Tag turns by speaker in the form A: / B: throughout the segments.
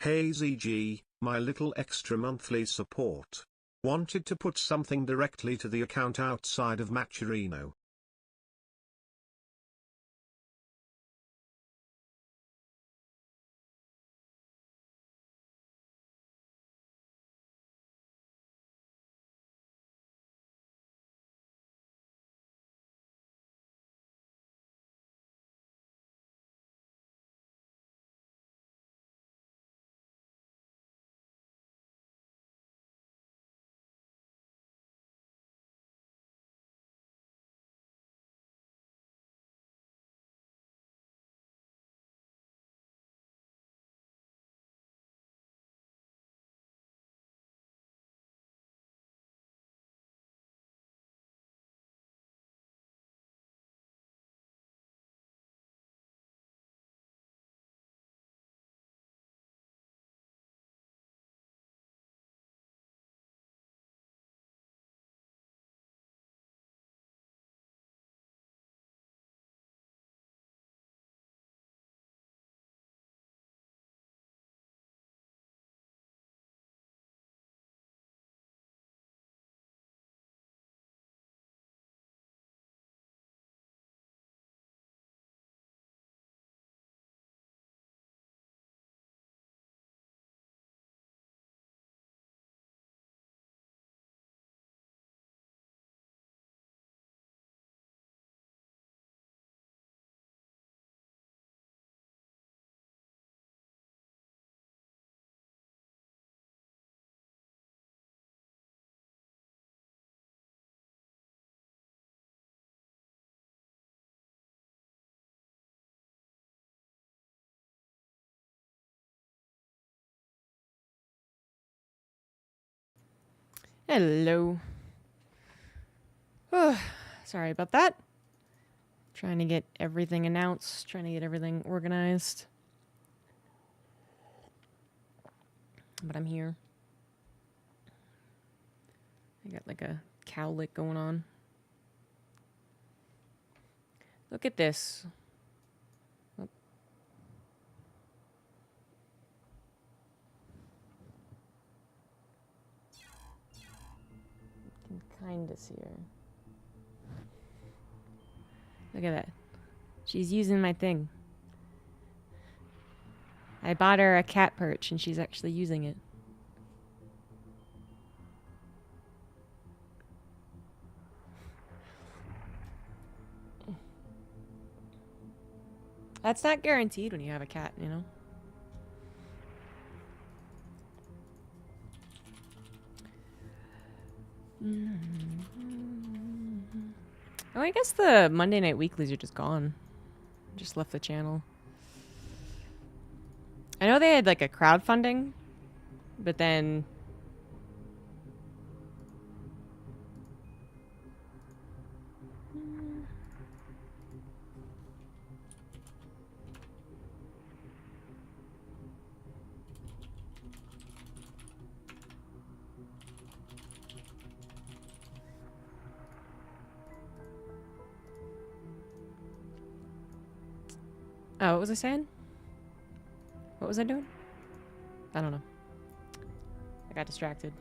A: Hey ZG, my little extra monthly support. Wanted to put something directly to the account outside of Matcherino.
B: Hello. Oh, sorry about that. Trying to get everything announced, trying to get everything organized. But I'm here. I got like a cowlick going on. Look at this. Oh. You can kind of see her. Look at that. She's using my thing. I bought her a cat perch and she's actually using it. That's not guaranteed when you have a cat, you know? Oh, I guess the Monday night weeklies are just gone. Just left the channel. I know they had like a crowdfunding, but then oh, what was I saying? What was I doing? I don't know. I got distracted.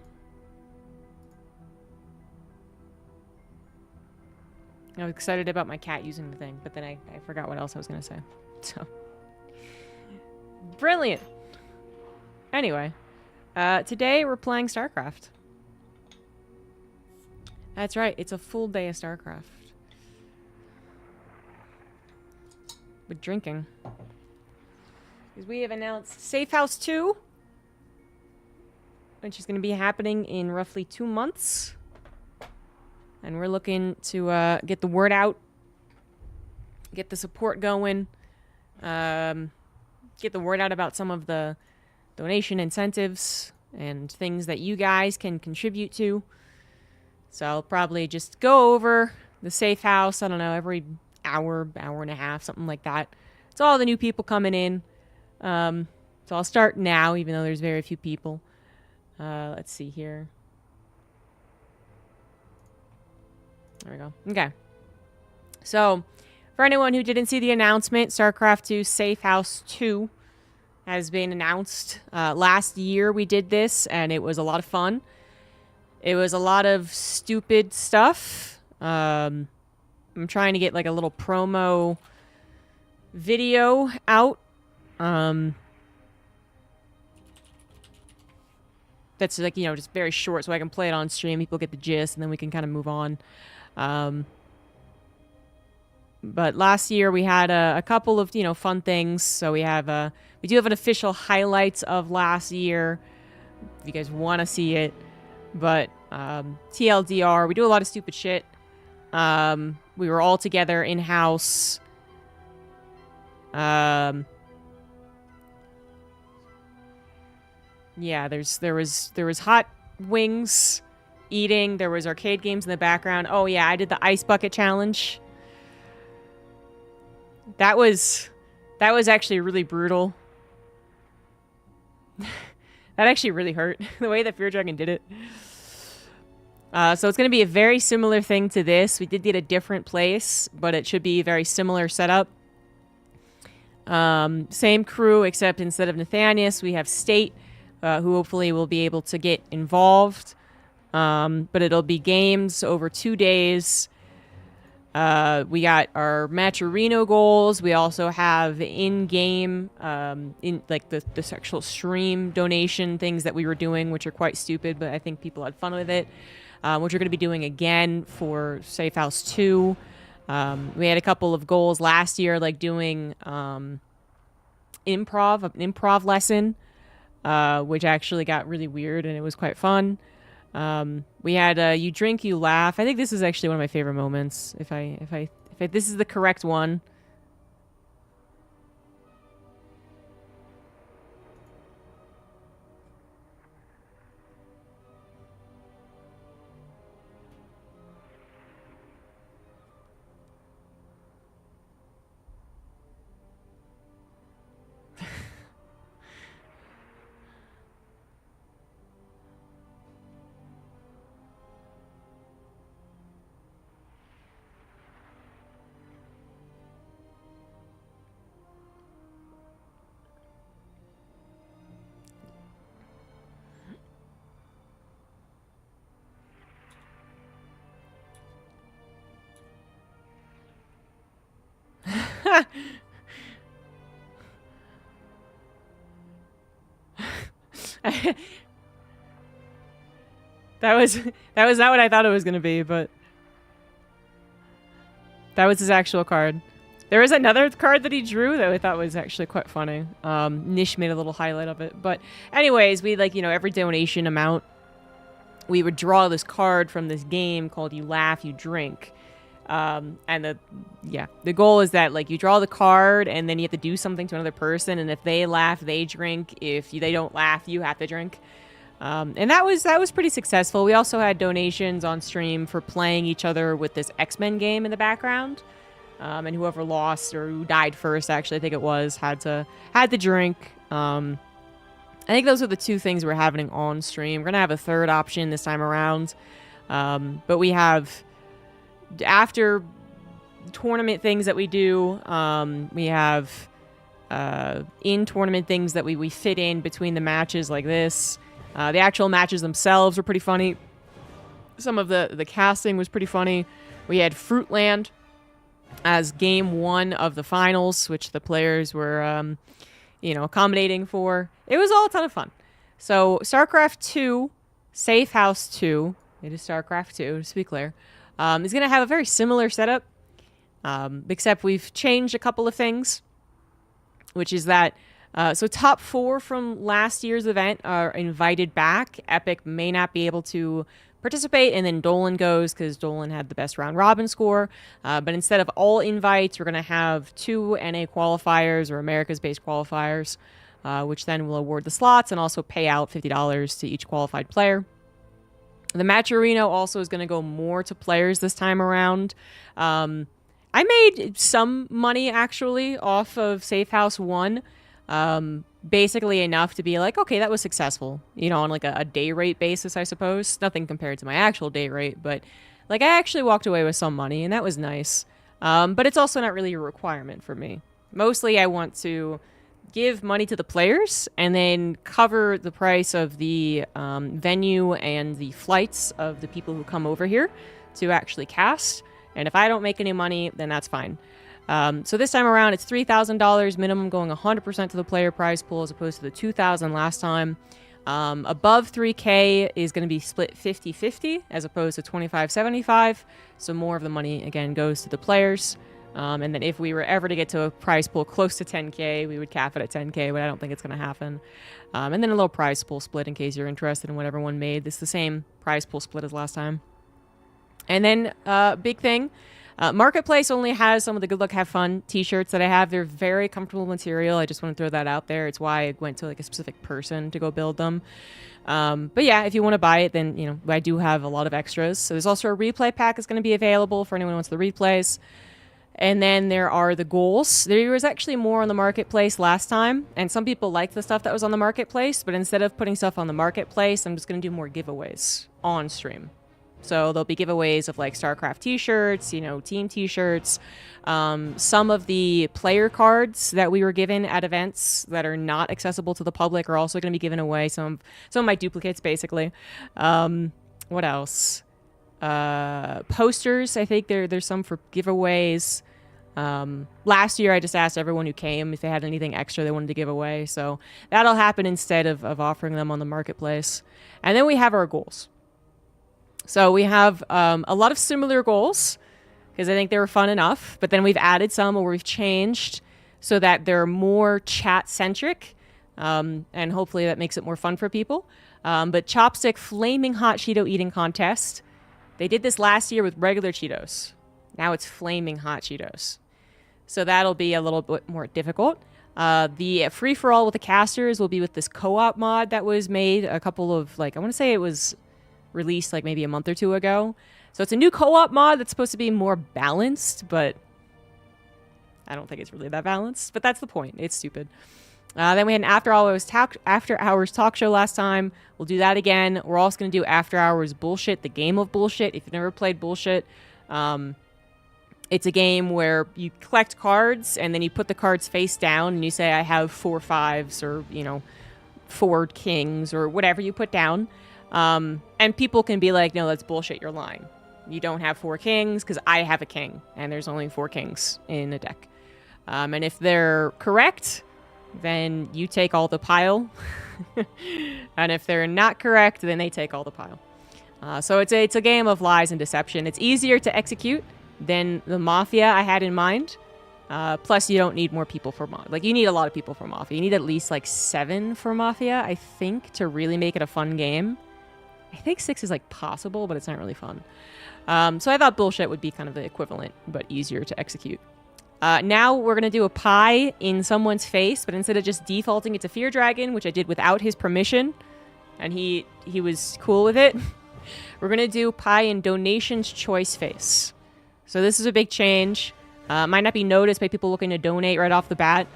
B: I was excited about my cat using the thing, but then I forgot what else I was going to say. So, brilliant. Anyway, today we're playing Starcraft. That's right, it's a full day of Starcraft. With drinking. Because we have announced Safe House 2, which is going to be happening in roughly 2 months. And we're looking to get the word out, get the support going, get the word out about some of the donation incentives and things that you guys can contribute to. So I'll probably just go over the Safe House, I don't know, every hour, hour and a half, something like that. It's all the new people coming in. So I'll start now, even though there's very few people. Let's see here. There we go. Okay. So, for anyone who didn't see the announcement, StarCraft 2 Safe House 2 has been announced. Last year we did this, and it was a lot of fun. It was a lot of stupid stuff. I'm trying to get like a little promo video out. That's like, you know, just very short so I can play it on stream. People get the gist, and then we can kind of move on. But last year we had a couple of, you know, fun things. So we do have an official highlights of last year if you guys want to see it. But TLDR, we do a lot of stupid shit. We were all together in-house. Yeah, there was hot wings eating. There was arcade games in the background. Oh yeah, I did the ice bucket challenge. That was actually really brutal. That actually really hurt, the way that Fear Dragon did it. So it's going to be a very similar thing to this. We did get a different place, but it should be a very similar setup. Same crew, except instead of Nathanius, we have State, who hopefully will be able to get involved. But it'll be games over 2 days. We got our Matcherino goals. We also have in-game, in like the actual stream donation things that we were doing, which are quite stupid, but I think people had fun with it. Which we're going to be doing again for Safe House 2. We had a couple of goals last year, like doing an improv lesson, which actually got really weird, and it was quite fun. We had You Drink, You Laugh. I think this is actually one of my favorite moments. If this is the correct one. That was not what I thought it was going to be, but that was his actual card. There was another card that he drew that I thought was actually quite funny. Nish made a little highlight of it. But anyways, we every donation amount, we would draw this card from this game called You Laugh, You Drink. And the goal is that you draw the card and then you have to do something to another person, and if they laugh, they drink. If they don't laugh, you have to drink. And that was pretty successful. We also had donations on stream for playing each other with this X-Men game in the background. And whoever lost or who died first, actually, I think it was, had to drink. I think those are the two things we're having on stream. We're gonna have a third option this time around. But we have, after tournament things that we do, we have in-tournament things that we fit in between the matches like this. The actual matches themselves were pretty funny. Some of the casting was pretty funny. We had Fruitland as game 1 of the finals, which the players were, accommodating for. It was all a ton of fun. So Starcraft 2, Safe House 2, it is Starcraft 2, just to be clear, is going to have a very similar setup, except we've changed a couple of things, which is that so top 4 from last year's event are invited back. Epic may not be able to participate, and then Dolan goes because Dolan had the best round robin score. But instead of all invites, we're going to have 2 NA qualifiers or Americas-based qualifiers, which then will award the slots and also pay out $50 to each qualified player. The match arena also is going to go more to players this time around. I made some money, actually, off of Safe House 1. Basically enough to be like, okay, that was successful, on a day rate basis, I suppose. Nothing compared to my actual day rate, but I actually walked away with some money, and that was nice. But it's also not really a requirement for me. Mostly I want to give money to the players and then cover the price of the venue and the flights of the people who come over here to actually cast. And if I don't make any money, then that's fine. So this time around, it's $3,000 minimum, going 100% to the player prize pool as opposed to the $2,000 last time. Above 3K is going to be split 50-50 as opposed to 25-75. So more of the money, again, goes to the players. And then if we were ever to get to a prize pool close to 10K, we would cap it at 10K, but I don't think it's going to happen. And then a little prize pool split in case you're interested in what everyone made. This is the same prize pool split as last time. And then, big thing, Marketplace only has some of the Good Luck Have Fun t-shirts that I have. They're very comfortable material. I just want to throw that out there. It's why I went to like a specific person to go build them. But yeah, if you want to buy it, then, you know, I do have a lot of extras. So there's also a replay pack that's going to be available for anyone who wants the replays. And then there are the goals. There was actually more on the Marketplace last time, and some people liked the stuff that was on the Marketplace, but instead of putting stuff on the Marketplace, I'm just going to do more giveaways on stream. So there'll be giveaways of like Starcraft t-shirts, you know, team t-shirts. Some of the player cards that we were given at events that are not accessible to the public are also going to be given away. Some of my duplicates, basically. What else? Posters. I think there's some for giveaways. Last year I just asked everyone who came if they had anything extra they wanted to give away. So that'll happen instead of offering them on the Marketplace. And then we have our goals. So we have a lot of similar goals because I think they were fun enough, but then we've added some or we've changed so that they're more chat-centric, and hopefully that makes it more fun for people. But Chopstick Flaming Hot Cheeto Eating Contest. They did this last year with regular Cheetos. Now it's Flaming Hot Cheetos. So that'll be a little bit more difficult. The free-for-all with the casters will be with this co-op mod that was made a couple of, like, I want to say it was released like maybe a month or two ago. So it's a new co-op mod that's supposed to be more balanced, but I don't think it's really that balanced. But that's the point. It's stupid. Then we had an after hours talk show last time. We'll do that again. We're also going to do after hours bullshit, the game of bullshit. If you've never played bullshit, it's a game where you collect cards and then you put the cards face down and you say, I have 4 5s or, you know, 4 kings or whatever you put down. And people can be like, no, that's bullshit. You're lying. You don't have 4 kings because I have a king and there's only 4 kings in a deck. And if they're correct, then you take all the pile. And if they're not correct, then they take all the pile. So it's a game of lies and deception. It's easier to execute than the Mafia I had in mind. Plus, you don't need more people for Mafia. Like, you need a lot of people for Mafia. You need at least, like, 7 for Mafia, I think, to really make it a fun game. I think 6 is, like, possible, but it's not really fun. So I thought bullshit would be kind of the equivalent, but easier to execute. Now we're going to do a pie in someone's face, but instead of just defaulting it to Fear Dragon, which I did without his permission, and he was cool with it, we're going to do pie in Donation's Choice face. So this is a big change. Might not be noticed by people looking to donate right off the bat,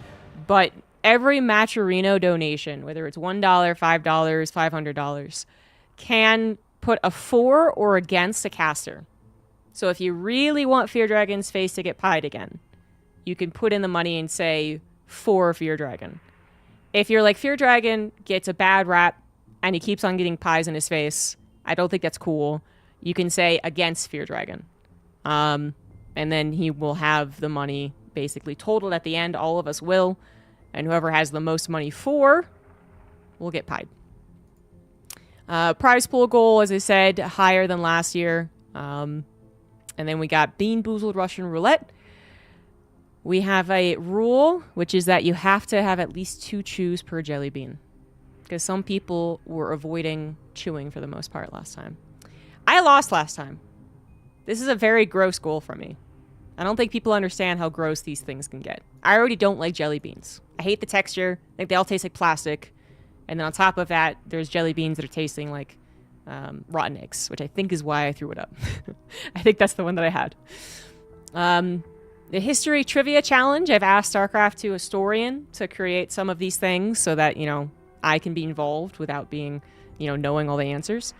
B: but every Matcherino donation, whether it's $1, $5, $500, can put a for or against a caster. So if you really want Fear Dragon's face to get pied again, you can put in the money and say for Fear Dragon. If you're like, Fear Dragon gets a bad rap and he keeps on getting pies in his face, I don't think that's cool, you can say against Fear Dragon. And then he will have the money basically totaled at the end. All of us will. And whoever has the most money for will get pied. Prize pool goal, as I said, higher than last year. And then we got Bean Boozled Russian Roulette. We have a rule, which is that you have to have at least 2 chews per jelly bean. Because some people were avoiding chewing for the most part last time. I lost last time. This is a very gross goal for me. I don't think people understand how gross these things can get. I already don't like jelly beans. I hate the texture. I think they all taste like plastic. And then on top of that, there's jelly beans that are tasting like rotten eggs, which I think is why I threw it up. I think that's the one that I had. The History Trivia Challenge, I've asked StarCraft 2 historian to create some of these things so that, you know, I can be involved without being, you know, knowing all the answers.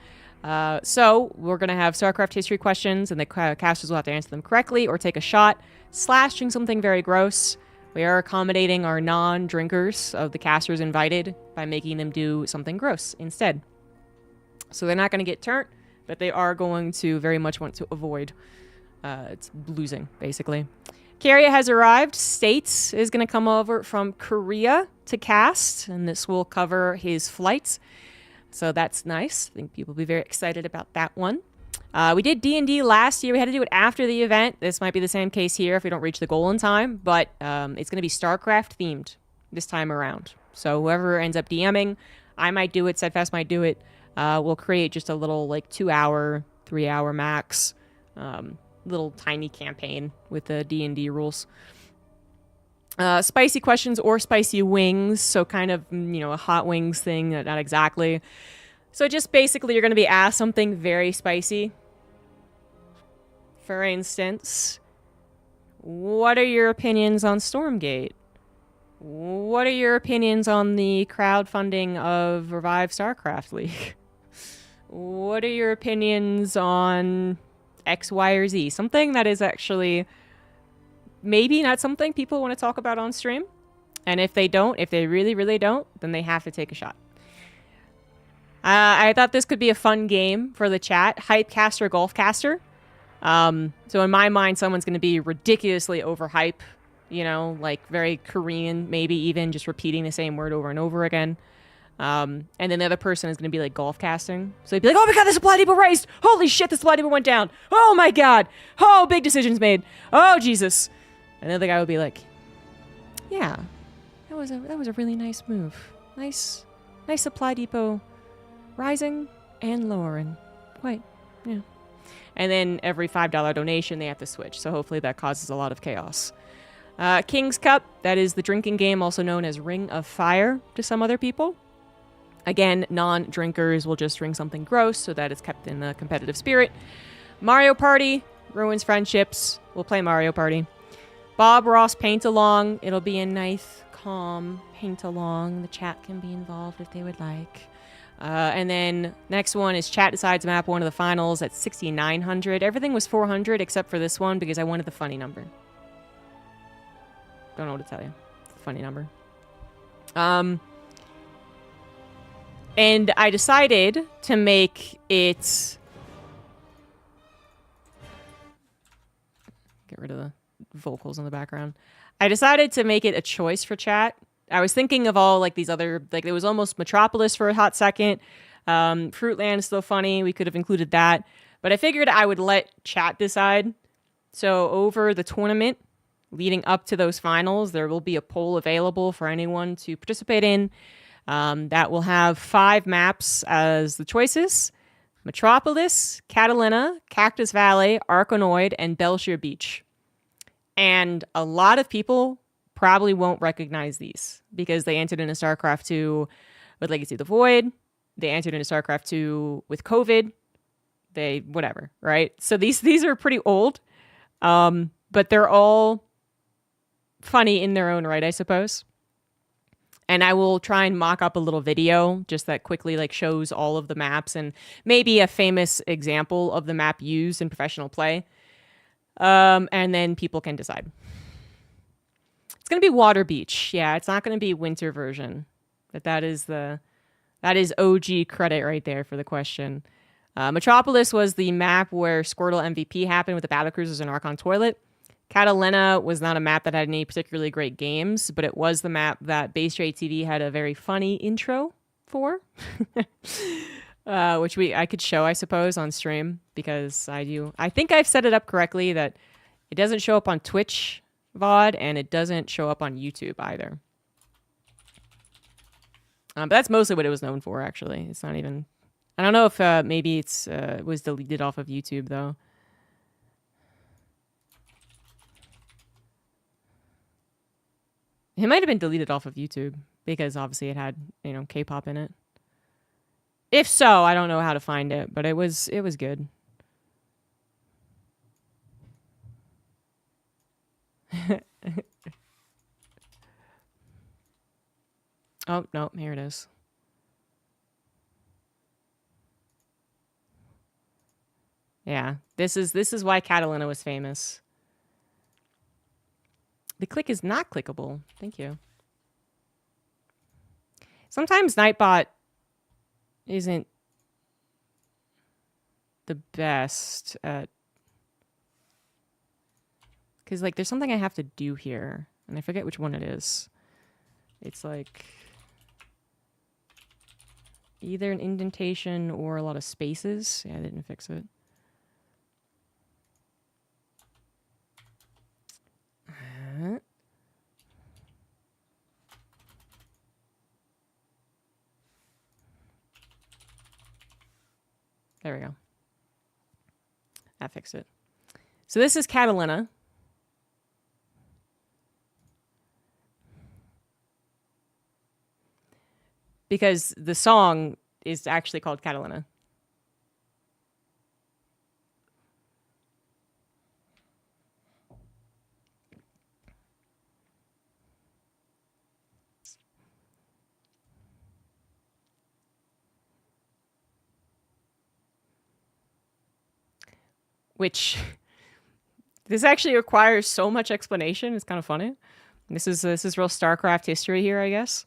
B: So we're going to have StarCraft history questions, and the casters will have to answer them correctly or take a shot, / doing something very gross. We are accommodating our non-drinkers of the casters invited by making them do something gross instead. So they're not going to get turned, but they are going to very much want to avoid it's losing, basically. Carrier has arrived. States is going to come over from Korea to cast, and this will cover his flights. So that's nice. I think people will be very excited about that one. We did D&D last year. We had to do it after the event. This might be the same case here if we don't reach the goal in time, but it's going to be Starcraft themed this time around. So whoever ends up DMing, I might do it, Setfast might do it. We'll create just a little like 2-hour, 3-hour max, little tiny campaign with the D&D rules. Spicy questions or spicy wings. So kind of, a hot wings thing, not exactly. So just basically you're going to be asked something very spicy. For instance, what are your opinions on Stormgate? What are your opinions on the crowdfunding of Revive Starcraft League? What are your opinions on X, Y, or Z? Something that is actually maybe not something people want to talk about on stream. And if they really, really don't, then they have to take a shot. I thought this could be a fun game for the chat. Hypecaster, Golfcaster. So in my mind, someone's going to be ridiculously overhype, like very Korean, maybe even just repeating the same word over and over again. And then the other person is going to be like golf casting. So they'd be like, oh my god, the supply depot raised! Holy shit, the supply depot went down! Oh my god! Oh, big decisions made! Oh, Jesus! And the other guy would be like, yeah, that was a really nice move. Nice supply depot rising and lowering. Quite, yeah. And then every $5 donation, they have to switch. So hopefully that causes a lot of chaos. King's Cup, that is the drinking game, also known as Ring of Fire to some other people. Again, non-drinkers will just drink something gross so that it's kept in the competitive spirit. Mario Party ruins friendships. We'll play Mario Party. Bob Ross Paint-Along. It'll be a nice, calm paint-along. The chat can be involved if they would like. And then next one is Chat Decides Map, one of the finals at 6,900. Everything was 400 except for this one because I wanted the funny number. Don't know what to tell you. It's a funny number. And I decided to make it... Get rid of the vocals in the background. I decided to make it a choice for chat. I was thinking of all like these other... Like, it was almost Metropolis for a hot second. Fruitland is still funny. We could have included that. But I figured I would let chat decide. So over the tournament, leading up to those finals, there will be a poll available for anyone to participate in. That will have 5 maps as the choices. Metropolis, Catalina, Cactus Valley, Arkanoid, and Belshire Beach. And a lot of people probably won't recognize these because they entered into StarCraft 2 with Legacy of the Void. They entered into StarCraft 2 with COVID. Whatever, right? So these are pretty old, but they're all funny in their own right, I suppose. And I will try and mock up a little video just that quickly like shows all of the maps and maybe a famous example of the map used in professional play. And then people can decide. It's going to be Water Beach. Yeah, it's not going to be winter version. But that is OG credit right there for the question. Metropolis was the map where Squirtle MVP happened with the Battlecruisers and Archon Toilet. Catalina was not a map that had any particularly great games, but it was the map that Base Rate TV had a very funny intro for, which I could show, I suppose, on stream because I think I've set it up correctly that it doesn't show up on Twitch VOD and it doesn't show up on YouTube either. But that's mostly what it was known for, actually. It's not even... I don't know if maybe it was deleted off of YouTube, though. It might have been deleted off of YouTube because obviously it had, K-pop in it. If so, I don't know how to find it, but it was good. Oh, no, here it is. Yeah, this is why Catalina was famous. The click is not clickable. Thank you. Sometimes Nightbot isn't the best at... Because, like, there's something I have to do here, and I forget which one it is. It's, like, either an indentation or a lot of spaces. Yeah, I didn't fix it. There we go. That fixed it. So this is Catalina. Because the song is actually called Catalina. Which this actually requires so much explanation. It's kind of funny. This is real Starcraft history here, I guess.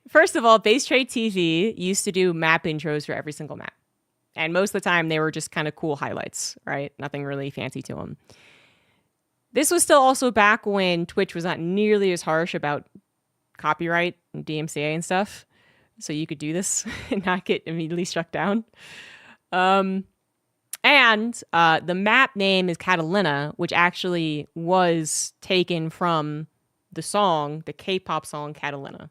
B: First of all, Base Trade TV used to do map intros for every single map. And most of the time, they were just kind of cool highlights, right? Nothing really fancy to them. This was still also back when Twitch was not nearly as harsh about copyright and DMCA and stuff. So you could do this and not get immediately struck down. The map name is Catalina, which actually was taken from the song, the K-pop song Catalina.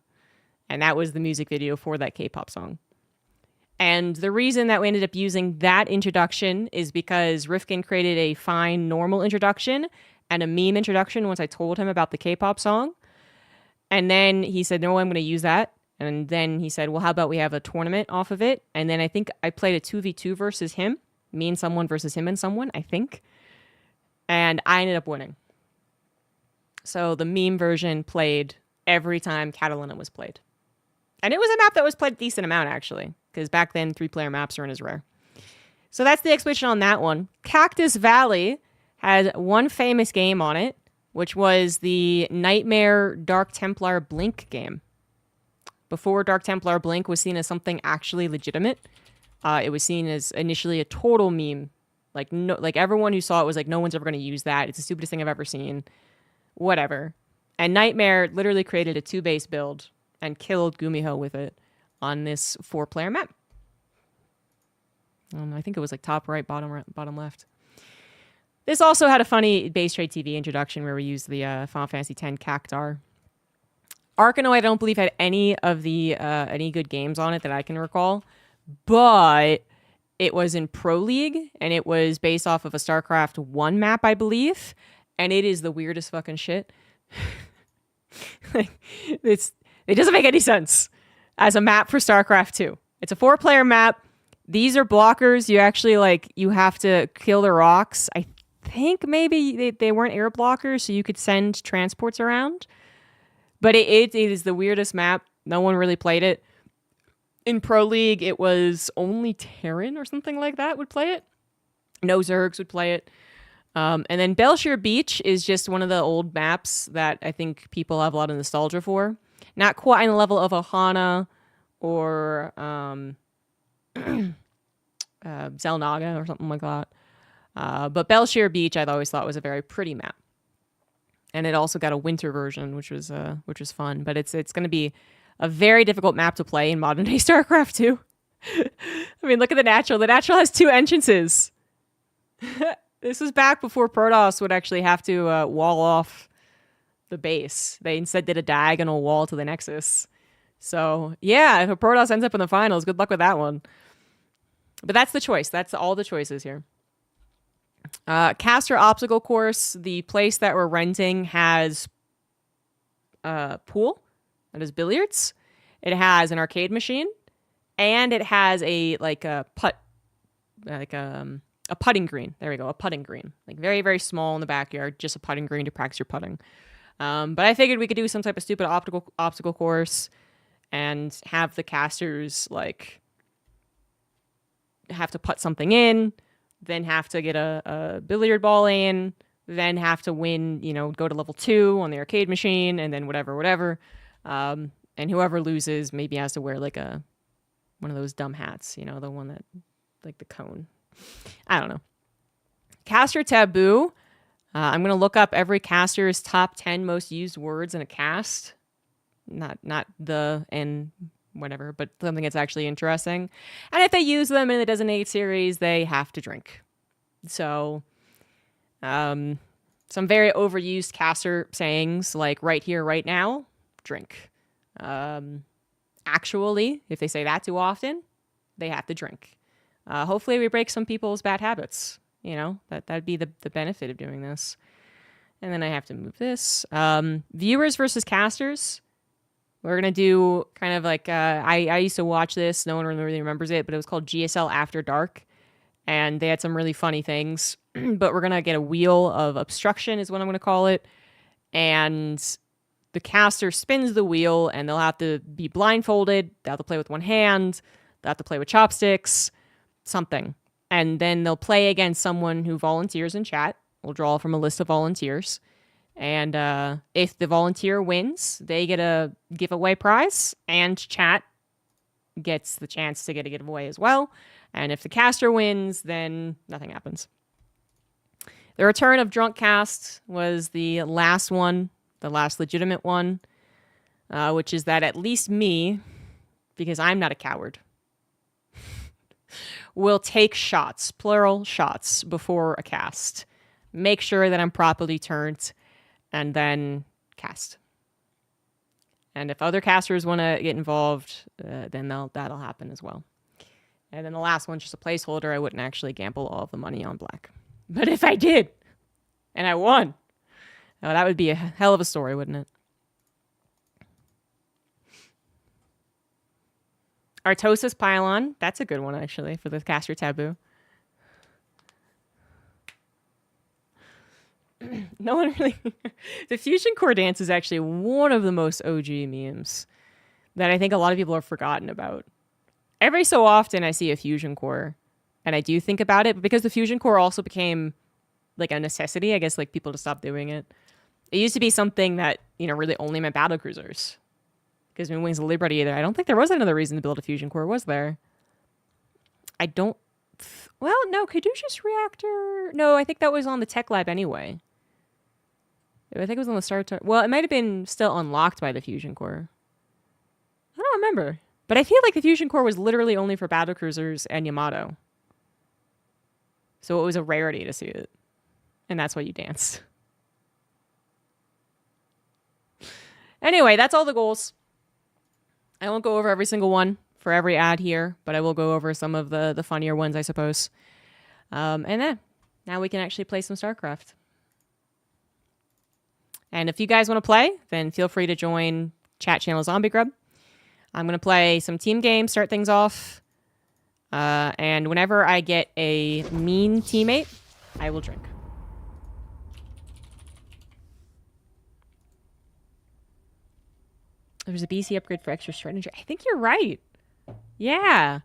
B: And that was the music video for that K-pop song. And the reason that we ended up using that introduction is because Rifkin created a fine normal introduction and a meme introduction once I told him about the K-pop song. And then he said, no, I'm going to use that. And then he said, well, how about we have a tournament off of it? And then I think I played a 2v2 versus him. Me and someone versus him and someone, I think. And I ended up winning. So the meme version played every time Catalina was played. And it was a map that was played a decent amount, actually. Because back then, 3-player maps weren't as rare. So that's the explanation on that one. Cactus Valley had one famous game on it, which was the Nightmare Dark Templar Blink game. Before Dark Templar Blink was seen as something actually legitimate, it was seen as initially a total meme. Like everyone who saw it was like, no one's ever going to use that. It's the stupidest thing I've ever seen. Whatever. And Nightmare literally created a 2-base build and killed Gumiho with it on this 4-player map. I think it was like top right, bottom left. This also had a funny Base Trade TV introduction where we used the Final Fantasy X Cactar. Arkanoid, I don't believe, had any of the any good games on it that I can recall, but it was in Pro League, and it was based off of a StarCraft 1 map, I believe, and it is the weirdest fucking shit. Like, it doesn't make any sense as a map for StarCraft 2. It's a 4-player map. These are blockers. You actually, like, you have to kill the rocks. I think maybe they weren't air blockers, so you could send transports around. But it is the weirdest map. No one really played it. In Pro League, it was only Terran or something like that would play it. No Zergs would play it. And then Belshire Beach is just one of the old maps that I think people have a lot of nostalgia for. Not quite on the level of Ohana or Zelnaga or something like that. But Belshire Beach I always thought was a very pretty map. And it also got a winter version, which was fun. But it's going to be a very difficult map to play in modern day StarCraft 2. I mean, look at the natural. The natural has 2 entrances. This was back before Protoss would actually have to wall off the base. They instead did a diagonal wall to the Nexus. So, yeah, if a Protoss ends up in the finals, good luck with that one. But that's the choice. That's all the choices here. Caster Obstacle Course, the place that we're renting has a pool. That is billiards. It has an arcade machine. And it has a putting green. There we go, a putting green. Like very, very small in the backyard, just a putting green to practice your putting. But I figured we could do some type of stupid obstacle course and have the casters like have to put something in, then have to get a billiard ball in, then have to win, go to level 2 on the arcade machine, and then whatever. And whoever loses maybe has to wear like one of those dumb hats, the one that, like the cone. I don't know. Caster taboo. I'm going to look up every caster's top 10 most used words in a cast. Not the and whatever, but something that's actually interesting. And if they use them in the designated series, they have to drink. So, some very overused caster sayings like right here, right now, drink. Actually, if they say that too often, they have to drink. Hopefully we break some people's bad habits. That'd be the benefit of doing this. And then I have to move this. Viewers versus casters. We're going to do kind of like, I used to watch this. No one really remembers it, but it was called GSL After Dark. And they had some really funny things. But we're going to get a wheel of obstruction is what I'm going to call it. And the caster spins the wheel and they'll have to be blindfolded. They'll have to play with one hand. They'll have to play with chopsticks. Something. And then they'll play against someone who volunteers in chat. We'll draw from a list of volunteers. And if the volunteer wins, they get a giveaway prize. And chat gets the chance to get a giveaway as well. And if the caster wins, then nothing happens. The return of Drunk Cast was the last one. The last legitimate one. Which is that at least me, because I'm not a coward, will take shots, plural shots, before a cast. Make sure that I'm properly turned, and then cast. And if other casters want to get involved, then that'll happen as well. And then the last one's just a placeholder. I wouldn't actually gamble all of the money on black. But if I did, and I won, that would be a hell of a story, wouldn't it? Artosis Pylon. That's a good one, actually, for the caster taboo. No one really... The Fusion Core dance is actually one of the most OG memes that I think a lot of people have forgotten about. Every so often I see a Fusion Core, and I do think about it, but because the Fusion Core also became like a necessity, I guess, like people to stop doing it. It used to be something that, really only meant battlecruisers. Because in Wings of Liberty, I don't think there was another reason to build a Fusion Core, was there? I don't... Well, no, Caduceus Reactor... No, I think that was on the Tech Lab anyway. I think it was on the Star... Well, it might have been still unlocked by the Fusion Core. I don't remember. But I feel like the Fusion Core was literally only for battlecruisers and Yamato. So it was a rarity to see it. And that's why you danced. Anyway, that's all the goals. I won't go over every single one for every ad here, but I will go over some of the funnier ones, I suppose. And then, now we can actually play some Starcraft. And if you guys want to play, then feel free to join chat channel ZombieGrub. I'm going to play some team games, start things off. And whenever I get a mean teammate, I will drink. There's a BC upgrade for extra strategy. I think you're right. Yeah.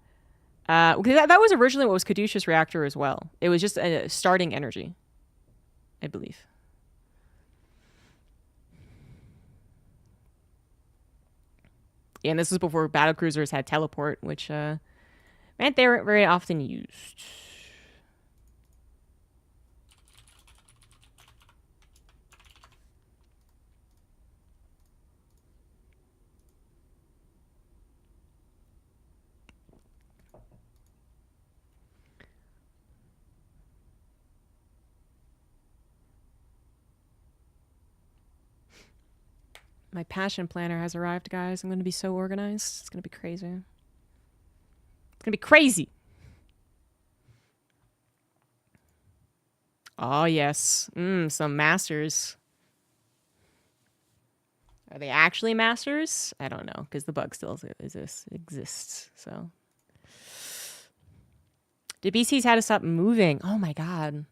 B: That was originally what was Caduceus Reactor as well. It was just a starting energy, I believe. Yeah, and this was before battlecruisers had teleport, which meant they weren't very often used. My passion planner has arrived, guys. I'm going to be so organized. It's going to be crazy. It's going to be crazy. Oh, yes. Some masters. Are they actually masters? I don't know, because the bug still exists. So, did BCs had to stop moving? Oh my god.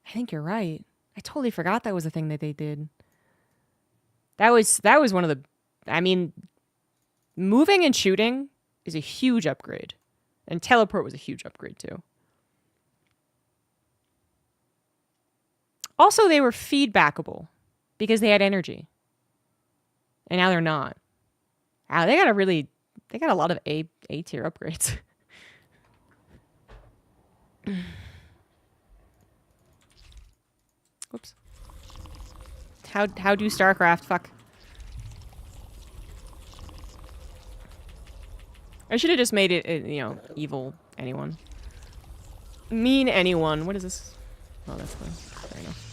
B: I think you're right. I totally forgot that was a thing that they did. That was one of the... I mean, moving and shooting is a huge upgrade. And teleport was a huge upgrade, too. Also, they were feedbackable because they had energy. And now they're not. Wow, they got a lot of A tier upgrades. Whoops. How do Starcraft? Fuck. I should have just made it, you know, evil anyone. Mean anyone. What is this? Oh, that's fine. Fair enough.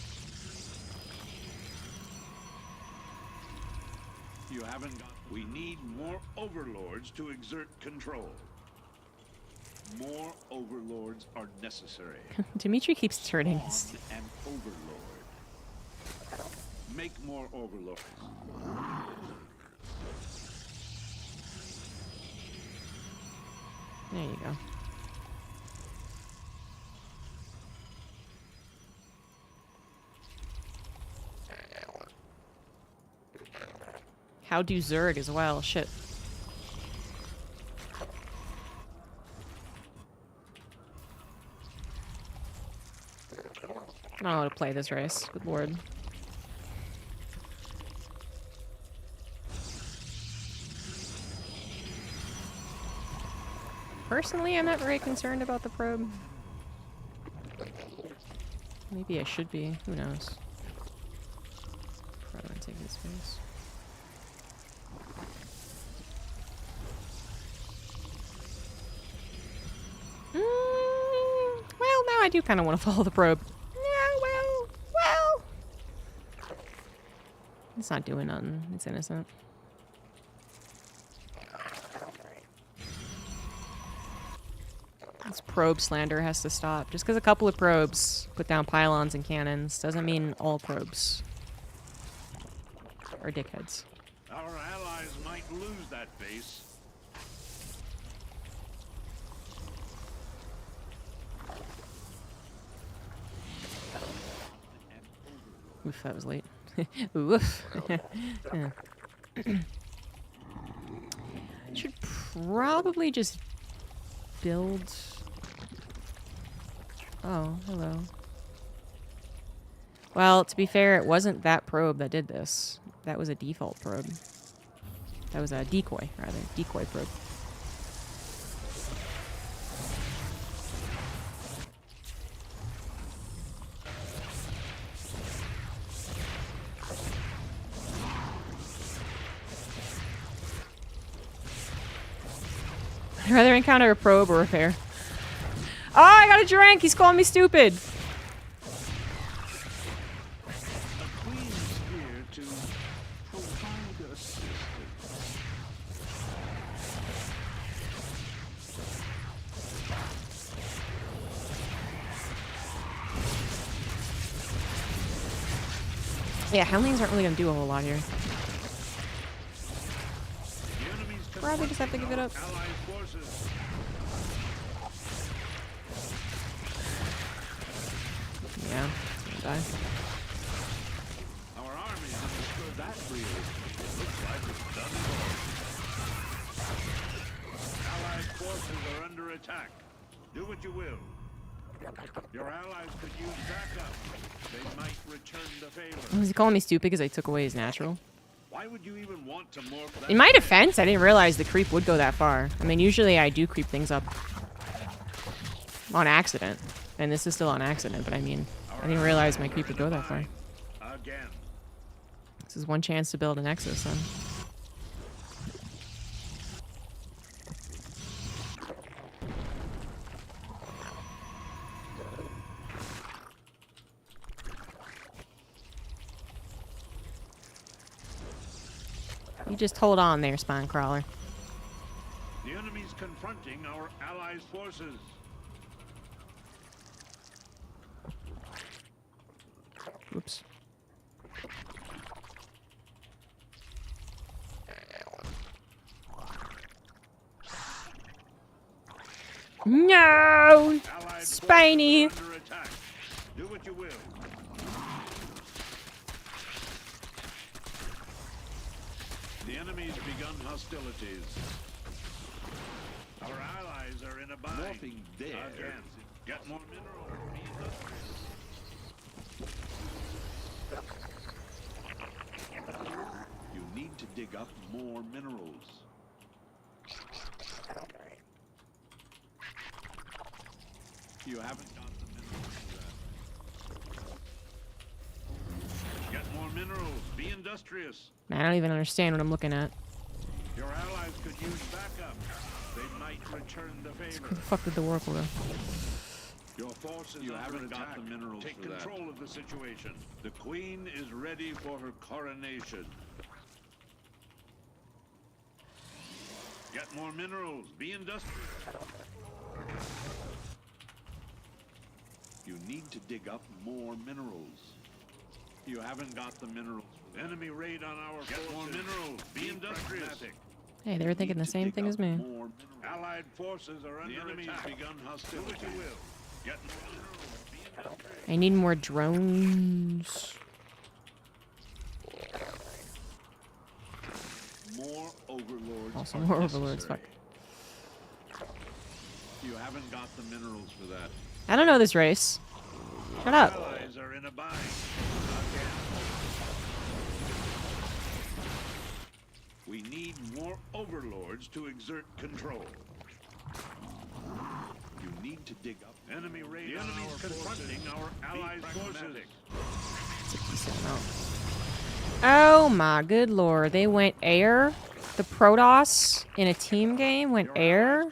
C: You haven't got... We need more overlords to exert control. More overlords are necessary.
B: Dimitri keeps turning his...
C: An overlord. Make more overlords.
B: There you go. How do Zerg as well? Shit. I don't know how to play this race. Good lord. Personally, I'm not very concerned about the probe. Maybe I should be. Who knows? Probably gonna take his face. Well, now I do kind of want to follow the probe. Yeah, well. It's not doing nothing. It's innocent. This probe slander has to stop. Just because a couple of probes put down pylons and cannons doesn't mean all probes are dickheads.
C: Our allies might lose that base.
B: Oof, that was late. Oof. Yeah. Should probably just build... Oh, hello. Well, to be fair, it wasn't that probe that did this. That was a default probe. That was a decoy, rather. Decoy probe. I'd rather encounter a probe or a pair. Oh, I got a drink! He's calling me stupid!
C: A queen is here to provide assistance.
B: Yeah, Helmings aren't really gonna do a whole lot here. Probably just have to give it up.
C: Allied forces.
B: Yeah, it's gonna die.
C: Our army understood that really. It looks like it's done for. Allied forces are under attack. Do what you will. Your allies could use backup. They might return the favor.
B: Was he calling me stupid because I took away his natural?
C: Why would you even want to morph that?
B: In my defense, I didn't realize the creep would go that far. I mean, usually I do creep things up on accident. And this is still on accident, but I mean, I didn't realize my creep would go that far.
C: Again.
B: This is one chance to build a Nexus, then. You just hold on there, Spine Crawler.
C: The enemy's confronting our allies' forces.
B: Oops. No!
C: Allied
B: Spiny!
C: forces are under attack. Do what you will. The enemy's begun hostilities. Our allies are in a bind. Morphing there. Again. Get more minerals. You need to dig up more minerals. You haven't got the minerals for that. Get more minerals. Be industrious.
B: Man, I don't even understand what I'm looking at.
C: Your allies could use backup. They might return the favor.
B: Where the fuck did the Oracle go?
C: Your forces haven't got the minerals. Take control of the situation. The queen is ready for her coronation. Get more minerals. Be industrious. You need to dig up more minerals. You haven't got the minerals. Enemy raid on our forces. Get more minerals. Be industrious.
B: Hey, they were thinking the same thing as me.
C: Allied forces are under attack. Begun hostility. Do what you will. Get more minerals. Be industrious.
B: I need more drones.
C: More overlords.
B: Also
C: are
B: more overlords.
C: necessary.
B: Fuck.
C: You haven't got the minerals for that.
B: I don't know this race. Shut up.
C: Allies are in a bind. We need more overlords to exert control. You need to dig up enemy raid. The enemy's confronting our allies' forces.
B: It's a decent amount. Oh my good lord. They went air? The Protoss in a team game went air?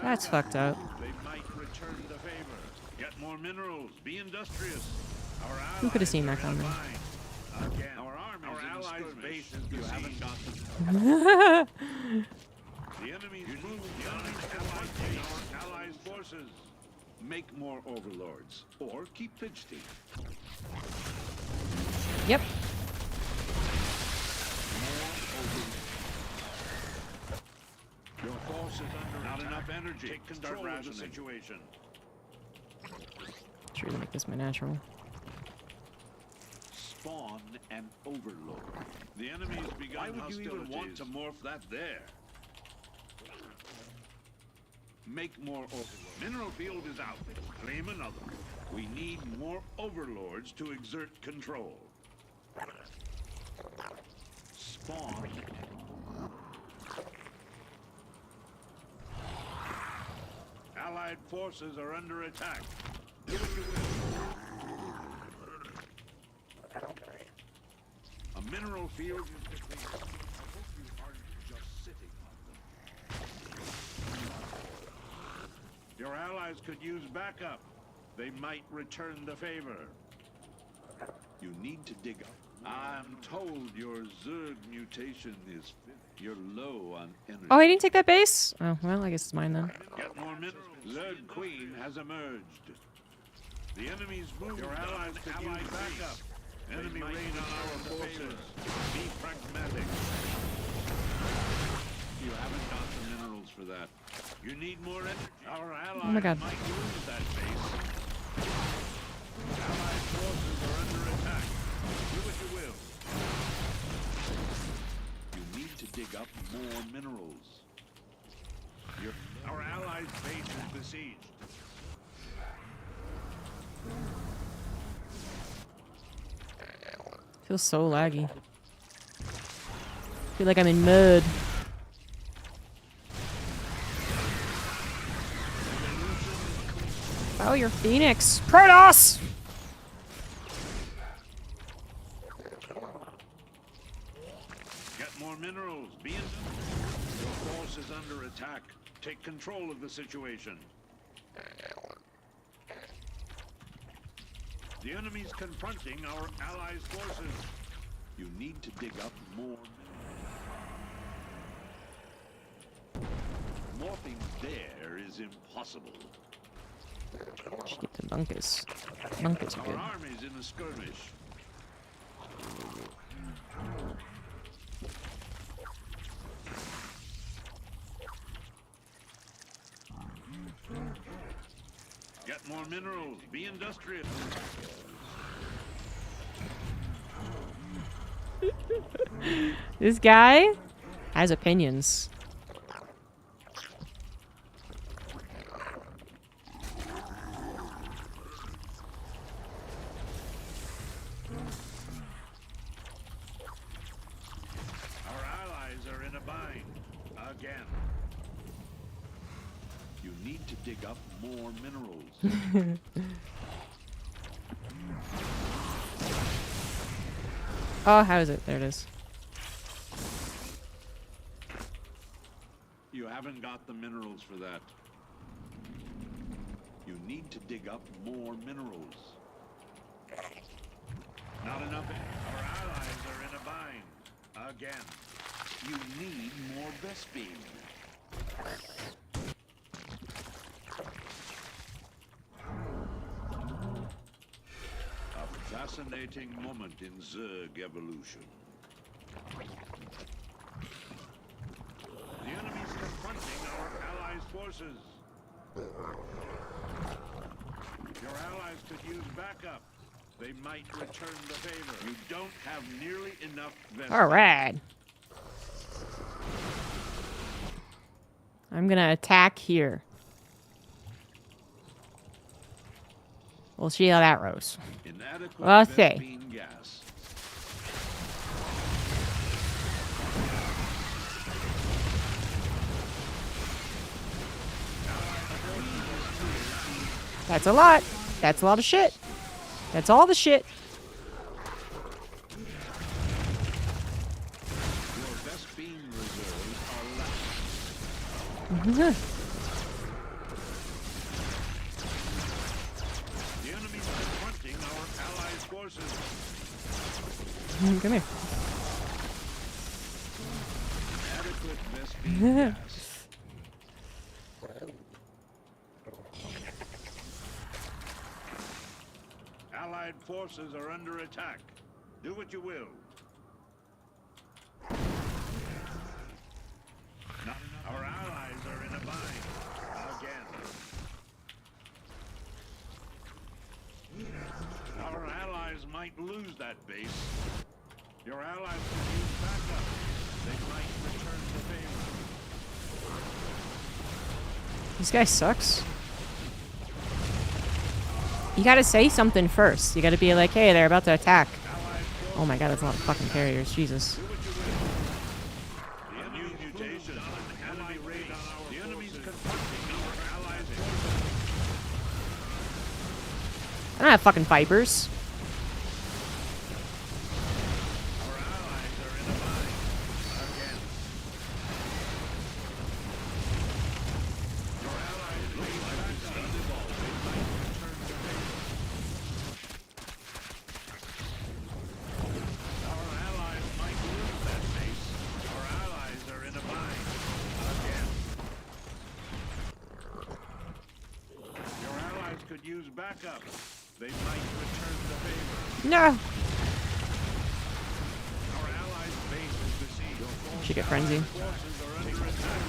B: That's fucked up.
C: They might return the favor. Get more minerals. Be industrious.
B: Who could have seen that coming?
C: Again, our allies' base is you haven't got the enemy's moved. The enemy's our allies' forces. Make more overlords, or keep fidgeting.
B: Yep.
C: Your force is under not enough energy. Take control of the situation.
B: Try to make this my natural.
C: Spawn an overlord. The enemy's begun. Why would you even want to morph that there? Make more overlords. Mineral field is out. Claim another. We need more overlords to exert control. Spawn. Allied forces are under attack. Do what you will. A mineral field is depleted. I hope you aren't just sitting on them. Your allies could use backup. They might return the favor. You need to dig up. I'm told your Zerg mutation is finished. You're low on energy.
B: Oh, I didn't take that base? Oh, well, I guess it's mine then.
C: Get more minerals. Zerg Queen has emerged. The enemy's moved. Your allies could use backup. Enemy raid on our forces. Be pragmatic. You haven't got the minerals for that. You need more energy. Our allies
B: my God.
C: might lose that base. Allied forces are under attack. Do what you will. You need to dig up more minerals. Our allies' base is besieged.
B: Feels so laggy. Feel like I'm in mud. Oh, your Phoenix. Protoss!
C: Get more minerals. Be in. Your force is under attack. Take control of the situation. The enemy's confronting our allies' forces. You need to dig up more minerals. Morphing there is impossible.
B: Should get the bunkers. Bunkers are
C: Our
B: good.
C: army's in a skirmish. Get more minerals. Be industrious.
B: This guy has opinions.
C: Again. You need to dig up more minerals.
B: Oh, how is it? There it is.
C: You haven't got the minerals for that. You need to dig up more minerals. Not enough. Our allies are in a bind. Again. You need more Vespine. A fascinating moment in Zerg evolution. The enemy's confronting our allies' forces. Your allies could use backup. They might return the favor. You don't have nearly enough Vespine.
B: All right. I'm gonna attack here. We'll see how that goes.
C: Inadequate
B: Well, say.
C: Vespine gas.
B: That's a lot. That's a lot of shit. That's all the shit.
C: Your Vespine reserves are left. The enemy's confronting our allies' forces.
B: Come here.
C: Inadequate Vespine gas. Allied forces are under attack. Do what you will. Our allies are in a bind. Again. Our allies might lose that base. Your allies could use backup. They might return the favor.
B: This guy sucks. You gotta say something first. You gotta be like, hey, they're about to attack. Oh my god, that's a lot of fucking carriers. Jesus. I don't have fucking vipers.
C: Use backup. They might return the favor.
B: No.
C: Our allies' base is besieged.
B: Should get frenzy.
C: Forces are under attack.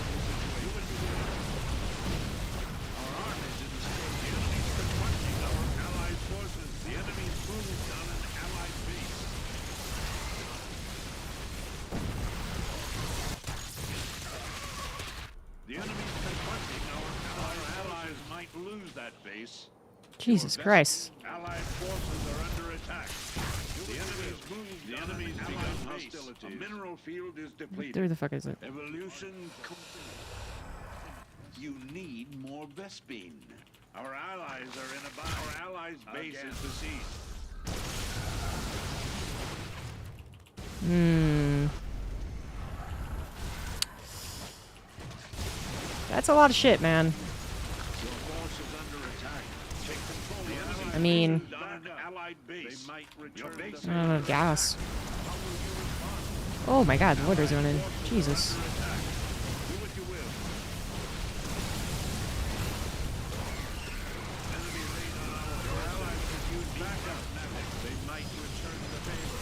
C: Our armies in the scope. The enemy's confronting our allies' forces. The enemy's moved on an allied base. The enemy's confronting our allies might lose that base.
B: Jesus Christ.
C: Allied forces are under attack. The enemy's moved. The enemy's begun hostilities. A mineral field is depleted.
B: Where the fuck is it?
C: Evolution complete. You need more Vespine. Our allies are in a bind. Our allies' base is besieged.
B: That's a lot of shit, man.
C: Your force is under attack. Take control. The enemy
B: I mean,
C: on an allied base. They might return the
B: I don't know, gas. Oh my god, the water's going in. Jesus.
C: Do what you will. Enemy raid on our allies could use backup. They might return the favor.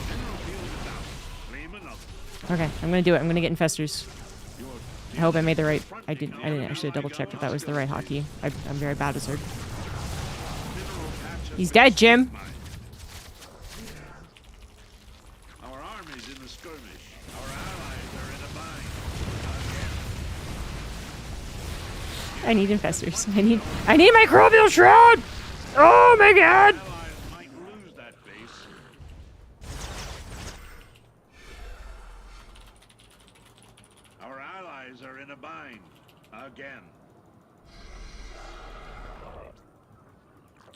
C: Mineral field is out. Claim another.
B: Okay, I'm gonna do it. I'm gonna get infestors. I hope I made the right. I didn't actually double check if that was the right hotkey. I'm very bad at Zerg. He's dead, Jim.
C: Our army's in the skirmish. Our allies are in a bind.
B: I need infestors. I need my Microbial Shroud! Oh my god!
C: Allies might lose that base. in a bind. Again.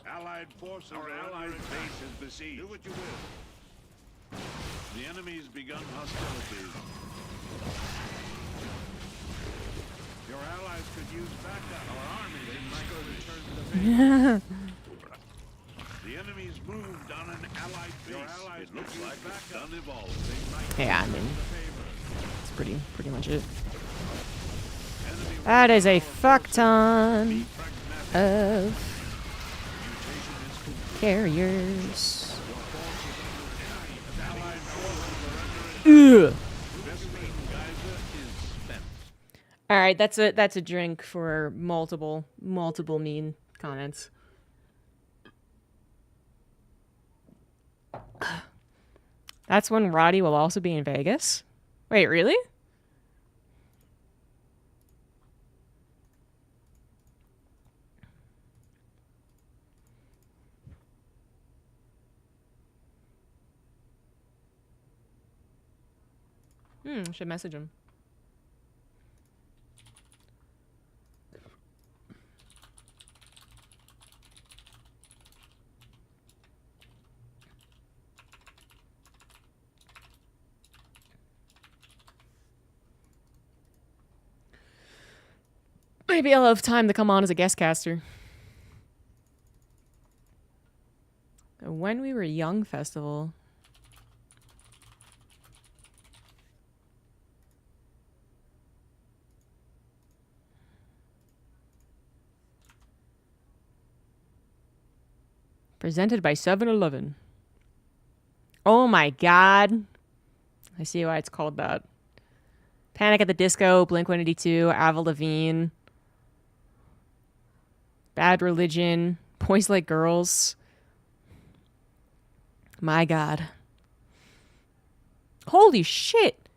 C: Allied forces
D: Our
C: are
D: allied
C: under attack.
D: base is besieged.
C: Do what you will. The enemy's begun hostilities. Your allies could use backup. Our army might return to the base. The enemy's moved on an allied base. Your allies
D: It looks
C: could use
D: like it's
C: backup.
D: done evolving.
C: They might
B: Yeah, I
C: return
B: mean,
C: the favor.
B: that's pretty much it.
C: Enemy
B: That is a
C: our
B: fuck
C: forces.
B: ton
C: Be pragmatic.
B: of
C: Mutation is complete.
B: carriers.
C: Allied forces are under attack.
B: Ugh.
C: Best main geyser is spent.
B: All right, that's a drink for multiple mean comments. That's when Roddy will also be in Vegas. Wait, really? Should message him. Maybe I'll have time to come on as a guest caster. A When We Were Young festival. Presented by 7-Eleven. Oh my god. I see why it's called that. Panic at the Disco, Blink-182, Avril Lavigne, Bad Religion, Boys Like Girls. My god. Holy shit.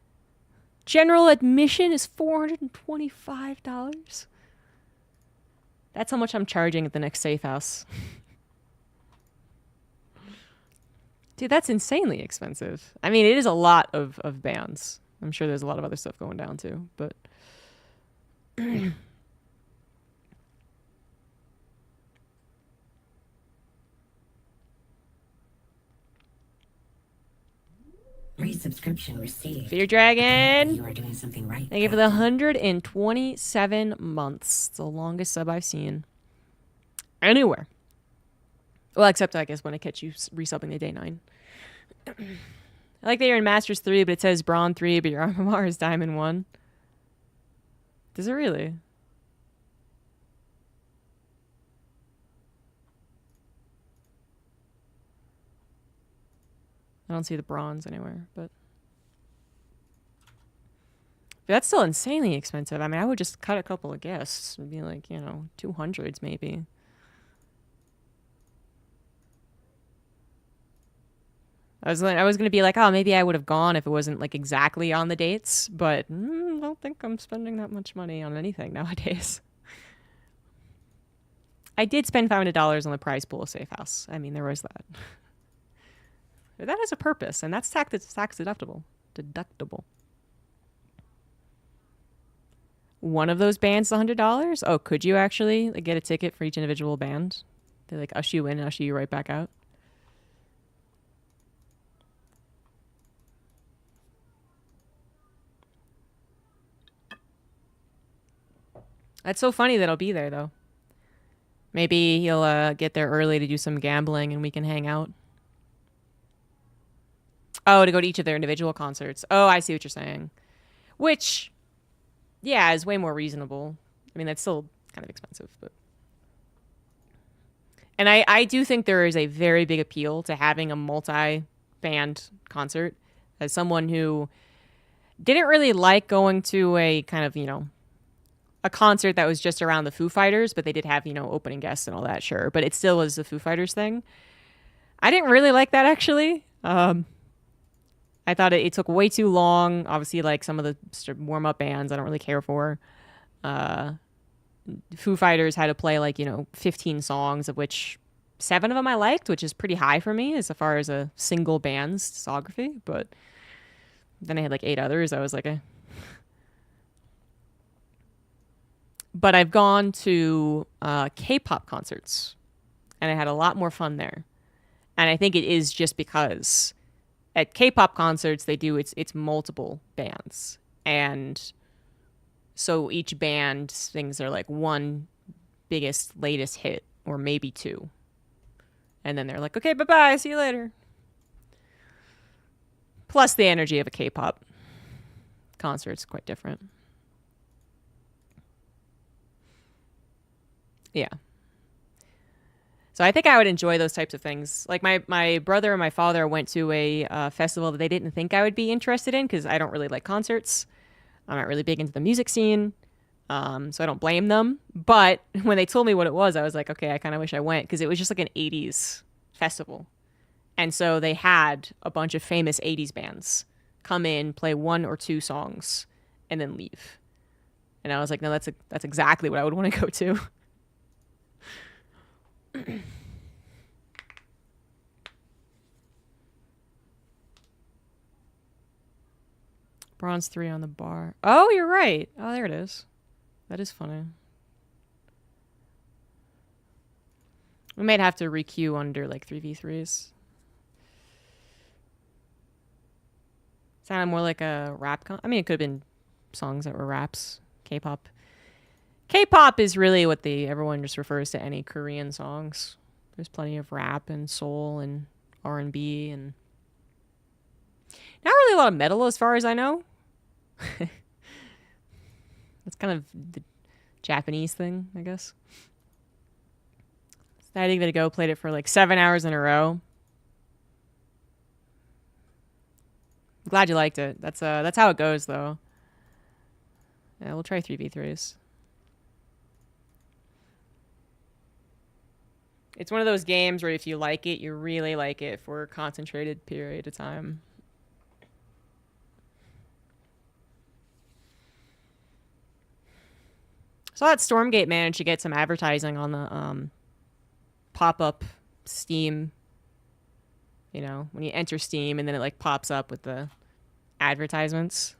B: General admission is $425. That's how much I'm charging at the next safe house. Dude, that's insanely expensive. I mean, it is a lot of bands. I'm sure there's a lot of other stuff going down too, but...
E: Resubscription received.
B: Fear Dragon!
E: You are doing something right.
B: Thank you for the 127 months. It's the longest sub I've seen. Anywhere. Well, except I guess when I catch you resubbing the day 9. I like that you're in Masters 3, but it says Brawn 3, but your RMR is Diamond 1. Does it really? I don't see the bronze anywhere, but that's still insanely expensive. I mean, I would just cut a couple of guests. It'd be like, 200s maybe. I was going to be like, oh, maybe I would have gone if it wasn't like exactly on the dates, but I don't think I'm spending that much money on anything nowadays. I did spend $500 on the prize pool of Safe House. I mean, there was that. But that has a purpose, and that's tax deductible. One of those bands is $100? Oh, could you actually get a ticket for each individual band? They like usher you in and usher you right back out? That's so funny that I'll be there, though. Maybe he'll get there early to do some gambling and we can hang out. Oh, to go to each of their individual concerts. Oh, I see what you're saying. Which, yeah, is way more reasonable. I mean, that's still kind of expensive, but... And I do think there is a very big appeal to having a multi-band concert. As someone who didn't really like going to a kind of, a concert that was just around the Foo Fighters, but they did have, opening guests and all that, sure. But it still was the Foo Fighters thing. I didn't really like that, actually. I thought it took way too long. Obviously, like some of the warm-up bands I don't really care for. Foo Fighters had to play 15 songs, of which 7 of them I liked, which is pretty high for me as far as a single band's discography. But then I had 8 others. I was like, eh. But I've gone to K-pop concerts, and I had a lot more fun there. And I think it is just because at K-pop concerts they do it's multiple bands, and so each band sings their like one biggest latest hit or maybe two, and then they're like, okay, bye bye, see you later. Plus the energy of a K-pop concert is quite different. Yeah. So I think I would enjoy those types of things. Like my brother and my father went to a festival that they didn't think I would be interested in because I don't really like concerts. I'm not really big into the music scene, so I don't blame them. But when they told me what it was, I was like, okay, I kind of wish I went because it was just like an 80s festival. And so they had a bunch of famous 80s bands come in, play one or two songs, and then leave. And I was like, no, that's exactly what I would want to go to. Bronze 3 on the bar. Oh, you're right. Oh, there it is. That is funny. We might have to requeue under like 3v3s. Sounded more like a rap I mean, it could have been songs that were raps. K-pop. K-pop is really what everyone just refers to any Korean songs. There's plenty of rap and soul and R&B and not really a lot of metal as far as I know. That's kind of the Japanese thing, I guess. I gave it a go, played it for like 7 hours in a row. Glad you liked it. That's how it goes though. Yeah, we'll try 3v3s. It's one of those games where if you like it, you really like it for a concentrated period of time. So that Stormgate managed to get some advertising on the pop-up Steam. You know, when you enter Steam and then it like pops up with the advertisements.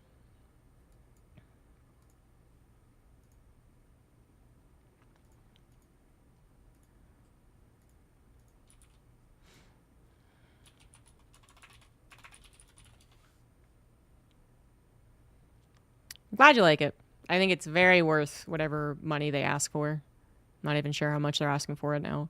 B: I'm glad you like it. I think it's very worth whatever money they ask for. I'm not even sure how much they're asking for it now.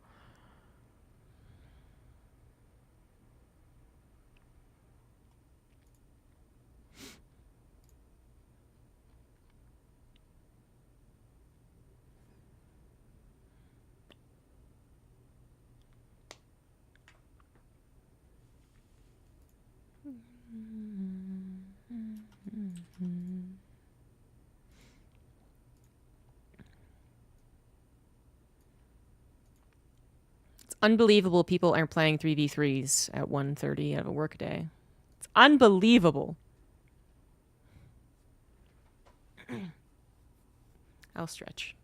B: Unbelievable people aren't playing 3v3s at 1:30 of a workday. It's unbelievable. I'll stretch.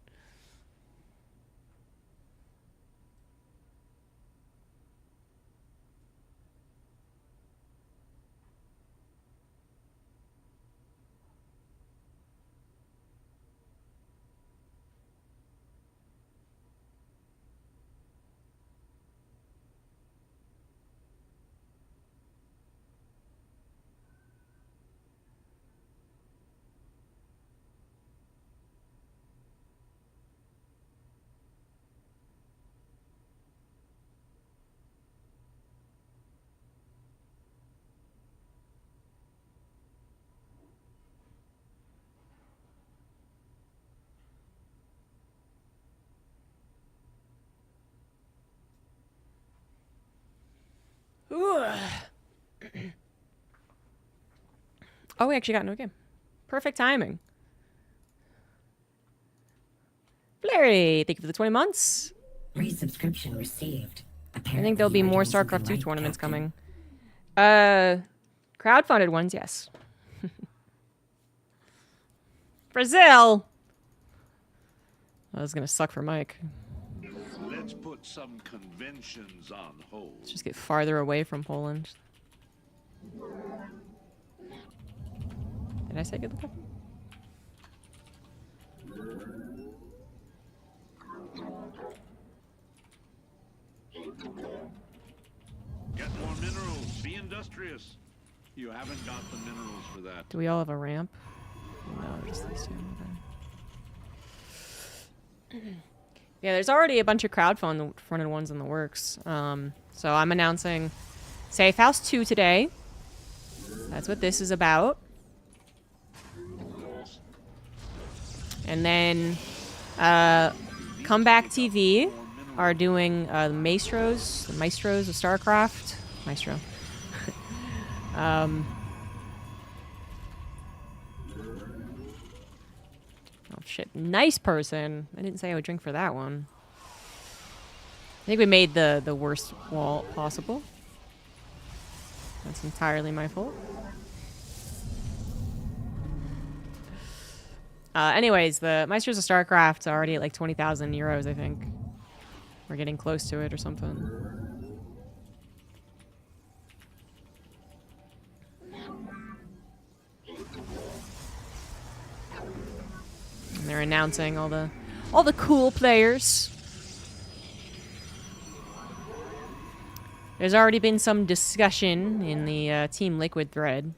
B: Oh, we actually got into a game. Perfect timing. Larry, thank you for the 20 months.
E: Resubscription received.
B: I think there'll be more Starcraft 2 tournaments coming. Crowdfunded ones, yes. Brazil! Oh, this is gonna suck for Mike.
C: Let's put some conventions on hold.
B: Let's just get farther away from Poland. Did I say good luck?
C: You haven't got the minerals for that.
B: Do we all have a ramp? No, just these two. Okay. Yeah, there's already a bunch of crowdfunded ones in the works. So I'm announcing Safe House 2 today. That's what this is about. And then Comeback TV are doing the Maestros of Starcraft. Maestro. Oh shit, nice person. I didn't say I would drink for that one. I think we made the worst wall possible. That's entirely my fault. Anyways, the Maestros of Starcraft are already at like 20,000 euros, I think. We're getting close to it or something. And they're announcing all the cool players. There's already been some discussion in the Team Liquid thread.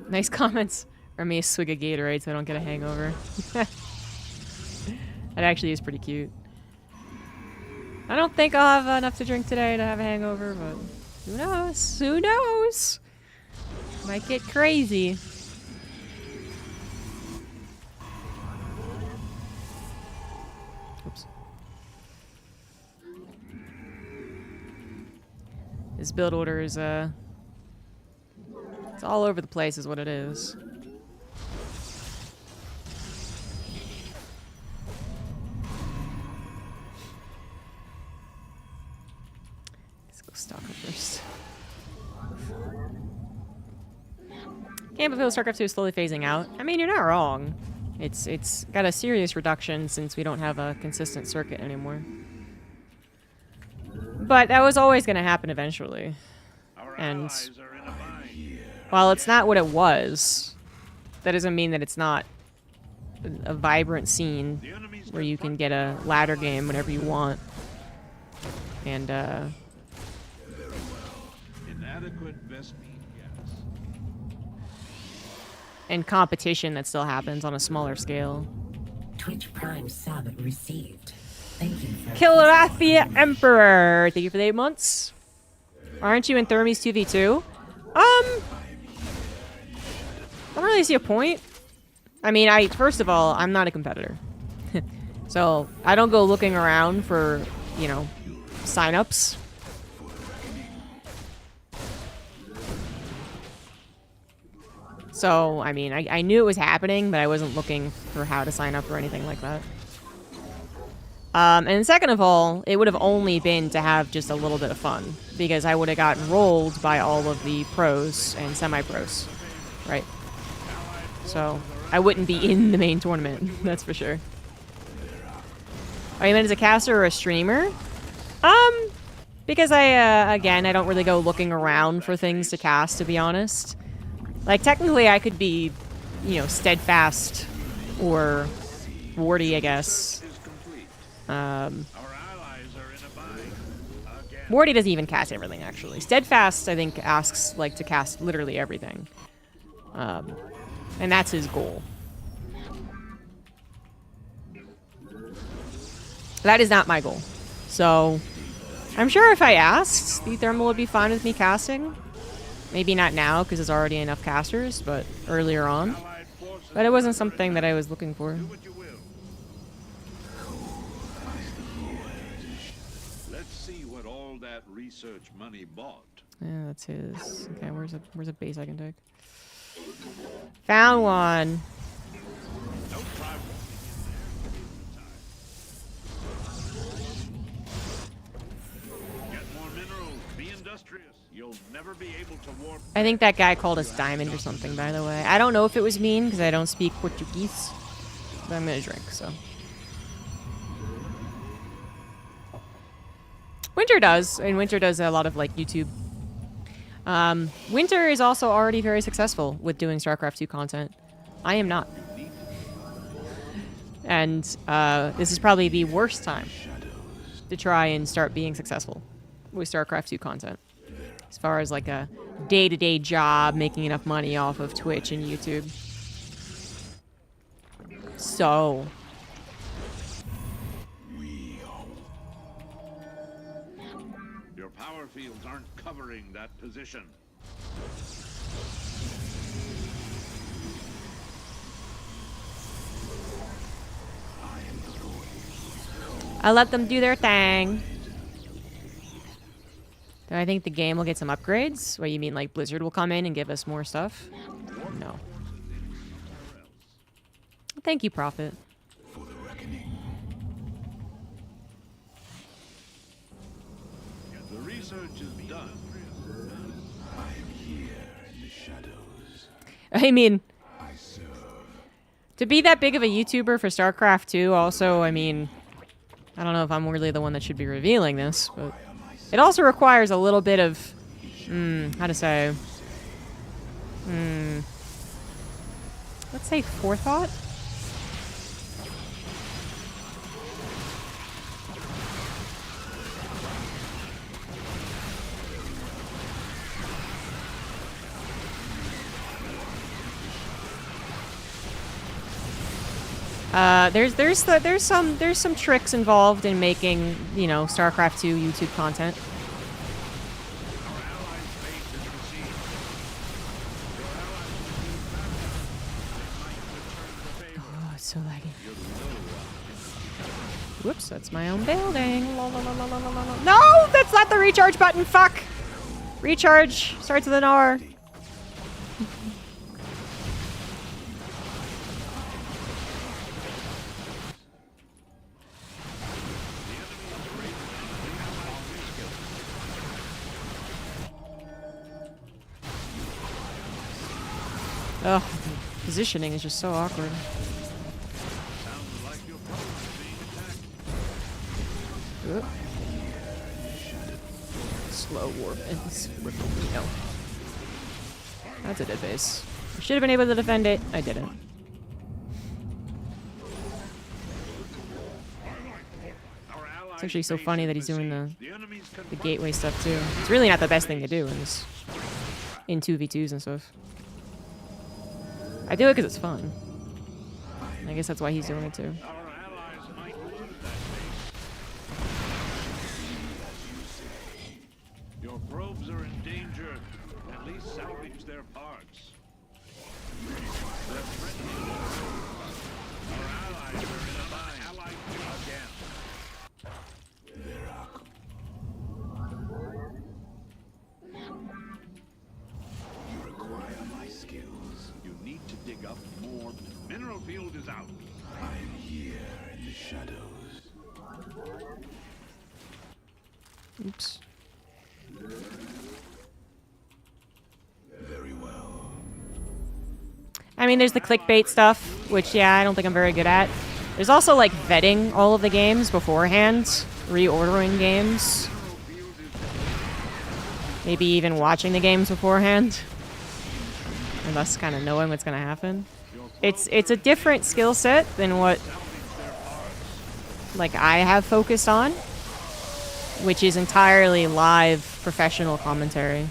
B: Nice comments. Or me a swig of Gatorade so I don't get a hangover. That actually is pretty cute. I don't think I'll have enough to drink today to have a hangover, but who knows? Who knows? Might get crazy. Oops. This build order is, it's all over the place is what it is. Let's go stock up first. Can't feel StarCraft 2 is slowly phasing out. I mean, you're not wrong. It's got a serious reduction since we don't have a consistent circuit anymore. But that was always going to happen eventually. And while it's not what it was, that doesn't mean that it's not a vibrant scene where you can get a ladder game whenever you want. And,
C: Inadequate Vespine gas.
B: and competition that still happens on a smaller scale.
E: Twitch Prime sub received. Thank you for
B: Kilrathia Emperor! Thank you for the 8 months. Aren't you in Thermes 2v2? I don't really see a point. I mean, first of all, I'm not a competitor. So, I don't go looking around for, you know, signups. So, I mean, I knew it was happening, but I wasn't looking for how to sign up or anything like that. And second of all, it would have only been to have just a little bit of fun, because I would have gotten rolled by all of the pros and semi-pros, right? So, I wouldn't be in the main tournament, that's for sure. Are you meant as a caster or a streamer? Because again, I don't really go looking around for things to cast, to be honest. Like, technically I could be, you know, Steadfast or Wardy, I guess. Wardy doesn't even cast everything, actually. Steadfast, I think, asks, like, to cast literally everything. And that's his goal. That is not my goal. So, I'm sure if I asked, the Thermal would be fine with me casting. Maybe not now, because there's already enough casters, but earlier on. But it wasn't something that I was looking for.
C: Let's see what all that research money bought.
B: Yeah, that's his. Okay, where's a base I can take? Found one.
C: You'll never be able to warp.
B: I think that guy called us diamond or something, by the way. I don't know if it was mean, because I don't speak Portuguese. But I'm gonna drink, so. Winter does, and Winter does a lot of, like, YouTube. Winter is also already very successful with doing StarCraft 2 content. I am not. And, this is probably the worst time to try and start being successful with StarCraft 2 content. As far as like a day-to-day job, making enough money off of Twitch and YouTube. So...
C: Your power fields aren't covering that position.
B: I let them do their thing. Do I think the game will get some upgrades? What, you mean like Blizzard will come in and give us more stuff? No. Thank you, Prophet.
C: For the reckoning. The research is done. I am here in the shadows.
B: I mean,
C: I serve.
B: to be that big of a YouTuber for StarCraft 2, also, I mean, I don't know if I'm really the one that should be revealing this, but it also requires a little bit of, how to say, let's say forethought? There's some tricks involved in making, you know, StarCraft 2 YouTube content. Oh, it's so laggy. Whoops, that's my own building. La, la, la, la, la, la, la. No, that's not the recharge button. Fuck. Recharge starts with an R. Ugh, positioning is just so awkward. Oop. Slow warp ends. No. That's a dead base. I should have been able to defend it. I didn't. It's actually so funny that he's doing the gateway stuff too. It's really not the best thing to do in 2v2s and stuff. I do it because it's fun. I guess that's why he's doing it too.
C: Your probes are in danger. At least salvage their parts. They're threatening. Our allies are in a bind. Allied again. You require my skills. You need to dig up more. Mineral field is out. I am here in the shadows.
B: Oops.
C: Very well.
B: I mean, there's the clickbait stuff, which, yeah, I don't think I'm very good at. There's also, like, vetting all of the games beforehand, reordering games. Maybe even watching the games beforehand. And thus kind of knowing what's going to happen. It's a different skill set than what, like, I have focused on, which is entirely live professional commentary.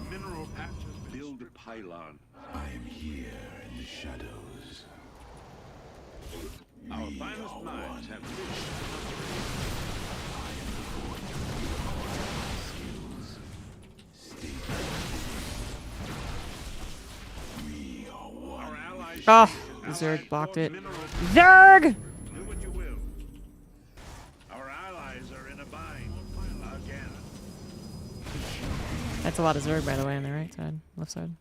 C: Mineral patches build a pylon. I am here in the shadows. Our finest minds have
B: Oh, Zerg blocked it. Zerg!
C: do what you will. Our allies are in a bind again.
B: That's a lot of Zerg, by the way, on the right side, left side.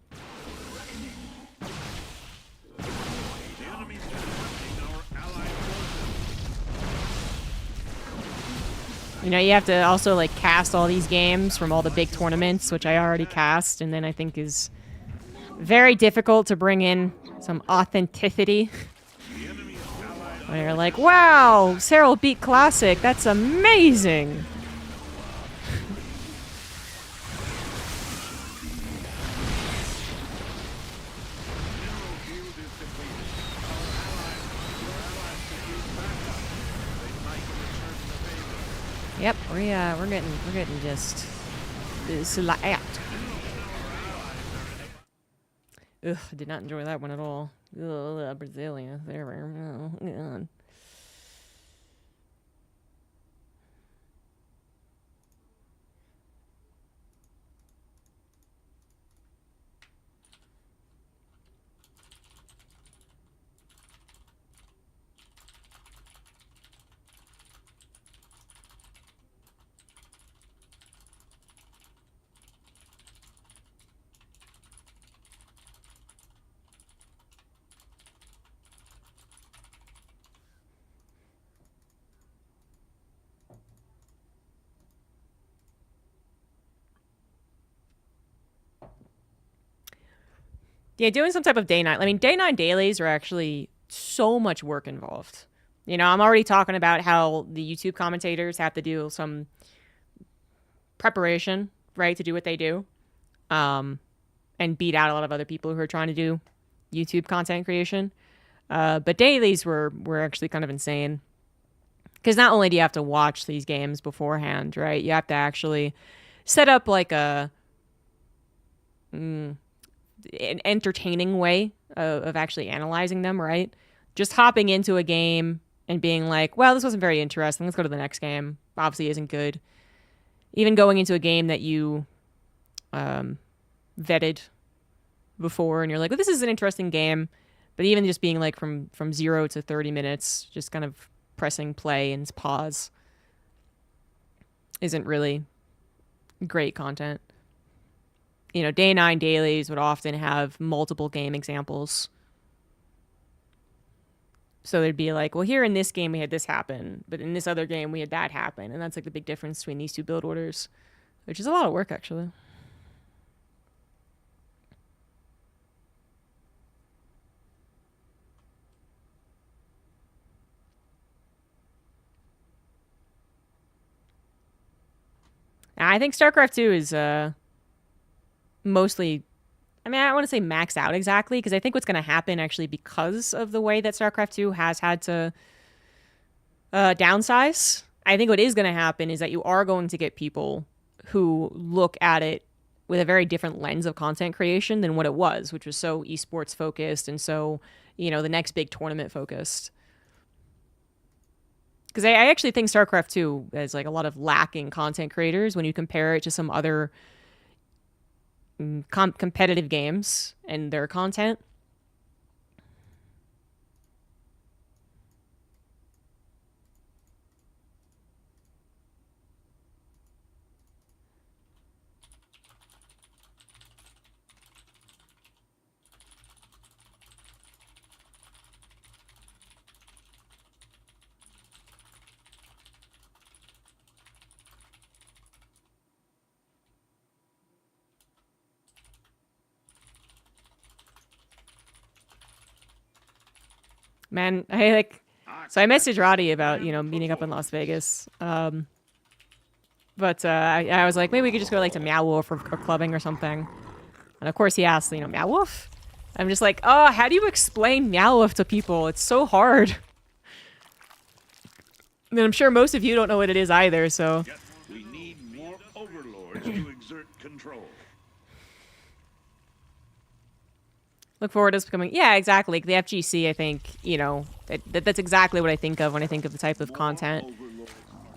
C: The enemy's defending our allied forces.
B: You know, you have to also, like, cast all these games from all the big tournaments, which I already cast, and then I think is very difficult to bring in some authenticity. When you're like, wow, Cyril beat Classic, that's amazing! Yep, we're getting just slapped. Ugh, I did not enjoy that one at all. Ugh, Brazilian. There, oh, God. Yeah, doing some type of day night. I mean, day 9 dailies are actually so much work involved. You know, I'm already talking about how the YouTube commentators have to do some preparation, right, to do what they do, and beat out a lot of other people who are trying to do YouTube content creation. But dailies were actually kind of insane. Because not only do you have to watch these games beforehand, right, you have to actually set up like an entertaining way of actually analyzing them, right? Just hopping into a game and being like, well, this wasn't very interesting. Let's go to the next game. Obviously isn't good. Even going into a game that you vetted before and you're like, well, this is an interesting game. But even just being like from 0 to 30 minutes, just kind of pressing play and pause isn't really great content. You know, day 9 dailies would often have multiple game examples. So they'd be like, well, here in this game we had this happen, but in this other game we had that happen. And that's like the big difference between these two build orders, which is a lot of work, actually. I think Starcraft 2 is mostly, I mean, I don't want to say maxed out exactly, because I think what's going to happen actually because of the way that Starcraft 2 has had to downsize, I think what is going to happen is that you are going to get people who look at it with a very different lens of content creation than what it was, which was so esports focused and so, you know, the next big tournament focused. Because I actually think StarCraft 2 has like a lot of lacking content creators when you compare it to some other competitive games and their content. Man, so I messaged Roddy about, you know, meeting up in Las Vegas. But I was like, maybe we could just go like to Meow Wolf or clubbing or something. And of course he asked, you know, Meow Wolf? I'm just like, oh, how do you explain Meow Wolf to people? It's so hard. And I'm sure most of you don't know what it is either, so.
C: We need more overlords to exert control.
B: Look forward to becoming, yeah, exactly. The FGC, I think, you know, that's exactly what I think of when I think of the type of content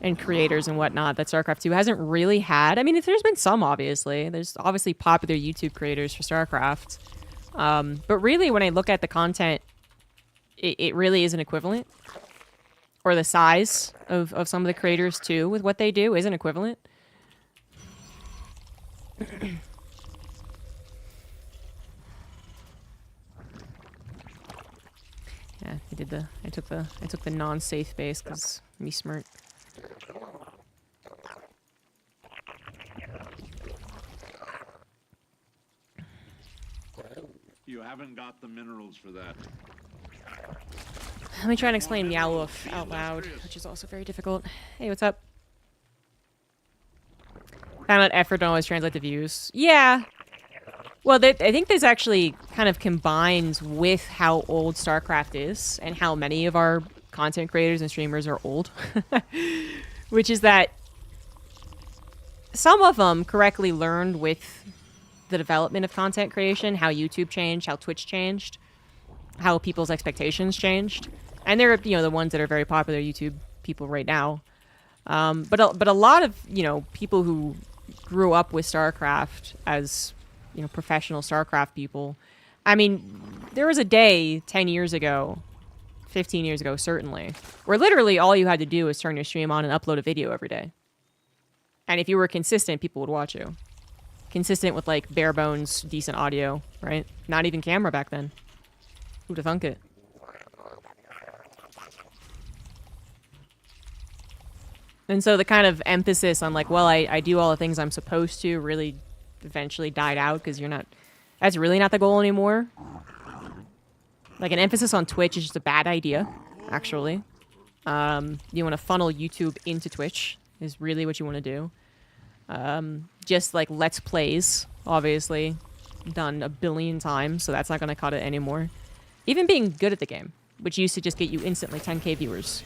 B: and creators and whatnot that StarCraft 2 hasn't really had. I mean, there's been some, obviously. There's obviously popular YouTube creators for StarCraft. But really, when I look at the content, it really isn't equivalent. Or the size of some of the creators, too, with what they do isn't equivalent. Yeah, I took the non-safe base because me smart.
C: You haven't got the minerals for that.
B: Let me try and explain Meow Wolf out loud, which is also very difficult. Hey, what's up? Found out effort don't always translate to views. Yeah. Well, I think this actually kind of combines with how old StarCraft is and how many of our content creators and streamers are old. Which is that some of them correctly learned with the development of content creation, how YouTube changed, how Twitch changed, how people's expectations changed. And they're, you know, the ones that are very popular YouTube people right now. But a lot of, you know, people who grew up with StarCraft as, you know, professional StarCraft people. I mean, there was a day 10 years ago, 15 years ago, certainly, where literally all you had to do was turn your stream on and upload a video every day. And if you were consistent, people would watch you. Consistent with, like, bare bones, decent audio, right? Not even camera back then. Who'd have thunk it? And so the kind of emphasis on, like, well, I do all the things I'm supposed to really eventually died out because you're not... That's really not the goal anymore. Like, an emphasis on Twitch is just a bad idea, actually. You want to funnel YouTube into Twitch is really what you want to do. Just, like, Let's Plays, obviously, done a billion times, so that's not going to cut it anymore. Even being good at the game, which used to just get you instantly 10k viewers,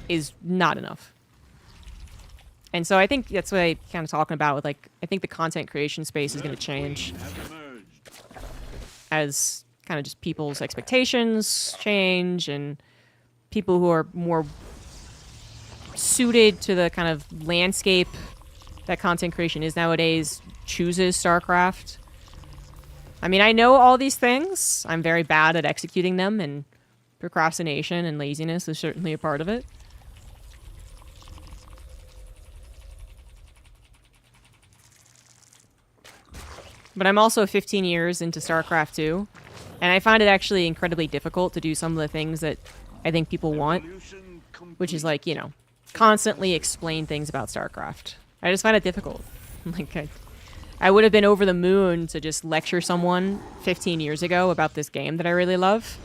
B: is not enough. And so I think that's what I kind of talking about with, like, I think the content creation space is going to change as kind of just people's expectations change and people who are more suited to the kind of landscape that content creation is nowadays chooses StarCraft. I mean, I know all these things. I'm very bad at executing them, and procrastination and laziness is certainly a part of it. But I'm also 15 years into StarCraft 2, and I find it actually incredibly difficult to do some of the things that I think people want, which is, like, you know, constantly explain things about StarCraft. I just find it difficult. Like, I would have been over the moon to just lecture someone 15 years ago about this game that I really love.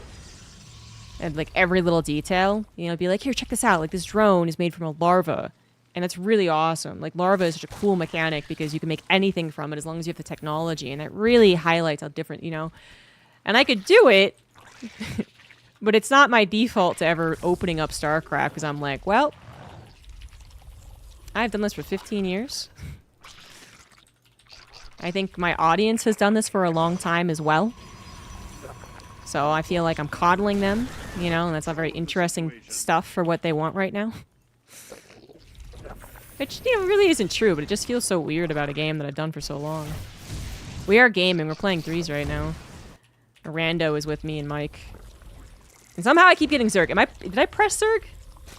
B: And, like, every little detail, you know, be like, here, check this out. Like, this drone is made from a larva. And it's really awesome. Like, larva is such a cool mechanic because you can make anything from it as long as you have the technology. And it really highlights how different, you know. And I could do it, but it's not my default to ever opening up StarCraft because I'm like, well, I've done this for 15 years. I think my audience has done this for a long time as well. So I feel like I'm coddling them, you know, and that's not very interesting stuff for what they want right now. Which, you know, really isn't true, but it just feels so weird about a game that I've done for so long. We are gaming. We're playing threes right now. A rando is with me and Mike. And somehow I keep getting Zerg. Did I press Zerg?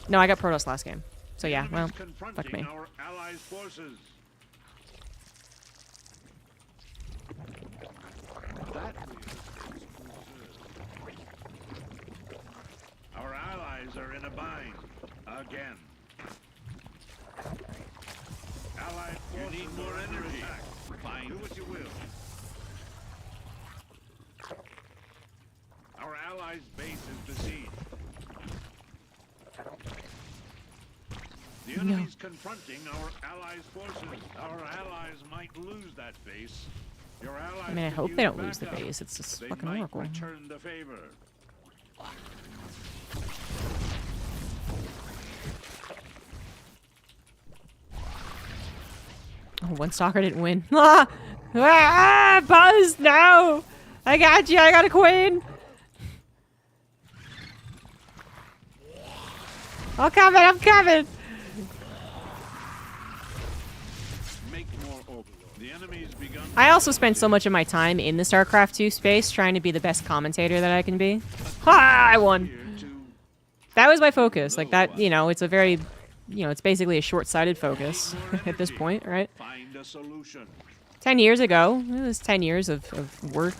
B: No, I got Protoss last game. So yeah, well, fuck me.
C: Our allies' forces. Our allies are in a bind. Again. Allied forces, you need more energy. Fine. Do what you will. Our allies' base is besieged. The enemy's confronting our allies' forces. Our allies might lose that base. Your allies,
B: I mean, I hope they don't lose the base. It's just fucking Oracle.
C: Return the favor.
B: Oh, one stalker didn't win. Ah! Ah! Buzz! No! I got you! I got a queen! I'm coming! I'm coming! I also spend so much of my time in the StarCraft 2 space trying to be the best commentator that I can be. Ha! I won! That was my focus. Like, that, you know, it's a very... You know, it's basically a short-sighted focus at this point, right? 10 years ago, it was 10 years of work,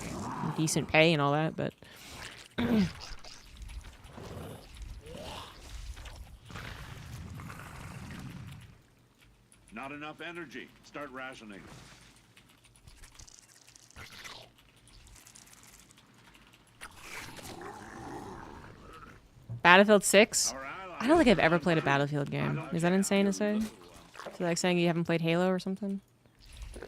B: and decent pay and all that, but...
C: Not enough energy. Start rationing.
B: Battlefield 6? I don't think I've ever played a Battlefield game. Is that insane to say? Is it like saying you haven't played Halo or something? If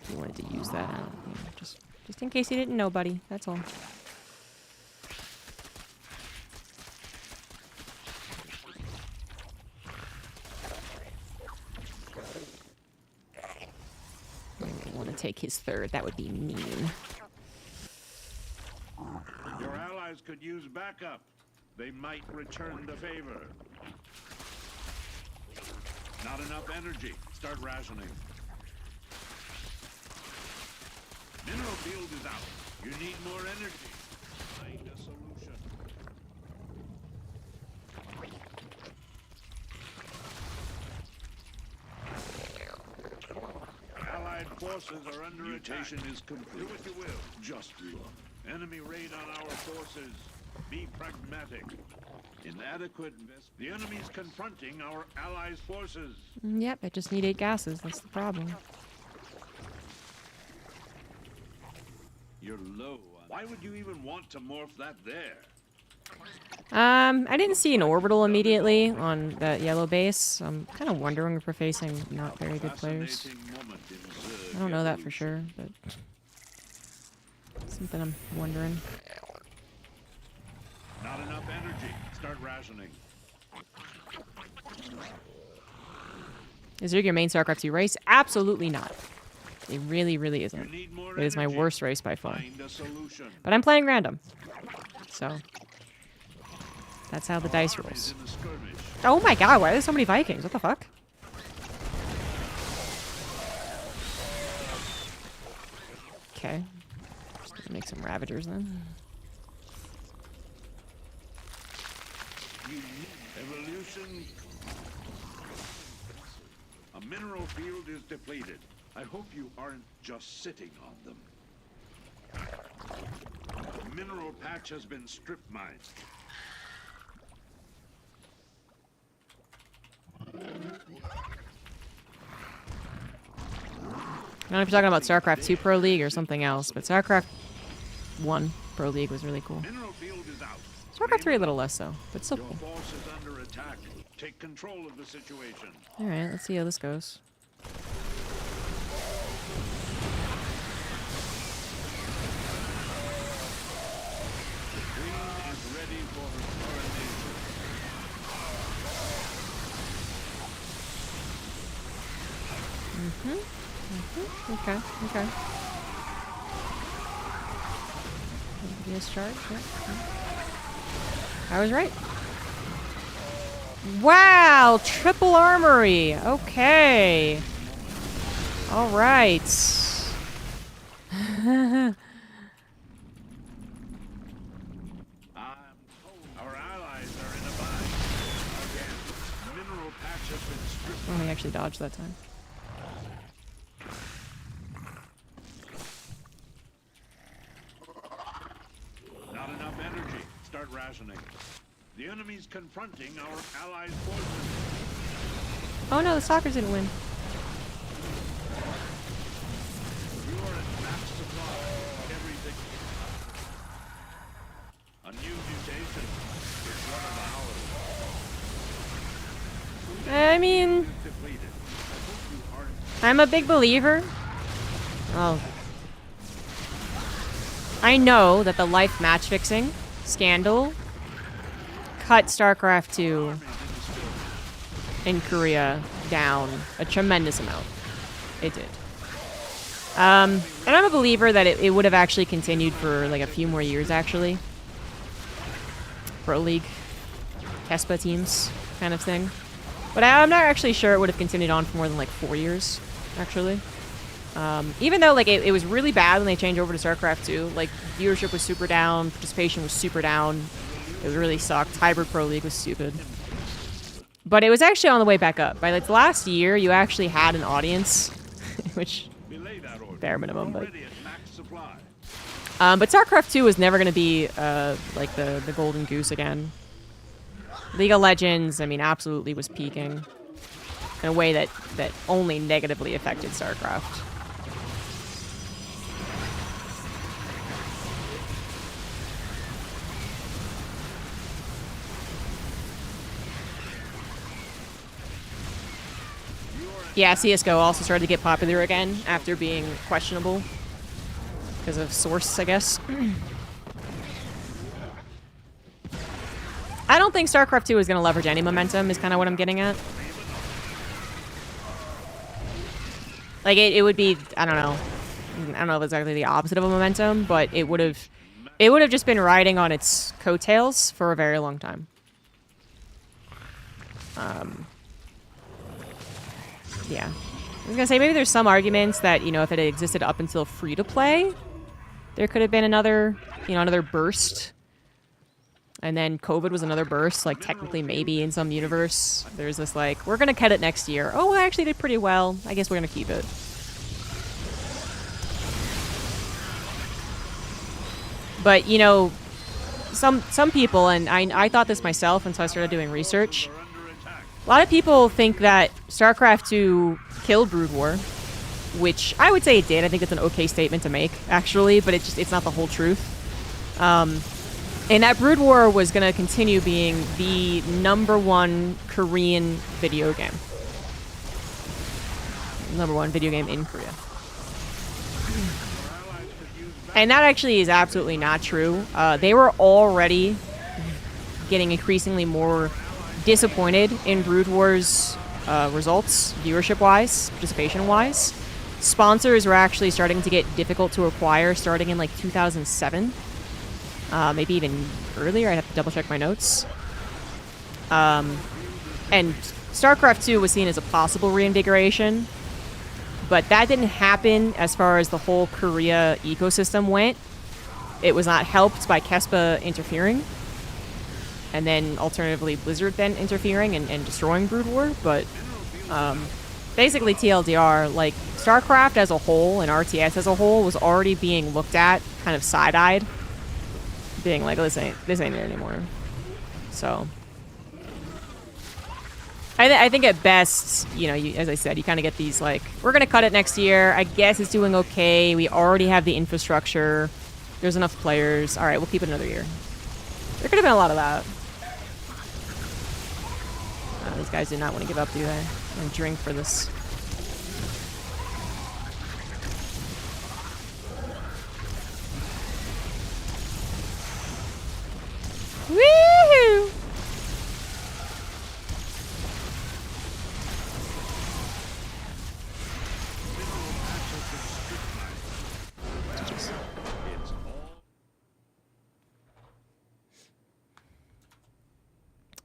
B: you wanted to use that, I don't know, just in case you didn't know, buddy. That's all. and take his third. That would be mean.
C: Your allies could use backup. They might return the favor. Not enough energy. Start rationing. Mineral field is out. You need more energy. Find a solution. Allied forces are under Mutation attack. Is complete. Do what you will. Just look. Enemy raid on our forces. Be pragmatic. Inadequate invest. The enemy's confronting our allies' forces.
B: Yep, I just need 8 gases. That's the problem.
C: You're low. Why would you even want to morph that there?
B: I didn't see an orbital immediately on that yellow base. I'm kind of wondering if we're facing not very good players. I don't know that for sure, but something I'm wondering.
C: Not enough energy. Start rationing.
B: Is Zerg your main Starcraft 2 race? Absolutely not. It really, really isn't. It is my worst race by far. But I'm playing random. So, that's how the dice rolls. Oh my god, why are there so many Vikings? What the fuck? Okay. Just gonna make some Ravagers then.
C: Evolution. A mineral field is depleted. I hope you aren't just sitting on them. The mineral patch has been strip mined.
B: I don't know if you're talking about Starcraft 2 Pro League or something else, but Starcraft 1 Pro League was really cool.
C: Mineral field is out.
B: Starcraft 3 a little less so, but still
C: Your
B: cool.
C: force is under attack. Take control of the situation.
B: Alright, let's see how this goes.
C: The queen is ready for her coronation.
B: Okay, okay. Discharge, yeah. I was right. Wow, triple armory. Okay. All right.
C: Our allies are in a bind. Again, mineral patch has been stripped.
B: Oh, he actually dodged that time.
C: Not enough energy. Start rationing. The enemy's confronting our allies' forces.
B: Oh no, the Stalkers didn't win.
C: You are at max supply. Everything. A new mutation is one of ours.
B: I mean,
C: Depleted. I hope you aren't.
B: I'm a big believer. Oh. I know that the life match fixing scandal cut Starcraft 2 in Korea down a tremendous amount. It did. And I'm a believer that it would have actually continued for like a few more years, actually. Pro League, Kespa teams kind of thing. But I'm not actually sure it would have continued on for more than like 4 years, actually. Even though like it was really bad when they changed over to StarCraft 2. Like viewership was super down, participation was super down. It really sucked. Hybrid Pro League was stupid. But it was actually on the way back up. By like the last year, you actually had an audience, which bare minimum, but StarCraft 2 was never going to be like the golden goose again. League of Legends, I mean, absolutely was peaking in a way that only negatively affected StarCraft. Yeah, CSGO also started to get popular again after being questionable because of source, I guess. I don't think StarCraft 2 is going to leverage any momentum, is kind of what I'm getting at. Like, it would be, I don't know. I don't know if it's exactly the opposite of a momentum, but it would have just been riding on its coattails for a very long time. Yeah. I was gonna say, maybe there's some arguments that, you know, if it had existed up until free-to-play, there could have been another, you know, another burst. And then COVID was another burst, like, technically maybe in some universe. There's this, like, we're gonna cut it next year. Oh, I actually did pretty well. I guess we're gonna keep it. But, you know, some people, and I thought this myself until I started doing research. A lot of people think that Starcraft 2 killed Brood War, which I would say it did. I think it's an okay statement to make, actually, but it's not the whole truth. And that Brood War was going to continue being the #1 Korean video game. #1 video game in Korea. And that actually is absolutely not true. They were already getting increasingly more disappointed in Brood War's results, viewership-wise, participation-wise. Sponsors were actually starting to get difficult to acquire starting in, like, 2007. Maybe even earlier. I'd have to double-check my notes. And StarCraft 2 was seen as a possible reinvigoration, but that didn't happen as far as the whole Korea ecosystem went. It was not helped by Kespa interfering, and then alternatively Blizzard then interfering and destroying Brood War, but basically TLDR, like, StarCraft as a whole and RTS as a whole was already being looked at kind of side-eyed, being like, this ain't it anymore. So I think at best, you know, as I said, you kind of get these, like, we're going to cut it next year. I guess it's doing okay. We already have the infrastructure. There's enough players. All right, we'll keep it another year. There could have been a lot of that. These guys did not want to give up, do they? And drink for this. Woohoo!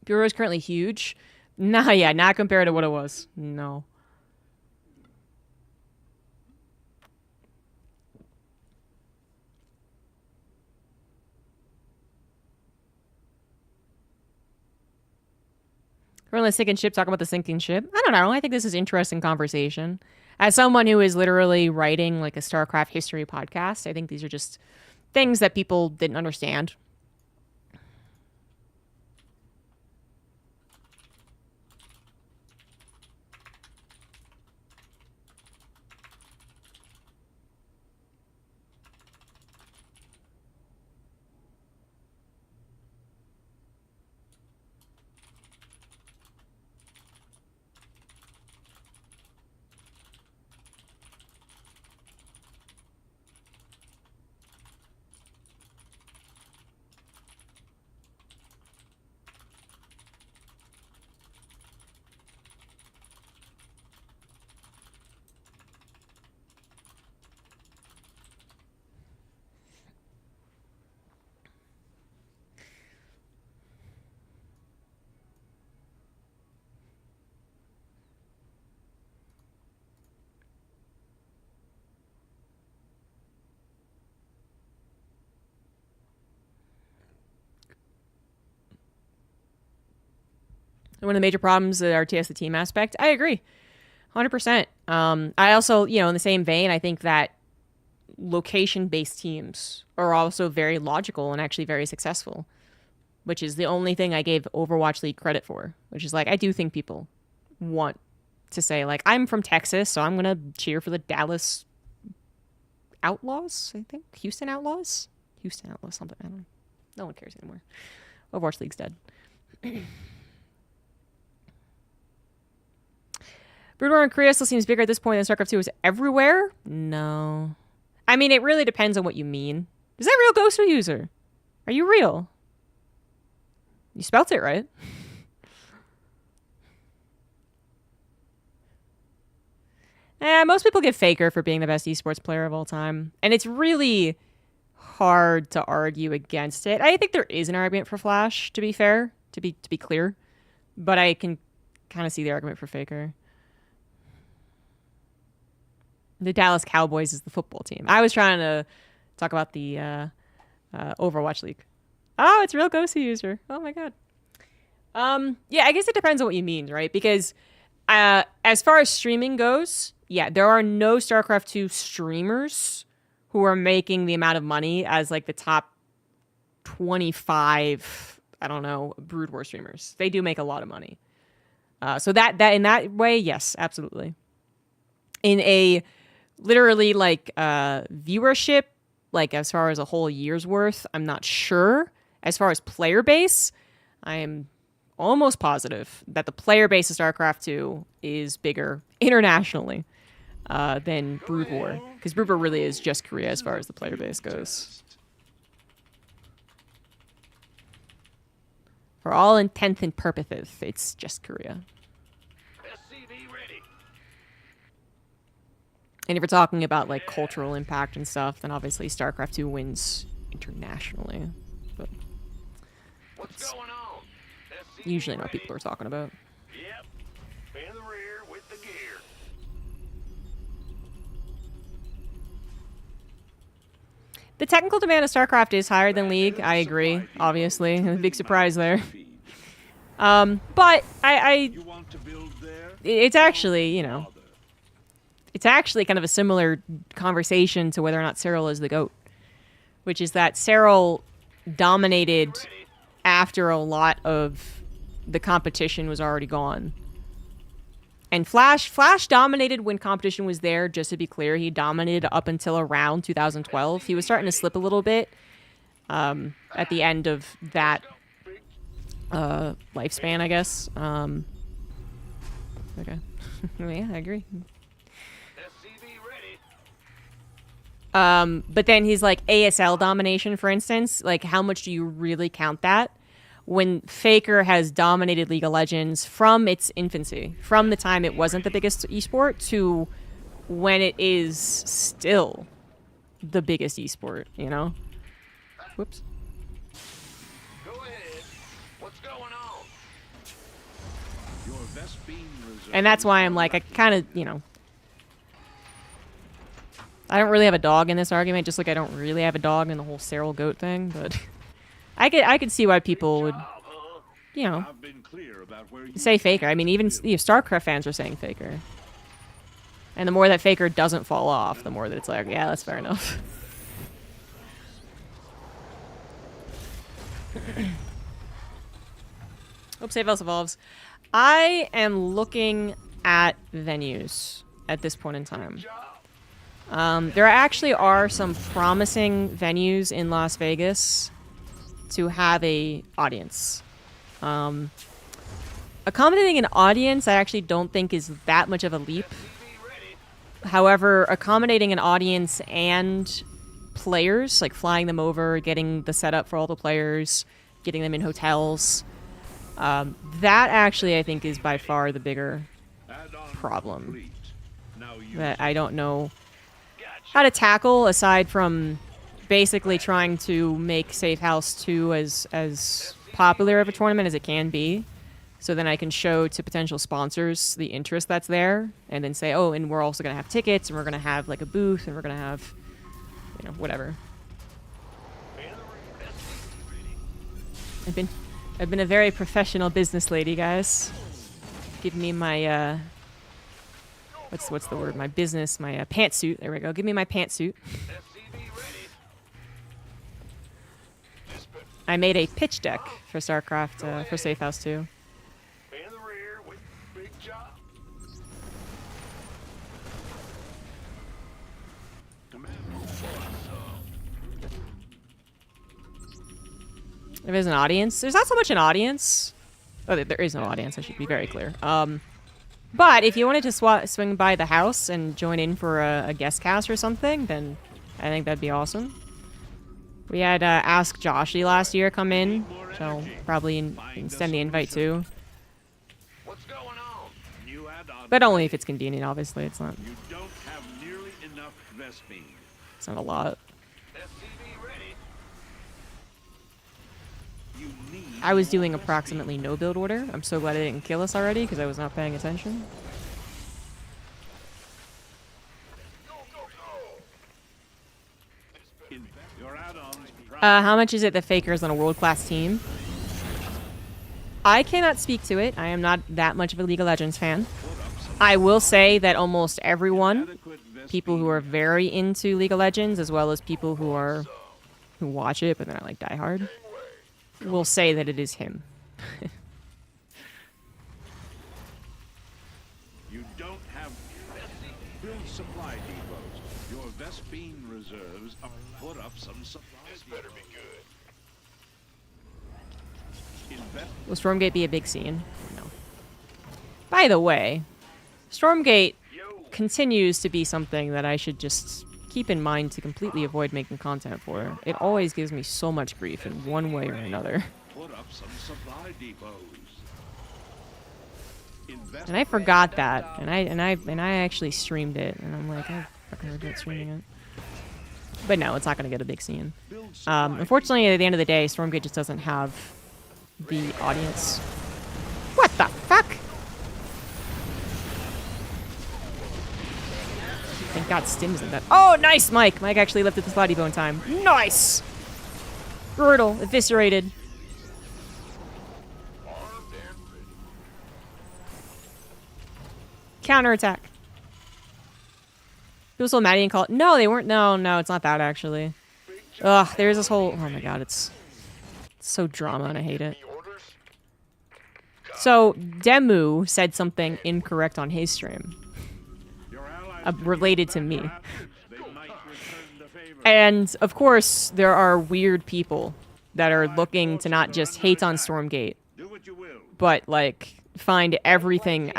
B: Bureau is currently huge. Nah, yeah, not compared to what it was. No. We're on sinking ship, talking about the sinking ship. I don't know. I think this is interesting conversation. As someone who is literally writing like a StarCraft history podcast, I think these are just things that people didn't understand. One of the major problems at RTS, the team aspect. I agree. 100%. I also, you know, in the same vein, I think that location-based teams are also very logical and actually very successful, which is the only thing I gave Overwatch League credit for, which is like, I do think people want to say, like, I'm from Texas, so I'm going to cheer for the Dallas Outlaws, I think. Houston Outlaws, something. I don't know. No one cares anymore. Overwatch League's dead. Brood War in Korea still seems bigger at this point than StarCraft 2 is everywhere? No. I mean, it really depends on what you mean. Is that real Ghost user? Are you real? You spelt it right. Most people give Faker for being the best esports player of all time. And it's really hard to argue against it. I think there is an argument for Flash, to be fair, to be clear. But I can kind of see the argument for Faker. The Dallas Cowboys is the football team. I was trying to talk about the Overwatch League. Oh, it's real Ghosty user. Oh my god. Yeah, I guess it depends on what you mean, right? Because as far as streaming goes, yeah, there are no StarCraft 2 streamers who are making the amount of money as like the top 25, I don't know, Brood War streamers. They do make a lot of money. So that in that way, yes, absolutely. In a literally like viewership, like as far as a whole year's worth, I'm not sure. As far as player base, I am almost positive that the player base of StarCraft 2 is bigger internationally than Brood War, because Brood War really is just Korea as far as the player base goes. For all intents and purposes, it's just Korea. And if we're talking about like cultural impact and stuff, then obviously StarCraft 2 wins internationally. But
D: What's going on?
B: usually not what people are talking about.
D: Yep. In the rear with the gear.
B: The technical demand of StarCraft is higher than League. I agree, obviously. A big surprise there. But
C: You want to build there?
B: it's actually, you know, it's actually kind of a similar conversation to whether or not Cyril is the GOAT. Which is that Cyril dominated after a lot of the competition was already gone. And Flash dominated when competition was there, just to be clear. He dominated up until around 2012. He was starting to slip a little bit at the end of that lifespan, I guess. Okay. Yeah, I agree. But then he's like ASL domination, for instance. Like, how much do you really count that? When Faker has dominated League of Legends from its infancy, from the time it wasn't the biggest esport to when it is still the biggest esport, you know? Whoops.
D: Go ahead. What's going on?
C: Your Vespine reserve.
B: And that's why I'm like, I kind of, you know, I don't really have a dog in this argument, just like I don't really have a dog in the whole Cyril GOAT thing, but I could see why people would, you know,
C: I've been clear about where you
B: say Faker. I mean, even StarCraft fans are saying Faker. And the more that Faker doesn't fall off, the more that it's like, yeah, that's fair enough. Oops, Save House Evolves. I am looking at venues at this point in time. There actually are some promising venues in Las Vegas to have a audience. Accommodating an audience, I actually don't think is that much of a leap. However, accommodating an audience and players, like flying them over, getting the setup for all the players, getting them in hotels, that actually I think is by far the bigger problem that I don't know how to tackle, aside from basically trying to make Safe House 2 as popular of a tournament as it can be, so then I can show to potential sponsors the interest that's there, and then say, oh, and we're also going to have tickets, and we're going to have like a booth, and we're going to have, you know, whatever. I've been a very professional business lady, guys. Give me my what's the word? My business, my pantsuit. There we go. Give me my pantsuit. I made a pitch deck for StarCraft for Safe House 2. If there's an audience, there's not so much an audience. Oh, there is no audience. I should be very clear. But if you wanted to swing by the house and join in for a guest cast or something, then I think that'd be awesome. We had Ask Joshy last year come in, so probably extend the invite too.
D: going on?
C: New add-on.
B: But only if it's convenient, obviously. It's not,
C: You don't have nearly enough Vespine.
B: it's not a lot.
D: SCV ready.
C: You need
B: I was doing
C: more
B: approximately no build order. I'm so glad it didn't kill us already because I was not paying attention.
C: Vespine. Your add-ons.
B: How much is it that Faker's on a world-class team? I cannot speak to it. I am not that much of a League of Legends fan. I will say that almost everyone, people who are very into League of Legends, as well as people who watch it but they're not like diehard, will say that it is him.
C: You don't have build supply depots. Your Vespine reserves are put up some supply.
D: This better be good.
C: Invest.
B: Will Stormgate be a big scene? No. By the way, Stormgate continues to be something that I should just keep in mind to completely avoid making content for. It always gives me so much grief in one way or another.
C: Put up some supply depots. Invest.
B: And I forgot that, and I actually streamed it, and I'm like, I fucking regret streaming it. But no, it's not gonna get a big scene.
C: Build supply
B: Unfortunately, at the end of the day, Stormgate just doesn't have the audience. What the fuck? Thank God Stim isn't that. Oh, nice, Mike! Mike actually lifted the slotty bone time. Nice! Brutal. Eviscerated. Counterattack. People still Maddie and call it. No, they weren't. No, it's not that actually. Ugh, there's this whole. Oh my God, it's so drama and I hate it.
D: Orders?
B: So Demu said something incorrect on his stream,
C: your allies
B: related to me.
C: they might return the favor.
B: And of course, there are weird people that are looking to not just hate on Stormgate,
C: Do what you will.
B: but like find everything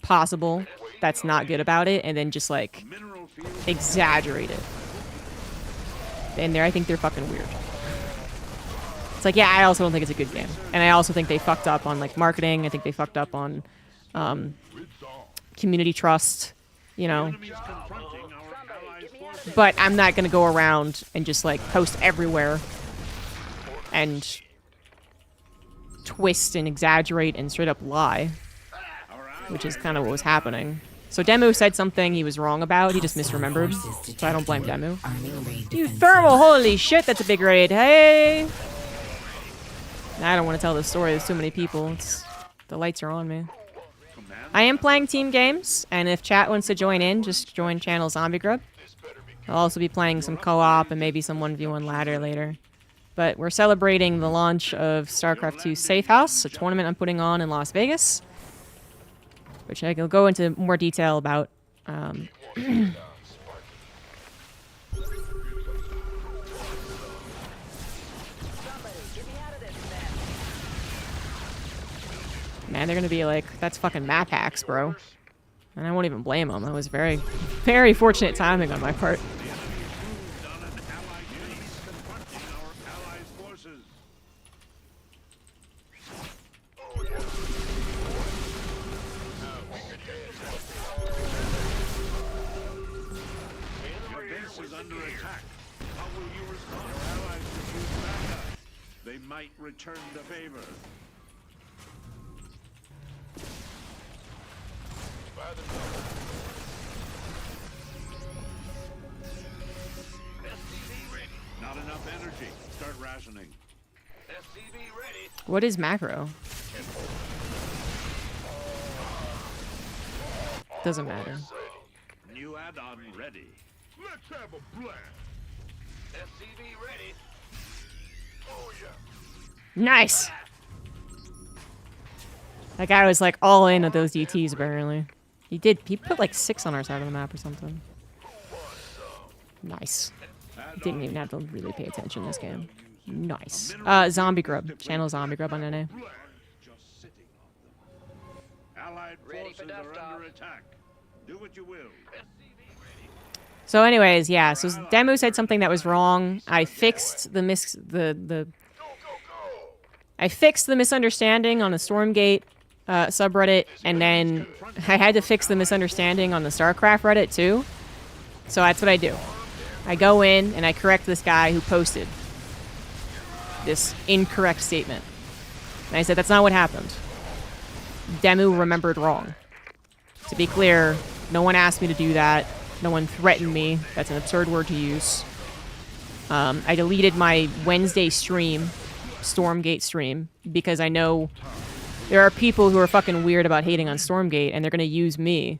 B: possible that's not good about it, and then just like
C: Mineral field.
B: exaggerate it. And I think they're fucking weird. It's like, yeah, I also don't think it's a good game, and I also think they fucked up on like marketing. I think they fucked up on community trust, you know.
C: Enemies confronting our allies' forces.
B: But I'm not gonna go around and just like post everywhere and twist and exaggerate and straight up lie, which is kind of what was happening. So Demu said something he was wrong about. He just misremembered. So I don't blame Demu. You thermal, holy shit, that's a big raid. Hey! I don't want to tell this story. There's too many people. The lights are on me. I am playing team games, and if chat wants to join in, just join channel ZombieGrub. I'll also be playing some co-op and maybe some 1v1 ladder later. But we're celebrating the launch of Starcraft 2 Safe House, a tournament I'm putting on in Las Vegas, which I'll go into more detail about. Man, they're gonna be like, that's fucking map hacks, bro. And I won't even blame them. That was very, very fortunate timing on my part.
C: On an allied base confronting our allies' forces. Your base is under attack. How will you respond? Your allies could use backup. They might return the favor.
D: By the number. SCV ready.
C: Not enough energy. Start rationing.
D: SCV ready.
B: What is macro? Doesn't matter.
C: New add-on ready. Let's have a blast.
D: SCV ready. Oh yeah.
B: Nice! That guy was like all in with those DTs apparently. He put like 6 on our side of the map or something. Nice. Didn't even have to really pay attention this game. Nice. ZombieGrub. Channel ZombieGrub on NA.
C: Just sitting on them. Allied forces are under attack. Do what you will.
B: So anyways, yeah, so Demu said something that was wrong. I fixed I fixed the misunderstanding on the Stormgate subreddit, and then I had to fix the misunderstanding on the Starcraft Reddit too. So that's what I do. I go in and I correct this guy who posted this incorrect statement. And I said, that's not what happened. Demu remembered wrong. To be clear, no one asked me to do that. No one threatened me. That's an absurd word to use. I deleted my Wednesday stream, Stormgate stream, because I know there are people who are fucking weird about hating on Stormgate, and they're gonna use me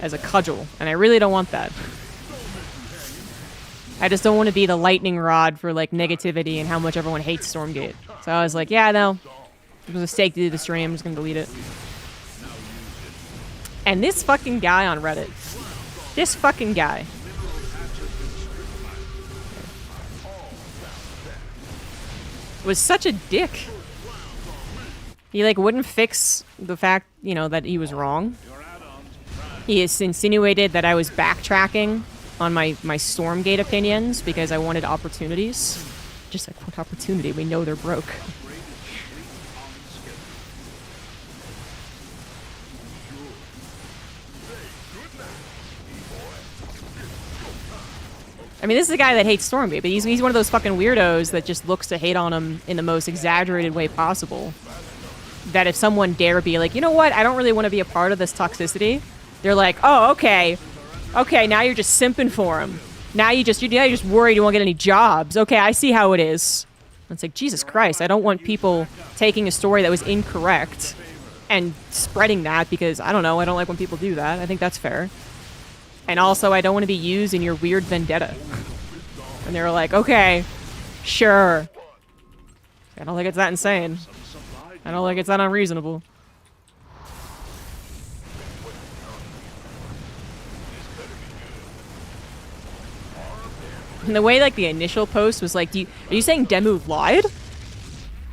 B: as a cudgel, and I really don't want that. I just don't want to be the lightning rod for, like, negativity and how much everyone hates Stormgate. So I was like, yeah, no. It was a mistake to do the stream. I'm just gonna delete it. And this fucking guy on Reddit. This fucking guy. Was such a dick. He, like, wouldn't fix the fact, you know, that he was wrong. He has insinuated that I was backtracking on my Stormgate opinions because I wanted opportunities. Just like, what opportunity? We know they're broke. I mean, this is a guy that hates Stormgate, but he's one of those fucking weirdos that just looks to hate on him in the most exaggerated way possible. That if someone dare be like, you know what, I don't really want to be a part of this toxicity, they're like, oh, okay. Okay, now you're just simping for him. Now you're just worried you won't get any jobs. Okay, I see how it is. It's like, Jesus Christ, I don't want people taking a story that was incorrect and spreading that because, I don't know, I don't like when people do that. I think that's fair. And also, I don't want to be used in your weird vendetta. And they were like, okay, sure. I don't think it's that insane. I don't think it's that unreasonable. And the way, like, the initial post was like, are you saying Demu lied?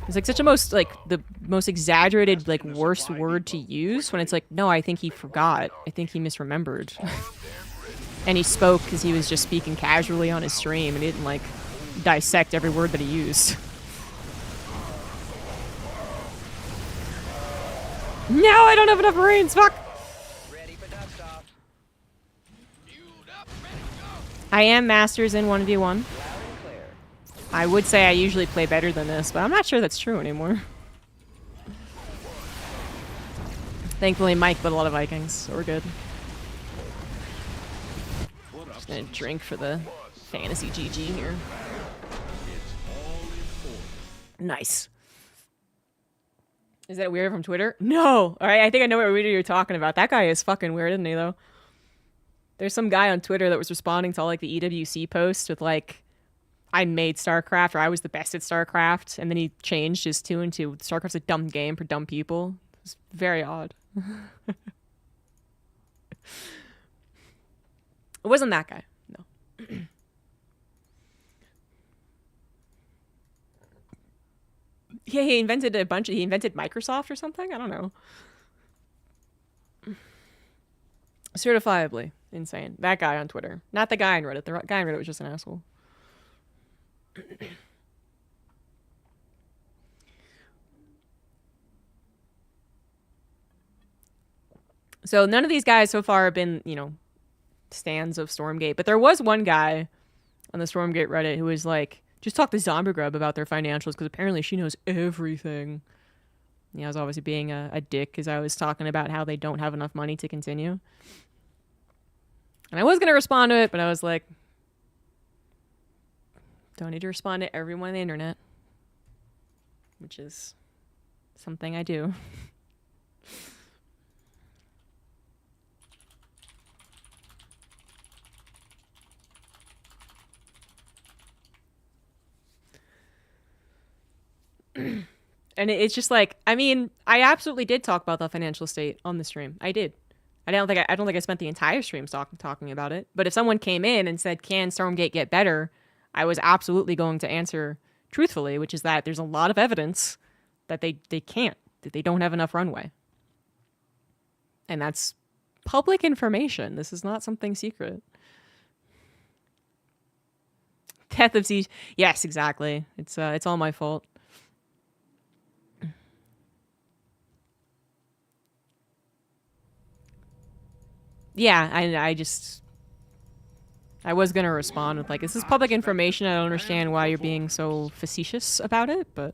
B: It's like such a the most exaggerated, like, worst word to use when it's like, no, I think he forgot. I think he misremembered. And he spoke because he was just speaking casually on his stream and he didn't, like, dissect every word that he used. No, I don't have enough Marines, fuck! I am Masters in 1v1. I would say I usually play better than this, but I'm not sure that's true anymore. Thankfully, Mike put a lot of Vikings, so we're good. Just gonna drink for the fantasy GG here. Nice. Is that weird from Twitter? No! Alright, I think I know what video you're talking about. That guy is fucking weird, isn't he, though? There's some guy on Twitter that was responding to all, like, the EWC posts with, like, I made Starcraft, or I was the best at Starcraft, and then he changed his tune to Starcraft's a dumb game for dumb people. It's very odd. It wasn't that guy, no. Yeah, he invented he invented Microsoft or something? I don't know. Certifiably insane. That guy on Twitter. Not the guy on Reddit. The guy on Reddit was just an asshole. So none of these guys so far have been, you know, stands of Stormgate. But there was one guy on the Stormgate Reddit who was like, just talk to ZombieGrub about their financials because apparently she knows everything. Yeah, I was obviously being a dick because I was talking about how they don't have enough money to continue. And I was going to respond to it, but I was like, don't need to respond to everyone on the internet. Which is something I do. And it's just like, I mean, I absolutely did talk about the financial state on the stream. I did. I don't think I spent the entire stream talking about it. But if someone came in and said, "Can Stormgate get better?" I was absolutely going to answer truthfully, which is that there's a lot of evidence that they can't, that they don't have enough runway. And that's public information. This is not something secret. Death of Siege. Yes, exactly. It's all my fault. yeah, I was gonna respond with like, this is public information. I don't understand why you're being so facetious about it, but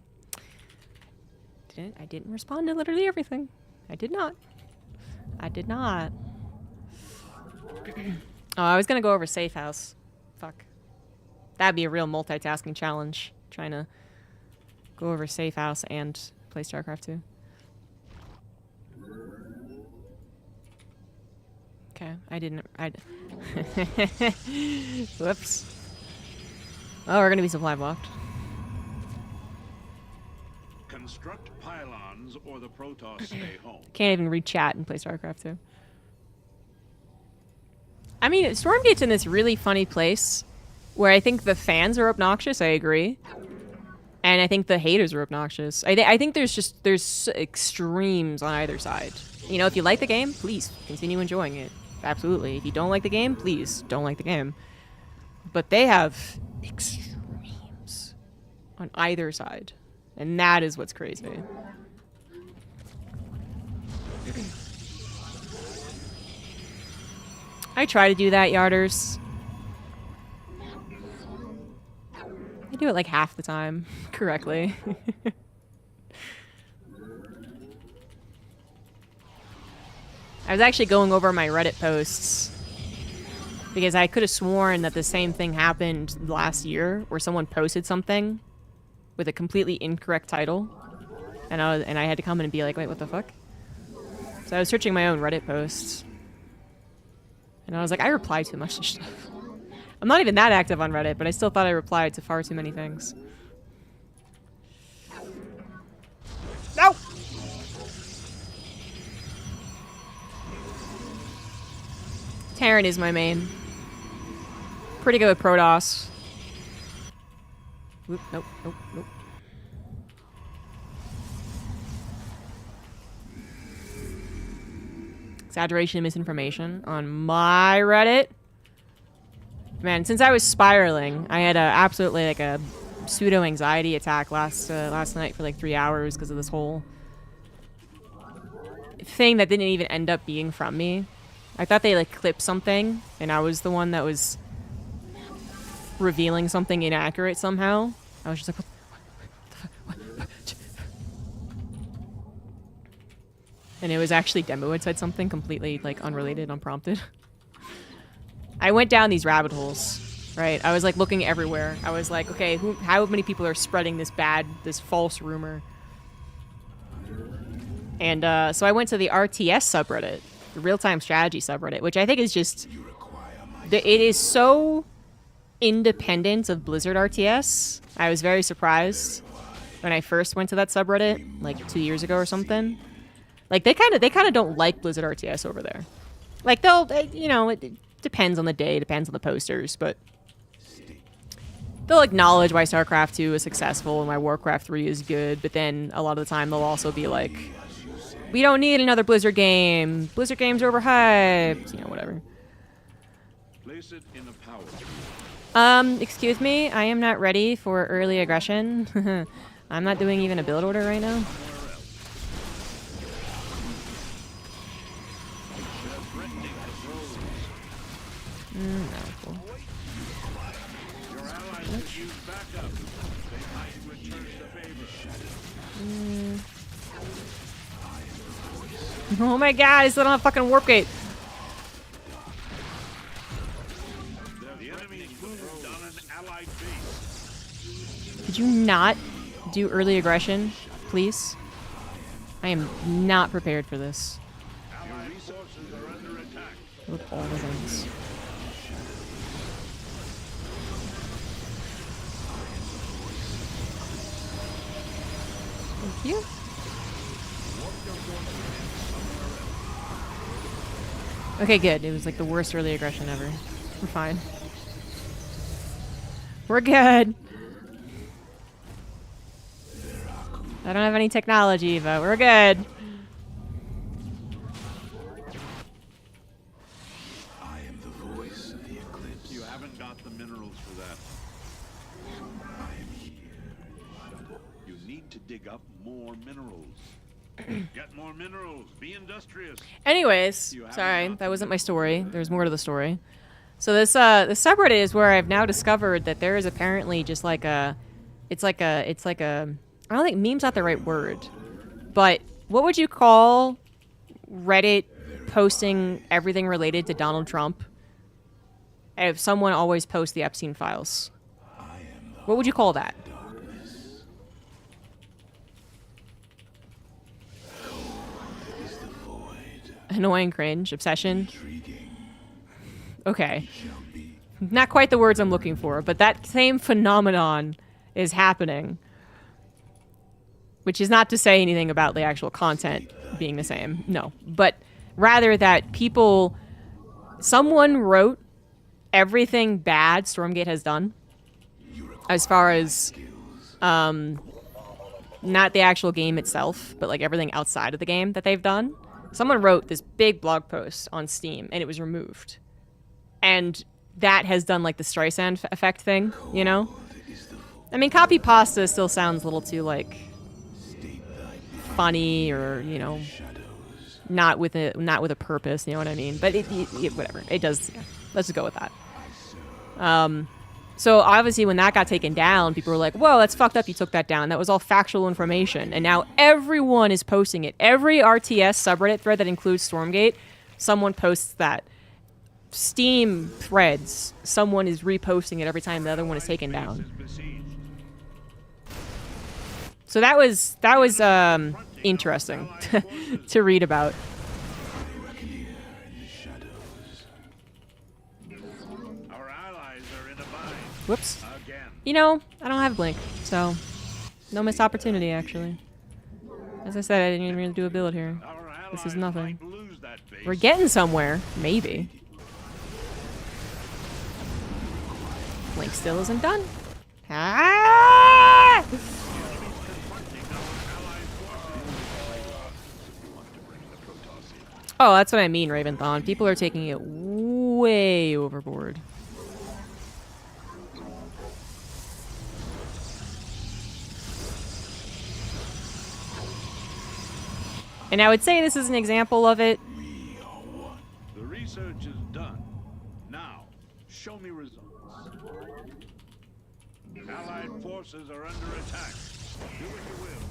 B: I didn't respond to literally everything. I did not. I did not. Oh, I was gonna go over safe house. Fuck. That'd be a real multitasking challenge. Trying to go over safe house and play Starcraft 2. Okay, I didn't. Whoops. Oh, we're gonna be supply blocked.
C: Construct pylons or the Protoss stay home.
B: Can't even read chat and play Starcraft 2. I mean, Stormgate's in this really funny place where I think the fans are obnoxious. I agree. And I think the haters are obnoxious. I think there's extremes on either side. You know, if you like the game, please continue enjoying it. Absolutely. If you don't like the game, please don't like the game. But they have extremes on either side. And that is what's crazy. I try to do that, Yarders. I do it like half the time correctly. I was actually going over my Reddit posts because I could have sworn that the same thing happened last year where someone posted something with a completely incorrect title, and I had to come in and be like, wait, what the fuck? So I was searching my own Reddit posts, and I was like, I reply too much to stuff. I'm not even that active on Reddit, but I still thought I replied to far too many things. No! Terran is my main. Pretty good with Protoss. Oop, nope, nope, nope. Exaggeration and misinformation on my Reddit. Man, since I was spiraling, I had absolutely like a pseudo anxiety attack last night for like 3 hours because of this whole thing that didn't even end up being from me. I thought they like clipped something, and I was the one that was revealing something inaccurate somehow. I was just like, what? And it was actually Demo had said something completely like unrelated, unprompted. I went down these rabbit holes, right? I was like looking everywhere. I was like, okay, how many people are spreading this false rumor? And so I went to the RTS subreddit, the real-time strategy subreddit, which I think is just, it is so independent of Blizzard RTS. I was very surprised when I first went to that subreddit like 2 years ago or something. Like they kind of don't like Blizzard RTS over there. Like it depends on the day, depends on the posters, but they'll acknowledge why StarCraft 2 is successful and why Warcraft 3 is good, but then a lot of the time they'll also be like, we don't need another Blizzard game. Blizzard games are overhyped. You know, whatever.
C: Place it in a power.
B: Excuse me, I am not ready for early aggression. I'm not doing even a build order right now. No, cool.
C: Your allies could use backup. They might return the favor.
B: Oh my god, I still don't have fucking warp gate.
C: The enemy moved on an allied base.
B: Could you not do early aggression, please? I am not prepared for this.
C: Your resources are under attack.
B: With all the things. Thank you. Okay, good. It was like the worst early aggression ever. We're fine. We're good. I don't have any technology, but we're good.
C: I am the voice of the eclipse. You haven't got the minerals for that. I am here. You need to dig up more minerals. Get more minerals. Be industrious.
B: Anyways,
C: You have
B: sorry,
C: enough
B: that
C: of
B: wasn't
C: it.
B: my story. There's more to the story. So this subreddit is where I've now discovered that there is apparently just like a, it's like a, I don't think meme's not the right word, but what would you call Reddit posting everything related to Donald Trump? If someone always posts the Epstein files, what would you call that? Annoying, cringe, obsession. Okay. Not quite the words I'm looking for, but that same phenomenon is happening. Which is not to say anything about the actual content being the same. No. But rather that people... Someone wrote everything bad Stormgate has done. As far as... not the actual game itself, but like everything outside of the game that they've done. Someone wrote this big blog post on Steam, and it was removed. And that has done, like, the Streisand effect thing, you know? I mean, copy pasta still sounds a little too, like, funny or, you know, not with a purpose, you know what I mean? But it whatever. It does, yeah. Let's just go with that. So obviously when that got taken down, people were like, whoa, that's fucked up you took that down. That was all factual information. And now everyone is posting it. Every RTS subreddit thread that includes Stormgate, someone posts that. Steam threads, someone is reposting it every time the other one is taken down. So that was interesting to read about. Whoops. You know, I don't have Blink, so no missed opportunity, actually. As I said, I didn't even really do a build here. This is nothing. We're getting somewhere, maybe. Blink still isn't done. Ah! Oh, that's what I mean, Raventhon. People are taking it way overboard. And I would say this is an example of it.
C: The research is done. Now, show me results. Allied forces are under attack. Do what you will.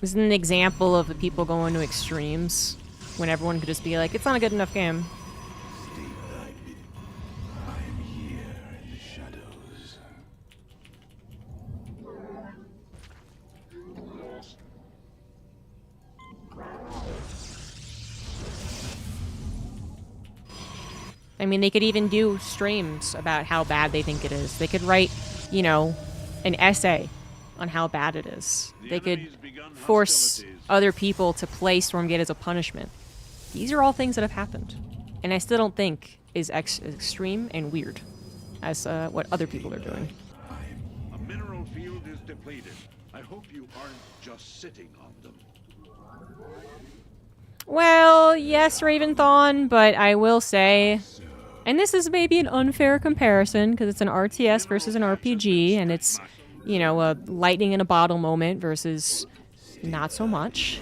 B: This is an example of the people going to extremes when everyone could just be like, it's not a good enough game. I mean, they could even do streams about how bad they think it is. They could write, you know, an essay on how bad it is. They could force other people to play Stormgate as a punishment. These are all things that have happened. And I still don't think is extreme and weird as what other people are doing.
C: A mineral field is depleted. I hope you aren't just sitting on them.
B: Well, yes, Raventhon, but I will say... And this is maybe an unfair comparison, because it's an RTS versus an RPG, and it's, you know, a lightning in a bottle moment versus not so much.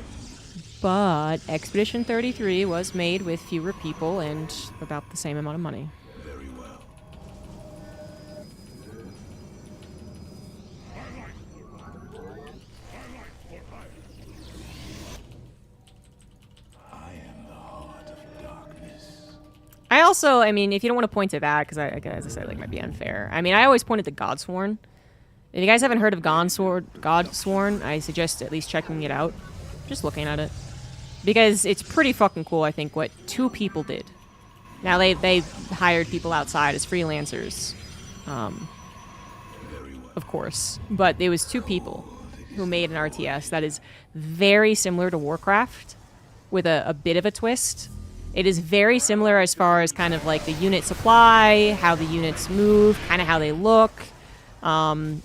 B: But Expedition 33 was made with fewer people and about the same amount of money.
D: Very well. I am the heart of darkness.
B: I also, I mean, if you don't want to point to that, because as I said, like, it might be unfair. I mean, I always pointed to Godsworn. If you guys haven't heard of Godsworn, I suggest at least checking it out. Just looking at it. Because it's pretty fucking cool, I think, what 2 people did. Now, they hired people outside as freelancers. Of course. But it was 2 people who made an RTS that is very similar to Warcraft, with a bit of a twist. It is very similar as far as kind of like the unit supply, how the units move, kind of how they look.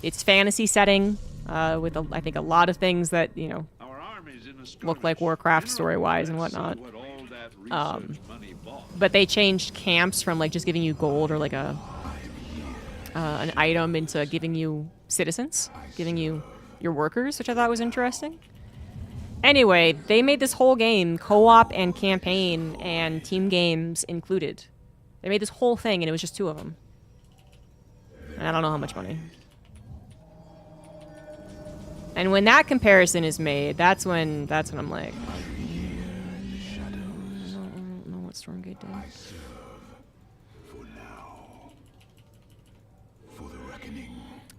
B: It's fantasy setting, with, I think, a lot of things that, you know, look like Warcraft story-wise and whatnot. But they changed camps from, like, just giving you gold or, like, an item into giving you citizens, giving you your workers, which I thought was interesting. Anyway, they made this whole game co-op and campaign and team games included. They made this whole thing and it was just 2 of them. And I don't know how much money. And when that comparison is made, that's when I'm like, I don't know what Stormgate did.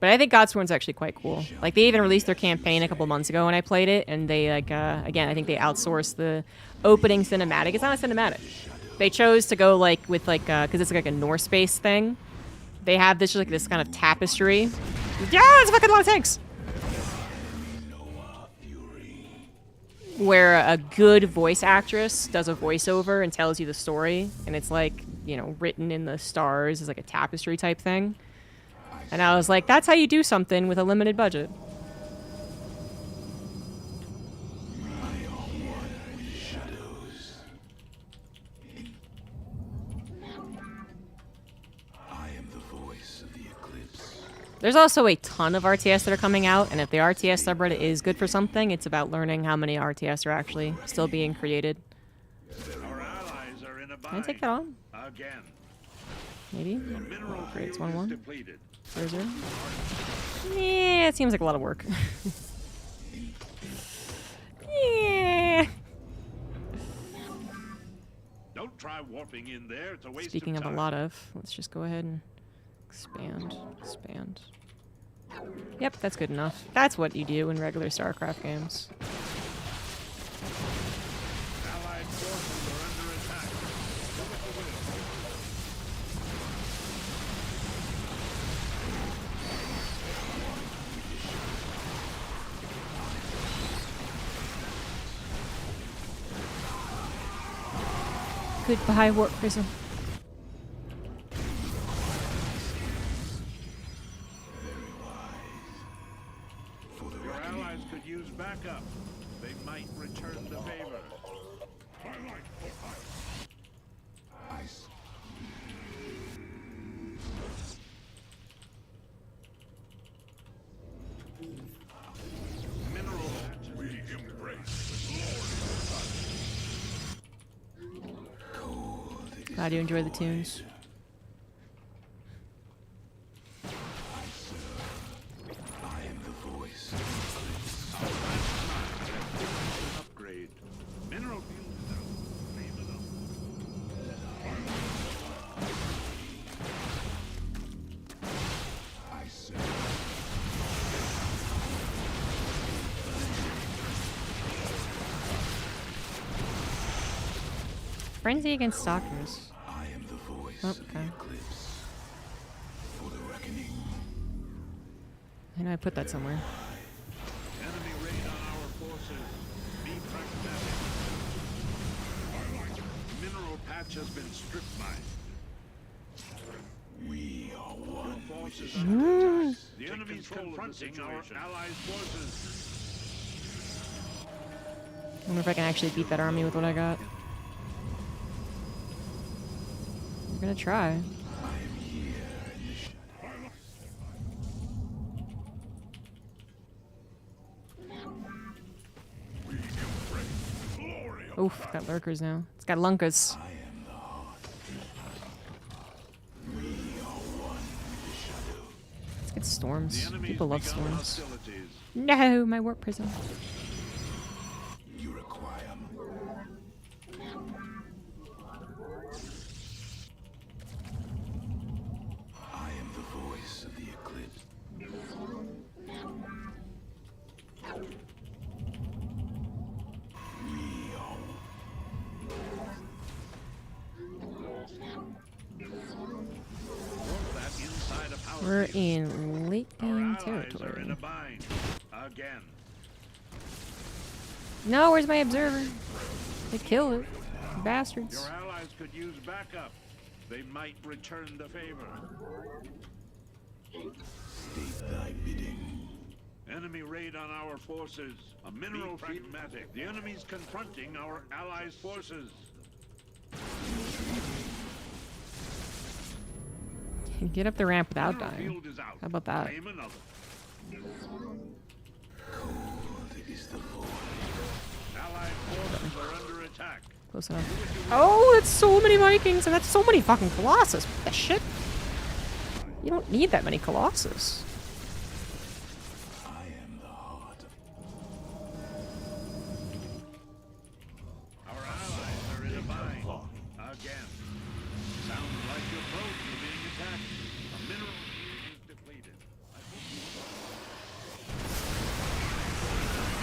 B: But I think Godsworn's actually quite cool. Like, they even released their campaign a couple months ago when I played it, and they, like, again, I think they outsourced the opening cinematic. It's not a cinematic. They chose to go, like, with, like, because it's, like, a Norse-based thing. They have this, like, this kind of tapestry. Yeah, it's fucking a lot of tanks! Where a good voice actress does a voiceover and tells you the story, and it's, like, you know, written in the stars as, like, a tapestry type thing. And I was like, that's how you do something with a limited budget. There's also a ton of RTS that are coming out, and if the RTS subreddit is good for something, it's about learning how many RTS are actually still being created.
C: Our allies are in a
B: Can I take that on?
C: Again.
B: Maybe?
C: Mineral
B: Great, it's
C: field is
B: 1-1.
C: depleted.
B: Where's it? Yeah, it seems like a lot of work. Yeah.
C: Don't try warping in there. It's a waste
B: Speaking
C: of
B: of
C: time.
B: a lot of, let's just go ahead and expand. Expand. Yep, that's good enough. That's what you do in regular Starcraft games.
C: Allied forces are under attack. Look at the wind.
B: Goodbye, Warp Prism.
C: Your allies could use backup. They might return the favor. Mineral. We embrace
B: Glad you enjoy the tunes.
C: upgrade. Mineral field is out. Leave it up.
B: Frenzy against stalkers.
D: I am the voice
B: Oh,
D: of the
B: okay.
D: eclipse. For the reckoning.
B: I know I put that somewhere.
C: Enemy raid on our forces. Be pragmatic. Mineral patch has been strip mined.
D: We are one.
C: Your forces are under attack. The enemy's confronting our allies' forces.
B: I wonder if I can actually beat that army with what I got. I'm gonna try.
D: I am here in the shadow. We embrace glory.
B: Oof, got lurkers now. It's got lunkas.
D: I am the heart. We are one with the shadow.
B: Let's get storms.
C: The enemy's
B: People love
C: begun
B: storms.
C: hostilities.
B: No, my warp prism.
D: You require I am the voice of the eclipse. We are
C: Warp that inside a power
B: We're
C: field.
B: in late
C: Our
B: game
C: allies are in
B: territory.
C: a bind. Again.
B: No, where's my observer? They killed it. Bastards.
C: Your allies could use backup. They might return the favor.
D: state thy bidding.
C: Enemy raid on our forces. A mineral pragmatic. The enemy's confronting our allies' forces.
B: Get up the ramp without
C: Mineral
B: dying.
C: field is out.
B: How about that?
C: Claim another.
D: Cold is the void.
C: forces are under attack.
B: Close enough. Oh, that's so many Vikings, and that's so many fucking Colossus. What the shit? You don't need that many Colossus.
D: I am the heart of
C: Our allies are in a bind. Again. Sounds like your boats are being attacked. A mineral field is depleted.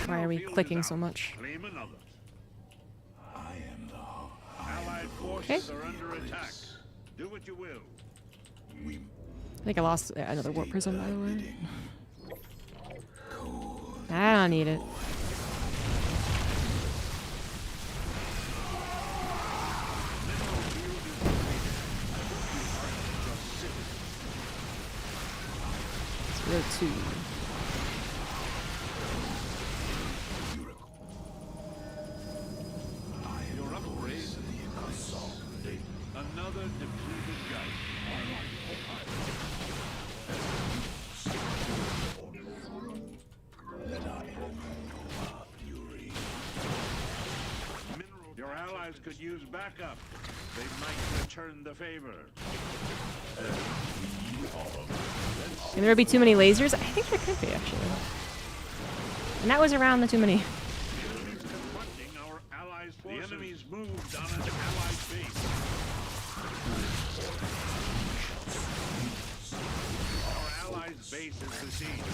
B: Why are we
C: Field is
B: clicking so
C: out.
B: much?
C: Claim another.
D: I am the heart.
C: Allied forces are under attack. Do what you will.
D: We
B: I think I lost another warp prism, by the way.
D: bidding.
B: I don't need it. It's 2.
C: Your upgrade. Another depleted guy. Your allies could use backup. They might return the favor.
B: Can there be too many lasers? I think there could be, actually. And that was around the too many.
C: The enemy's confronting our allies' forces. The enemy's moved on an allied base. Our allies' base is besieged.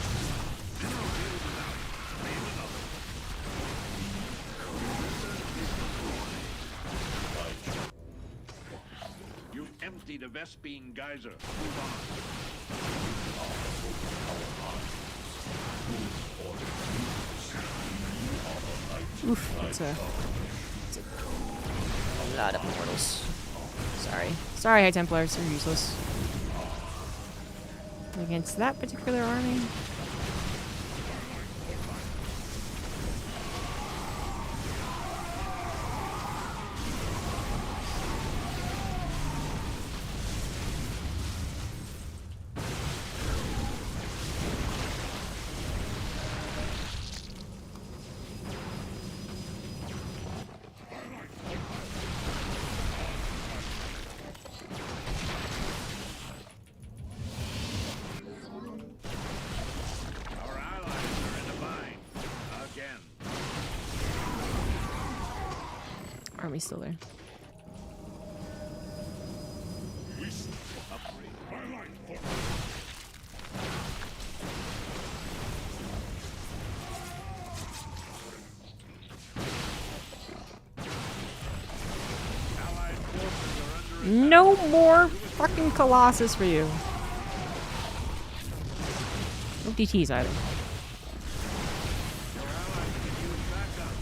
C: Mineral field is out. Claim another. You've emptied a Vespine geyser. Move on.
B: Oof, that's a lot of mortals. Sorry. Sorry, High Templars, you're useless. Against that particular army.
C: Our allies are in a bind. Again.
B: Army's still there.
C: Allied forces are under
B: No more fucking Colossus for you. No DTs either.
C: Your allies can use backup.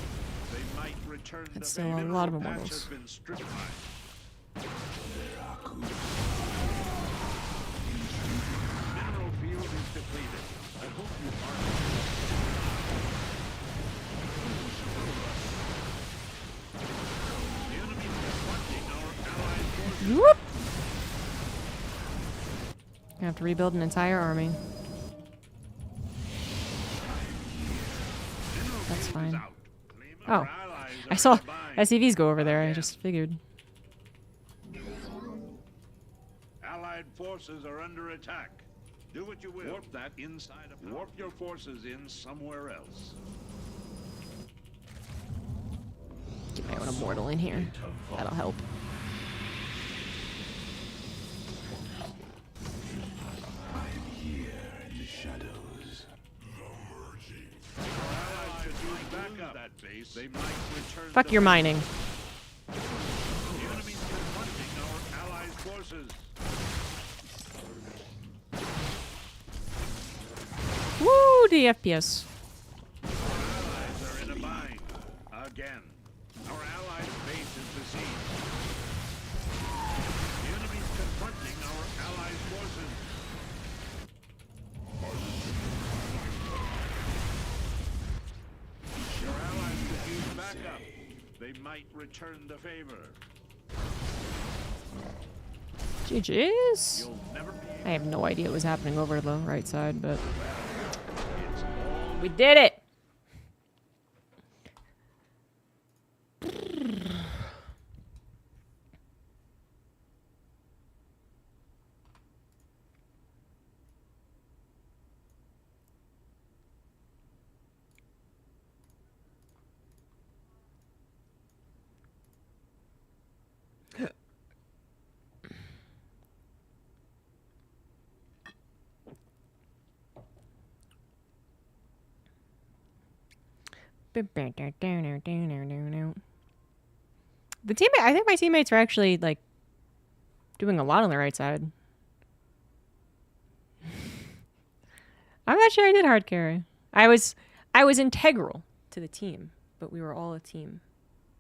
C: They might return
B: That's
C: the
B: still a
C: favor.
B: lot of
C: Patch
B: immortals.
C: has been stripped. Mineral field is depleted. I hope you aren't. The enemy's confronting our allied forces.
B: Whoop! Gonna have to rebuild an entire army.
C: Mineral
B: That's
C: field
B: fine.
C: is out. Claim
B: Oh,
C: our allies are
B: I saw
C: in a bind.
B: SCVs go over there. I
C: Again.
B: just figured.
C: Allied forces are under attack. Do what you will. Warp that inside of Warp your forces in somewhere else.
B: Get my own immortal in here. That'll help.
D: I am here in the shadows.
C: Allies could use backup. That base, they might return.
B: Fuck
C: the
B: your
C: favor.
B: mining.
C: The enemy's confronting our allies' forces.
B: Woo! The FPS.
C: Our allies are in a bind. Again. Our allies' base is besieged. The enemy's confronting our allies' forces. Your allies could use backup. They might return the favor.
B: GG's.
C: You'll never be
B: I have no idea what was happening over the right side, but
C: It's all
B: we did it! The teammate, I think my teammates are actually like doing a lot on the right side. I'm not sure I did hard carry. I was integral to the team, but we were all a team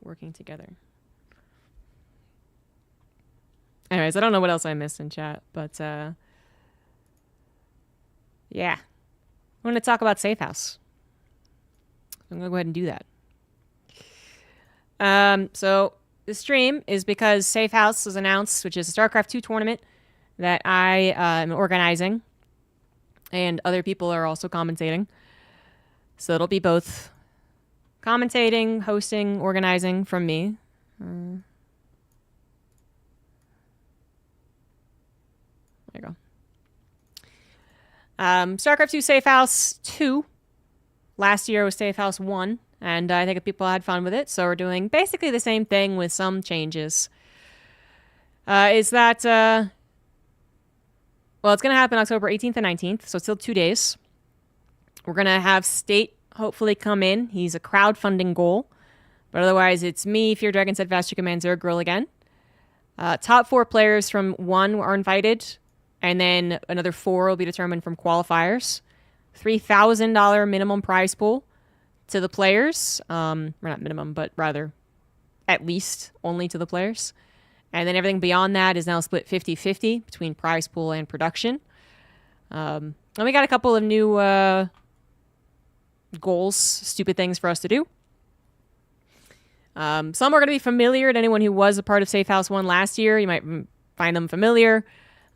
B: working together. Anyways, I don't know what else I missed in chat, but yeah. I want to talk about Safe House. I'm going to go ahead and do that. So the stream is because Safe House was announced, which is a Starcraft 2 tournament that I am organizing, and other people are also commentating. So it'll be both commentating, hosting, organizing from me. There you go. Starcraft 2 Safe House 2. Last year was Safe House 1, and I think people had fun with it, so we're doing basically the same thing with some changes. Well, it's going to happen October 18th and 19th, so it's still 2 days. We're going to have State hopefully come in. He's a crowdfunding goal, but otherwise it's me, Fear Dragon, Steadfast Chicken Man, Zerg Girl again. Top 4 players from 1 are invited, and then another 4 will be determined from qualifiers. $3,000 minimum prize pool to the players. Or not minimum, but rather at least only to the players. And then everything beyond that is now split 50-50 between prize pool and production. And we got a couple of new goals, stupid things for us to do. Some are going to be familiar to anyone who was a part of Safe House 1 last year. You might find them familiar.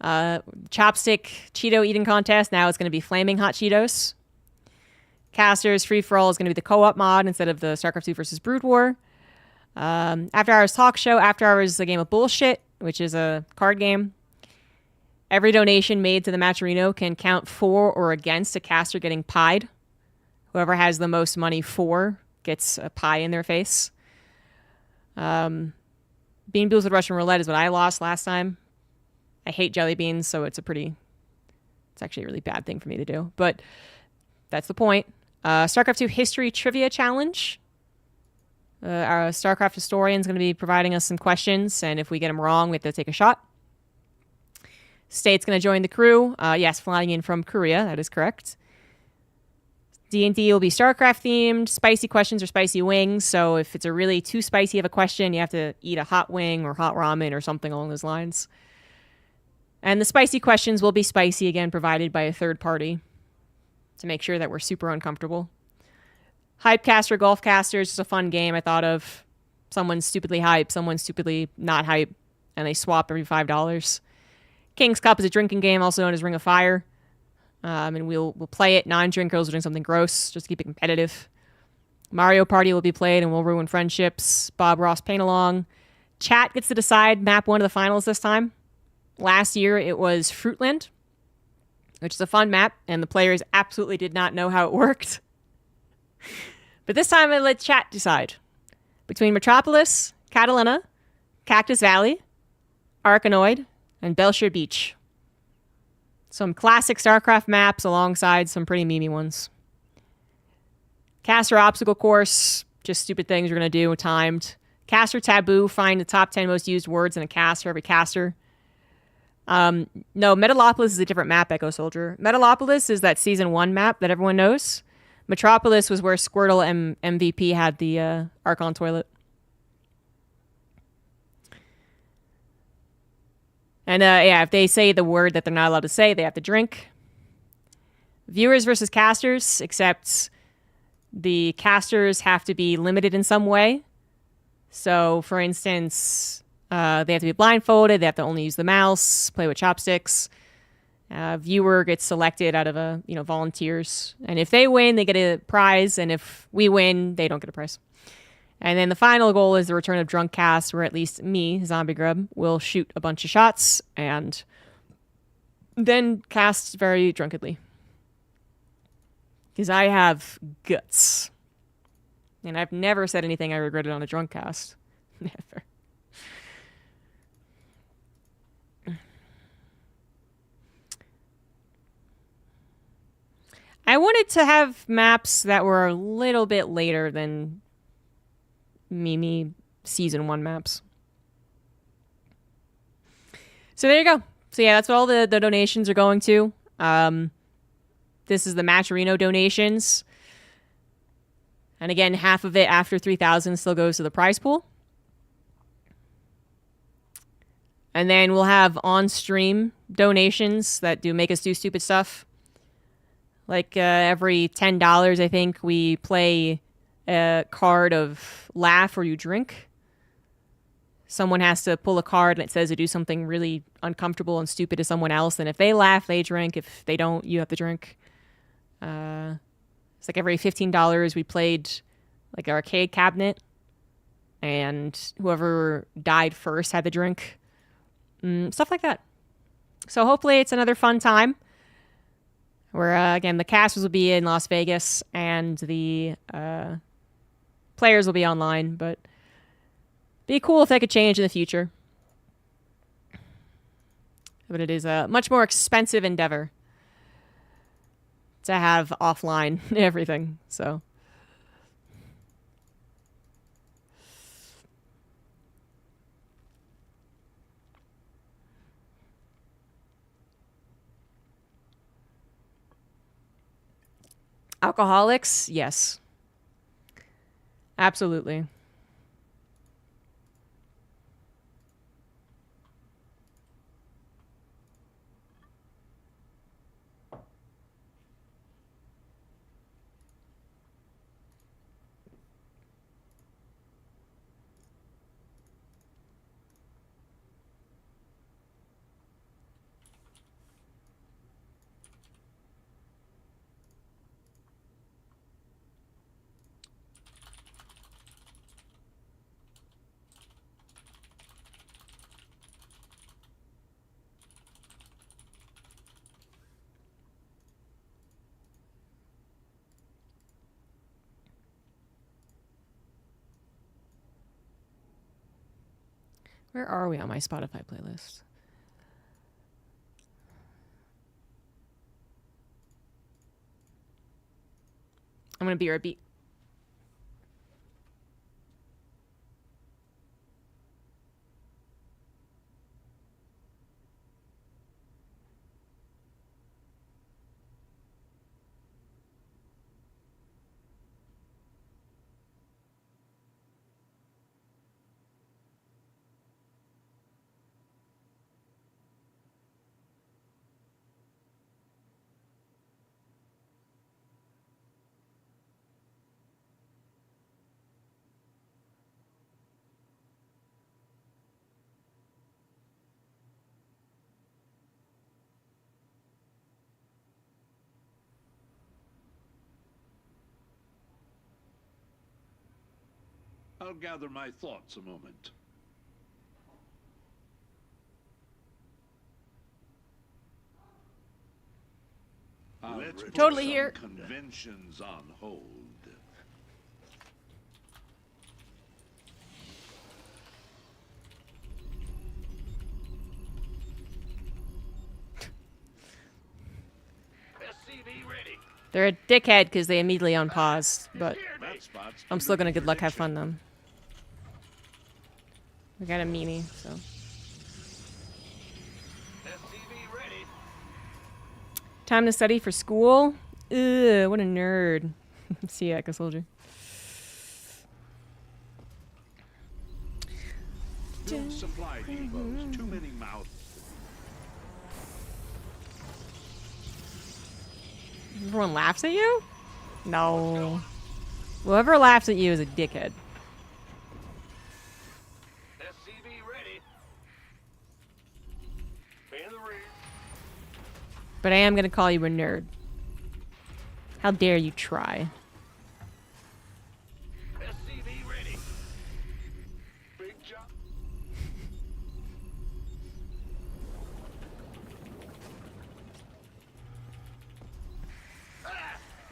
B: Chopstick Cheeto eating contest. Now it's going to be Flaming Hot Cheetos. Casters Free For All is going to be the co-op mod instead of the StarCraft 2 versus Brood War. After Hours Talk Show. After Hours is a game of bullshit, which is a card game. Every donation made to the Matcherino can count for or against a caster getting pied. Whoever has the most money for gets a pie in their face. Bean Boozled with Russian Roulette is what I lost last time. I hate jelly beans, so it's actually a really bad thing for me to do. But that's the point. StarCraft 2 History Trivia Challenge. Our StarCraft historian is going to be providing us some questions, and if we get them wrong, we have to take a shot. State's going to join the crew. Yes, flying in from Korea. That is correct. D&D will be StarCraft themed. Spicy questions or spicy wings. So if it's a really too spicy of a question, you have to eat a hot wing or hot ramen or something along those lines. And the spicy questions will be spicy, again, provided by a third party to make sure that we're super uncomfortable. Hypecaster, Golfcaster is just a fun game I thought of. Someone's stupidly hype, someone's stupidly not hype, and they swap every $5. King's Cup is a drinking game, also known as Ring of Fire. And we'll play it. Non-drinkers are doing something gross, just to keep it competitive. Mario Party will be played, and we'll ruin friendships. Bob Ross Paint Along. Chat gets to decide map 1 of the finals this time. Last year, it was Fruitland, which is a fun map, and the players absolutely did not know how it worked. But this time, I let chat decide. Between Metropolis, Catalina, Cactus Valley, Arkanoid, and Belshire Beach. Some classic StarCraft maps alongside some pretty memey ones. Caster Obstacle Course, just stupid things we're going to do, timed. Caster Taboo, find the top 10 most used words in a cast for every caster. No, Metalopolis is a different map, Echo Soldier. Metalopolis is that Season 1 map that everyone knows. Metropolis was where Squirtle MVP had the Archon toilet. And yeah, if they say the word that they're not allowed to say, they have to drink. Viewers versus casters, except the casters have to be limited in some way. So, for instance, they have to be blindfolded, they have to only use the mouse, play with chopsticks. Viewer gets selected out of volunteers. And if they win, they get a prize. And if we win, they don't get a prize. And then the final goal is the return of Drunk Cast, where at least me, ZombieGrub, will shoot a bunch of shots and then cast very drunkenly. Because I have guts. And I've never said anything I regretted on a drunk cast. Never. I wanted to have maps that were a little bit later than Mimi Season 1 maps. So there you go. So yeah, that's what all the donations are going to. This is the Matcherino donations. And again, half of it after 3,000 still goes to the prize pool. And then we'll have on-stream donations that do make us do stupid stuff. Like every $10, I think, we play a card of laugh or you drink. Someone has to pull a card and it says to do something really uncomfortable and stupid to someone else. And if they laugh, they drink. If they don't, you have to drink. It's like every $15 we played like an arcade cabinet. And whoever died first had to drink. Stuff like that. So hopefully it's another fun time. Where, again, the casters will be in Las Vegas and the players will be online. But be cool if they could change in the future. But it is a much more expensive endeavor to have offline everything. So alcoholics, yes. Absolutely. Where are we on my Spotify playlist? I'm going to be right back.
C: I'll gather my thoughts a moment. Let's put
B: Totally
C: some
B: here.
C: conventions on hold. SCV ready.
B: They're a dickhead because they immediately unpaused, but
C: That spot's
B: I'm still gonna good luck, have fun them. We got a meanie, so.
C: SCV ready.
B: Time to study for school? Ugh, what a nerd. See ya, Echo Soldier.
C: No supply depots, too many mouths.
B: Everyone laughs at you? No. Whoever laughs at you is a dickhead.
C: SCV ready. In the rear.
B: But I am gonna call you a nerd. How dare you try?
C: SCV ready. Big job.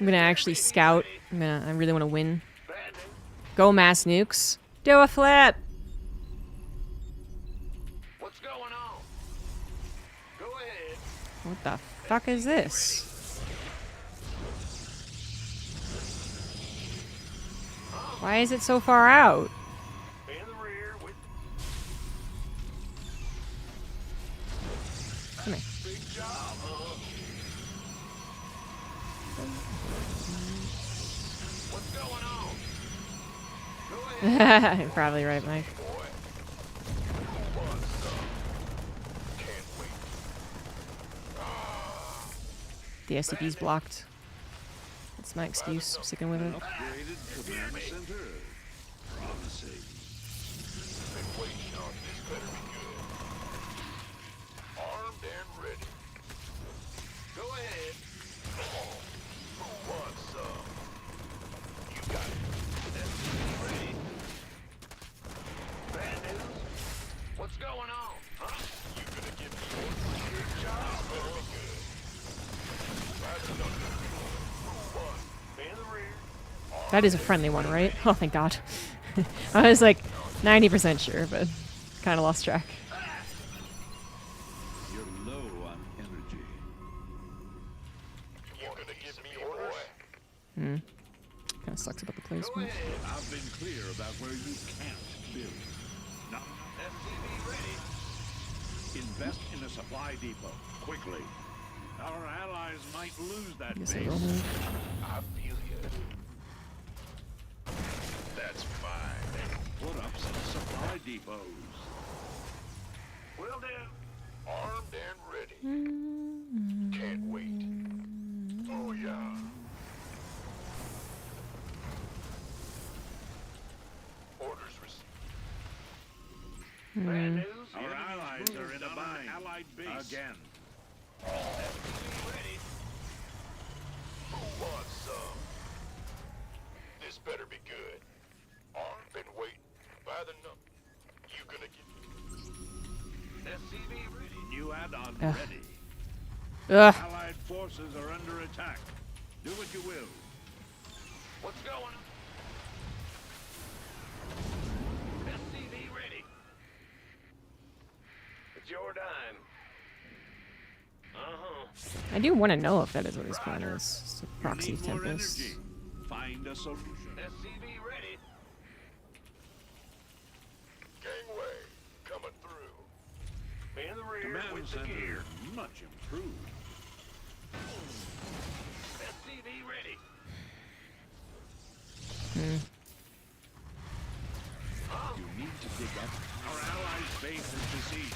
B: I'm gonna actually scout. I really want to win.
C: Banding.
B: Go mass nukes. Do a flip.
C: What's going on? Go ahead.
B: What the fuck is this? Why is it so far out?
F: In the rear with
B: Come here.
F: big job, huh? What's going on? Go ahead,
B: You're probably right, Mike.
F: boy. Who wants some? Can't wait.
B: The SCP's blocked. That's my excuse. I'm sticking with it.
C: Upgraded command center. Promising.
F: Been waiting on this. Better be good. Armed and ready. Go ahead. Who wants some? You got it. SCV ready. Bad news? What's going on? Huh? You gonna give me one good job? Better be good. That's enough. Who wants? In the rear.
B: That is a friendly one, right? Oh, thank God. I was like 90% sure, but kind of lost track.
C: You're low on energy.
F: You gonna give me orders?
B: Kind of sucks about the
F: Go
B: placement.
F: ahead.
C: I've been clear about where you can't build. Not enough
F: SCV ready.
C: invest in a supply depot quickly. Our allies might lose that
B: I guess I
C: base.
B: will move.
F: I feel you. That's fine.
C: Put up some supply depots.
F: Will do. Armed and ready. Can't wait. Oh yeah. Orders received. Bad news?
C: Our allies are in a bind. Allied base. Again.
F: SCV ready. Who wants some? This better be good. Armed been waiting by the number. You gonna get SCV ready.
C: New add-on
B: Ugh.
C: ready.
B: Ugh.
C: Allied forces are under attack. Do what you will.
F: What's going on? SCV ready. It's your dime. Uh-huh.
B: I do want to know if that is what his plan is. It's a
C: You
B: proxy
C: need more
B: Tempest.
C: energy. Find a solution.
F: SCV ready. Gangway coming through. In the rear
C: Command
F: with the
C: center
F: gear.
C: much improved.
F: SCV ready.
C: You need to dig up. Our allies' base is besieged.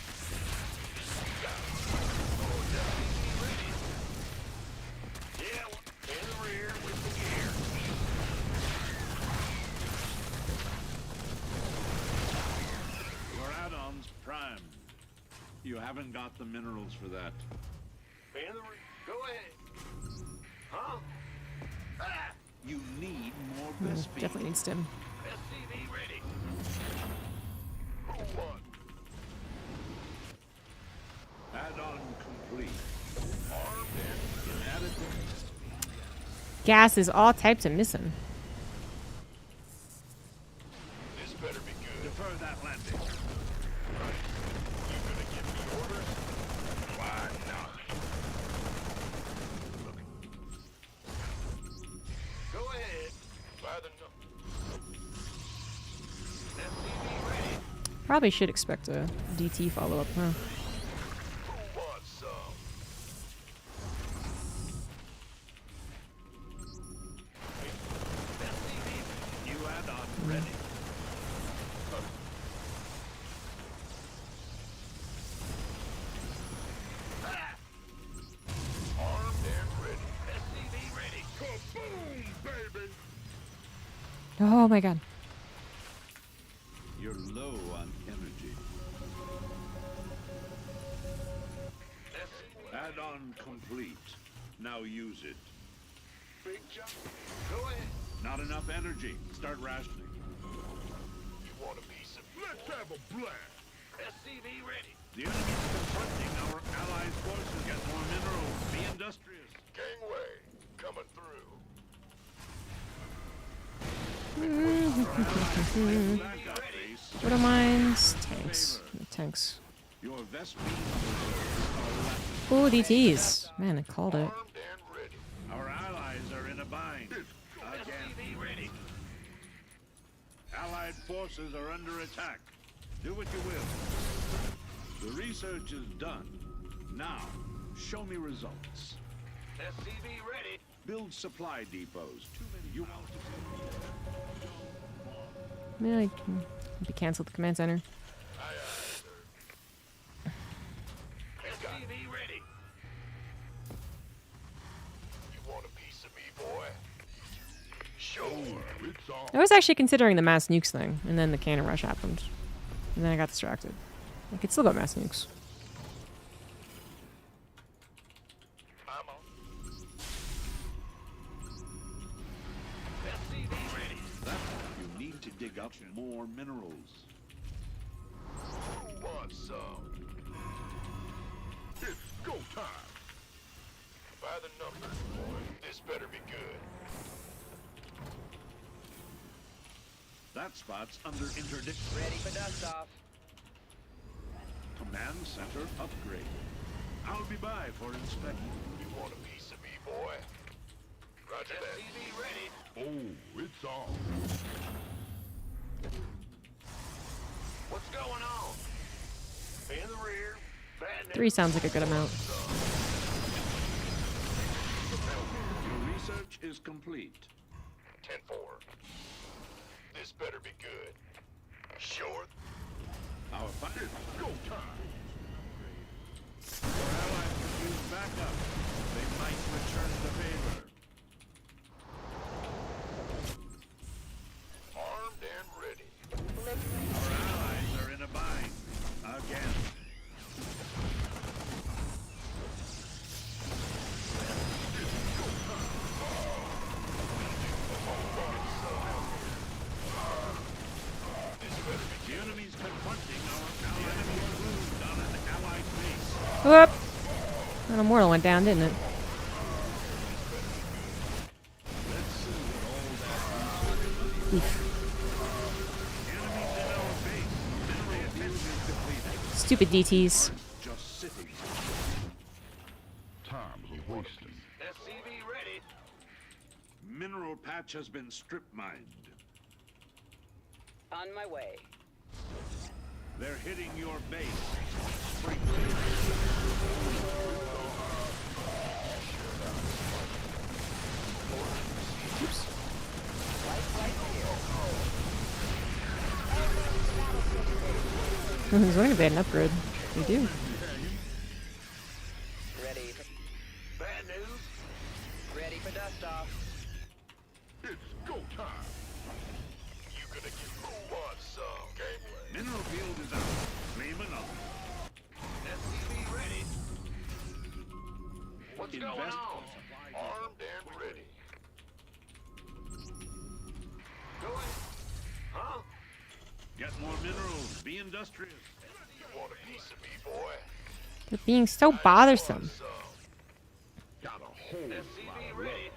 F: Yeah, in the rear with the gear.
C: Your add-ons primed. You haven't got the minerals for that.
F: In the rear. Go ahead. Huh? Ah!
C: You need more best
B: Definitely needs stim.
F: SCV ready. Who wants?
C: Add-on complete.
F: Armed and
C: Inadequate.
B: Gas is all types of missing.
F: this better be good.
C: Defer that landing.
F: You gonna give me orders? Why not? Go ahead. By the SCV ready.
B: Probably should expect a DT follow-up, huh?
F: Who wants some? SCV
C: New add-on ready.
F: armed and ready. SCV ready. Kaboom, baby.
B: Oh my God.
C: You're low on energy.
F: SCV
C: Add-on complete. Now use it.
F: big jump. Go ahead.
C: Not enough energy. Start rationing.
F: You want a piece of? Let's have a blast. SCV ready.
C: The enemy's confronting our allies' forces. Get more minerals. Be industrious.
F: Gangway coming through.
C: Backup base.
B: What are mines? Tanks. Tanks.
C: Your vest reserves
B: Oh, DTs. Man, I called it.
F: Armed and ready.
C: are left. Our allies are in a bind. Again.
F: SCV ready.
C: Allied forces are under attack. Do what you will. The research is done. Now, show me results.
F: SCV ready.
C: Build supply depots. Too many. You want to
B: Maybe I can maybe cancel the command center.
F: SCV ready. You want a piece of me, boy? Sure, it's on.
B: I was actually considering the mass nukes thing, and then the cannon rush happened. And then I got distracted. I could still go mass nukes.
F: I'm on. SCV ready.
C: You need to dig up more minerals.
F: Who wants some? It's go time. By the numbers, boy. This better be good.
C: That spot's under interdict.
G: Ready for dust off.
C: Command center upgrade. I'll be by for inspection.
F: You want a piece of me, boy? Roger that. SCV ready. Oh, it's on. What's going on? In the rear. Bad news.
B: 3 sounds like a good amount.
C: Your research is complete.
F: 10-4. This better be good. Sure.
C: Our fighters go time. Your allies can use backup. They might return the favor.
F: Armed and ready.
C: Our allies are in a bind. Again. The enemy's confronting our enemy moved on an allied base.
B: Whoop! That immortal went down, didn't it?
C: Let's see what all that enemies in our base. Mineral attention depleted.
B: Stupid DTs.
C: Just sitting.
D: Time's a wasting.
F: SCV ready.
C: Mineral patch has been strip mined.
G: On my way.
C: They're hitting your base. Spring.
B: Oops. I was wondering if they had an upgrade. They do.
G: Ready for,
F: Bad news.
G: ready for dust off.
F: It's go time. You gonna get who wants some gateway?
C: Mineral field is out. Claim another.
F: SCV ready. What's
C: Invest
F: going on?
C: for supply.
F: Armed and ready. Go ahead. Huh?
C: Get more minerals. Be industrious.
F: You want a piece of me, boy?
B: They're being so bothersome.
F: Some.
C: Got a whole
F: SCV ready.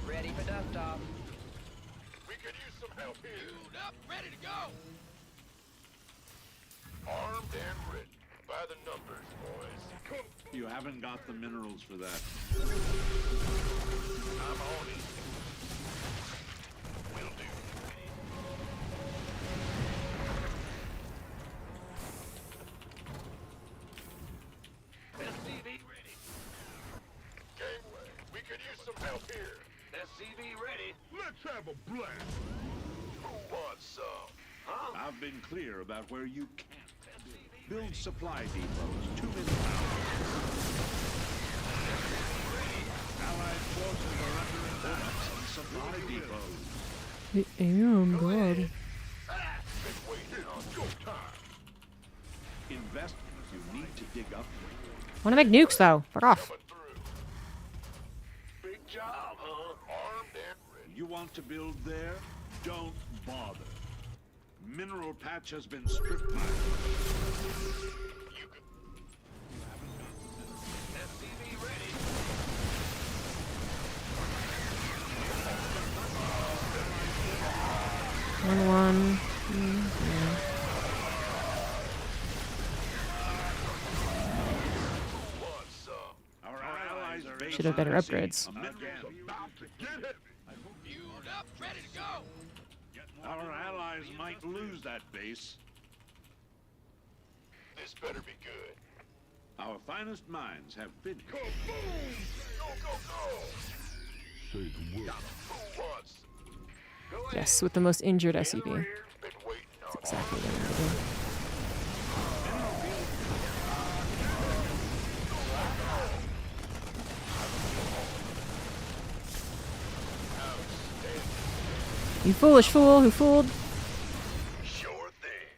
G: Ready for dust off.
F: We could use some help here. Tuned up, ready to go. Armed and ready. By the numbers, boys. Come.
C: You haven't got the minerals for that.
F: I'm on it. Will do. SCV ready. Gateway. We could use some help here. SCV ready.
C: Let's have a blast.
F: Who wants some? Huh?
C: I've been clear about where you can't. Build supply depots. Too many hours. Allied forces are under attack. Supply depots.
B: Oh, God.
F: Been waiting on go time.
C: Invest. You need to dig up.
B: Want to make nukes, though. Fuck off.
F: Coming through. Big job, huh? Armed and ready.
C: You want to build there? Don't bother. Mineral patch has been stripped mined.
F: You can. SCV ready.
B: 1-1.
F: Want some?
C: Our allies are
B: Should have better upgrades.
C: Again.
F: Fueled up, ready to go.
C: Our allies might lose that base.
F: This better be good.
C: Our finest minds have finished.
F: Go, go, go!
D: Say the word.
F: Who wants? Go ahead.
B: Yes, with the most injured
F: In the
B: SCV.
F: rear. Been waiting on
B: Exactly what I'm doing. You foolish fool who fooled.
F: Sure thing.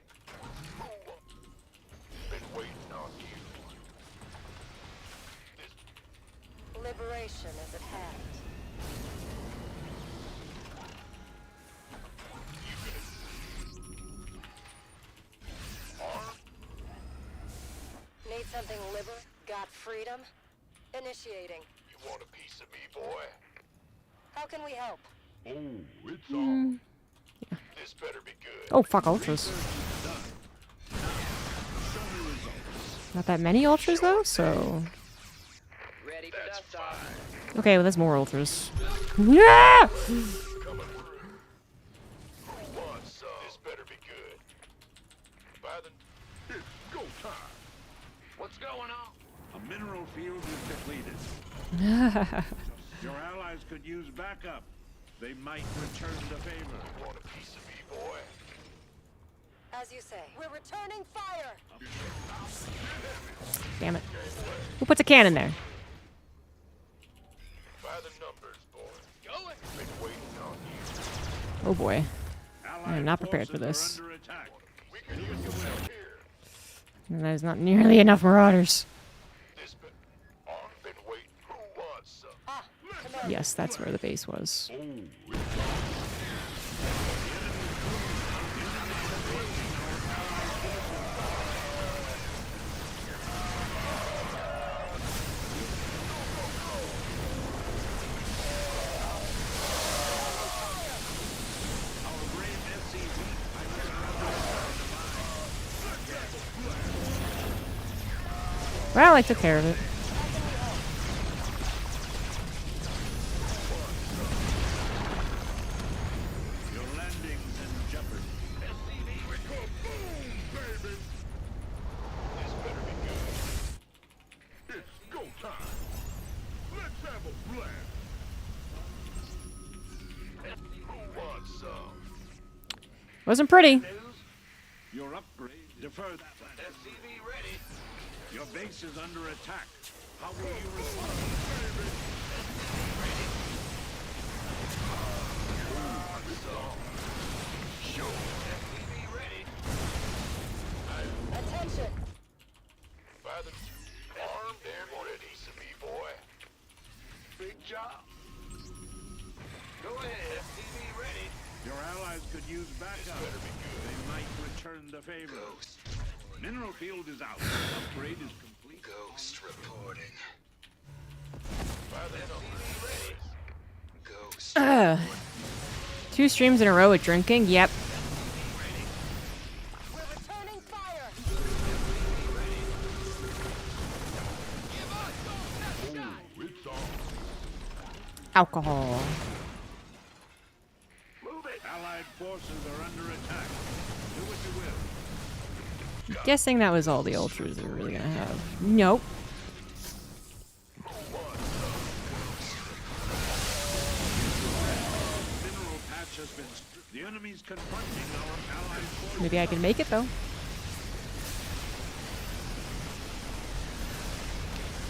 F: Been waiting on you.
H: Liberation is at hand. Need something liber? Got freedom? Initiating.
F: You want a piece of me, boy?
H: How can we help?
D: Oh, it's on.
F: This better be good.
B: Oh, fuck, ultras. Not that many ultras, though, so...
G: Ready for dust off.
B: Okay, well, that's more ultras. Yeah!
F: Coming through. Who wants some? This better be good. By the...
D: It's go time.
G: What's going on?
C: A mineral field is depleted. Your allies could use backup. They might return the favor.
F: You want a piece of me, boy?
H: As you say, we're returning fire!
B: Damn it. Who puts a cannon there?
F: By the numbers, boy. Going. Been waiting on you.
B: Oh boy.
C: Allied
B: am not prepared for
C: forces
B: this.
C: are under attack.
F: We can do what you will here.
B: And there's not nearly enough marauders.
F: This been waiting. Who wants some?
H: Ah, command.
B: Yes, that's where the base was. Well, I took care of it.
C: Your landing's in jeopardy.
F: This better be good.
D: It's go time. Let's have a blast.
F: Who wants some?
B: Wasn't pretty.
C: Your upgrade. Defer that.
F: SCV ready.
C: Your base is under attack. How will you respond?
F: Show. SCV ready.
H: Attention!
F: By the armed and ready, to me, boy. Big job. Go ahead. SCV ready.
C: Your allies could use backup.
F: Better be good.
C: They might return the favor. Mineral field is out. Upgrade is complete.
F: Ghost reporting. By the SCV ready. Ghost.
B: 2 streams in a row with drinking? Yep.
H: We're returning fire!
D: Oh, it's on.
B: Alcohol.
C: Move it. Allied forces are under attack. Do what you will.
B: I'm guessing that was all the ultras they were really gonna have. Nope.
C: Mineral patch has been stripped. The enemy's confronting our allied forces.
B: Maybe I can make it though.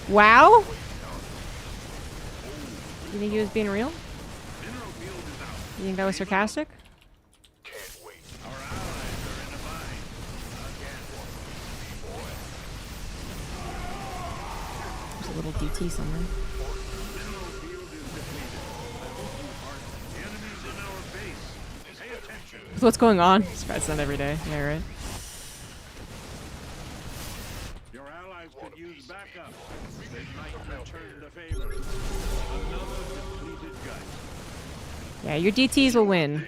B: Wow? You think he was being real?
C: Mineral field is out.
B: You think that was sarcastic?
F: Can't wait.
C: Our allies are in a bind. Again.
B: There's a little DT somewhere.
C: Mineral field is depleted. The enemy's in our base. Pay attention.
B: What's going on? Spread's not every day. Yeah, right.
C: Your allies could use backup. They might return the favor. Another depleted gut.
B: Yeah, your DTs will win.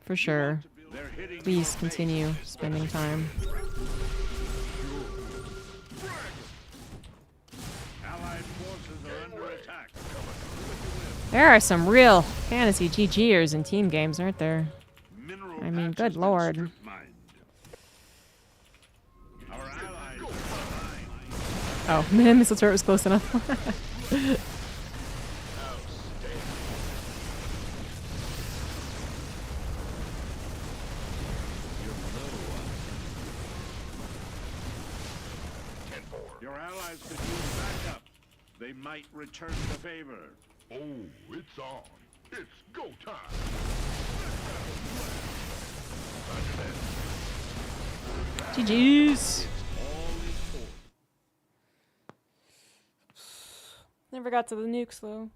B: For sure.
C: They're hitting
B: Please
C: your
B: continue
C: base.
B: spending time.
C: Allied forces are under attack.
B: There are some real fantasy GGers in team games, aren't there?
C: Mineral
B: I mean,
C: Patch
B: good
C: has been
B: lord.
C: strip-mined. Our allies are fine.
B: Oh, man, missile turret was close enough.
C: Your allies could use backup. They might return the favor.
F: Oh, it's on. It's go time.
B: GG's. Never got to the nukes though.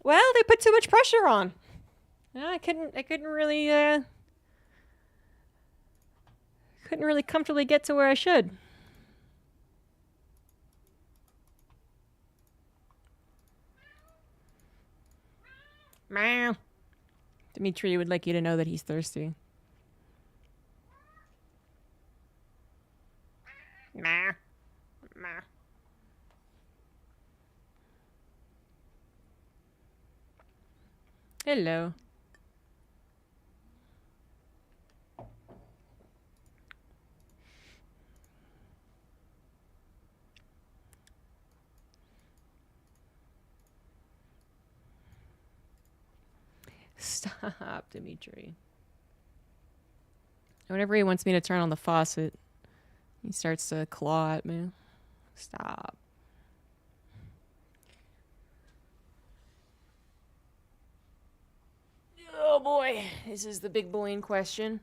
B: Well, they put too much pressure on. I couldn't really comfortably get to where I should. Meow. Dimitri would like you to know that he's thirsty. Meow. Meow. Hello. Stop, Dimitri. Whenever he wants me to turn on the faucet, he starts to claw at me. Stop. Oh boy, this is the big boy in question.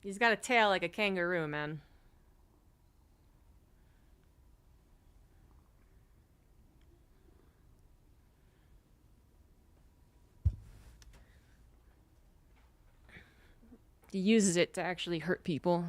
B: He's got a tail like a kangaroo, man. He uses it to actually hurt people.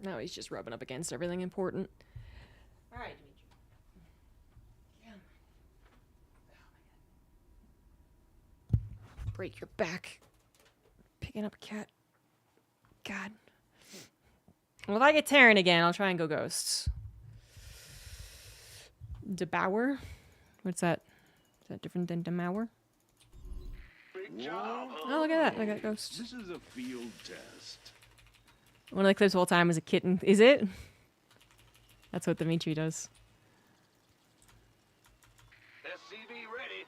B: No, he's just rubbing up against everything important. All right, Dimitri. Break your back. Picking up a cat. God. Well, if I get Terran again, I'll try and go ghosts. Devour? What's that? Is that different than Demour?
F: Big job.
B: Oh, look at that. I got ghosts.
C: This is a field test.
B: One of the clips the whole time was a kitten. Is it? That's what Dimitri does.
F: SCV ready.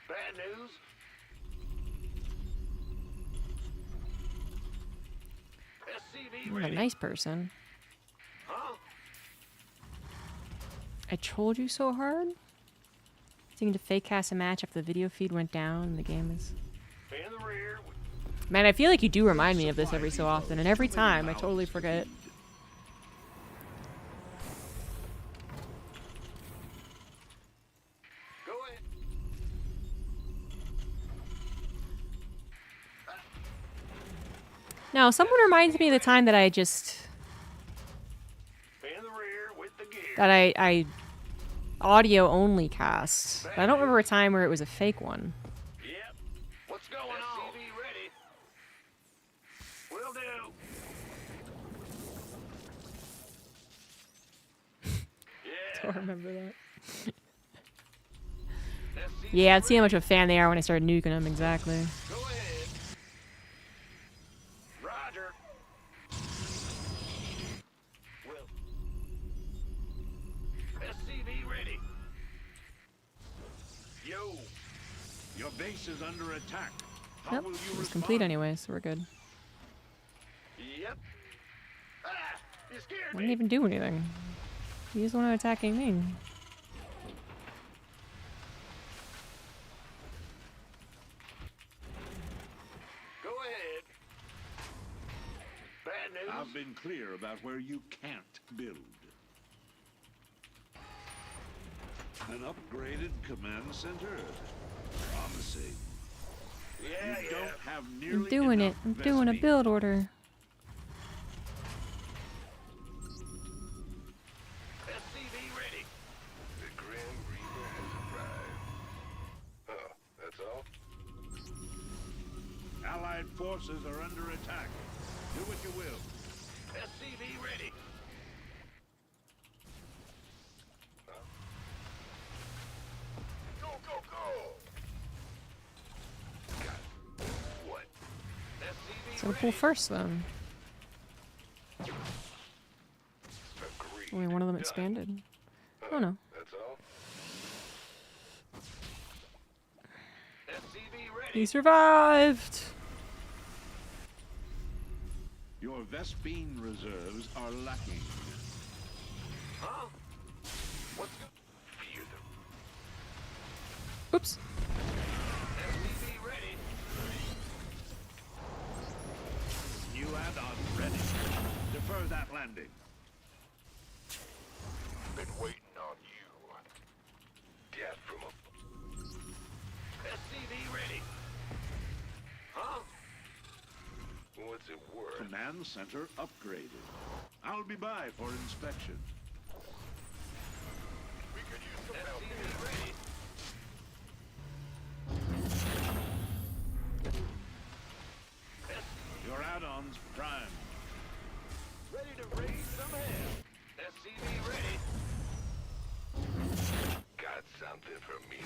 F: Bad news. SCV
B: You're a
F: ready.
B: nice person.
F: Huh?
B: I trolled you so hard? Seeking to fake cast a match after the video feed went down and the game is...
F: In the rear.
B: Man, I feel like you do remind me of this every so often, and every time I totally forget.
F: Go ahead.
B: No, someone reminds me of the time that I just...
F: In the rear with the gear.
B: that I audio only cast. But I don't remember a time where it was a fake one.
F: Yep. What's going on? SCV ready. Will do. Yeah.
B: Don't remember that.
F: SCV
B: Yeah, I'd see how
F: ready.
B: much of a fan they are when I started nuking them, exactly.
F: Go ahead. Roger. Will. SCV ready. Yo.
C: base is under attack. How
B: Yep,
C: will you
B: it's
C: respond?
B: complete anyway, so we're good.
F: Yep. Ah, you scared
B: I
F: me.
B: didn't even do anything. He's the one attacking me.
F: Go ahead. Bad news.
C: I've been clear about where you can't build. An upgraded command center? Promising.
F: Yeah,
C: You
F: yeah.
C: don't have
B: I'm
C: nearly
B: doing it.
C: enough
B: I'm doing a
C: Vespene.
B: build order.
F: SCV ready. The Grim Reaper has arrived. Huh, that's all?
C: Allied forces are under attack. Do what you will.
F: SCV ready. Go, go, go! God, what? SCV
B: So we'll
F: ready.
B: pull first then.
F: Agreed.
B: Only one of them
F: Done.
B: expanded. Oh no.
F: That's all? SCV ready.
B: He survived!
C: Your Vespene reserves are lacking.
F: Huh? What's go? Fear them.
B: Oops.
F: SCV ready.
C: New add-on ready. Defer that landing.
F: Been waiting on you. Death from a... SCV ready. Huh? What's it worth?
C: Command center upgraded. I'll be by for inspection.
F: We could use some help. SCV ready.
C: Your add-ons prime.
F: Ready to raise some hell. SCV ready. Got something for me to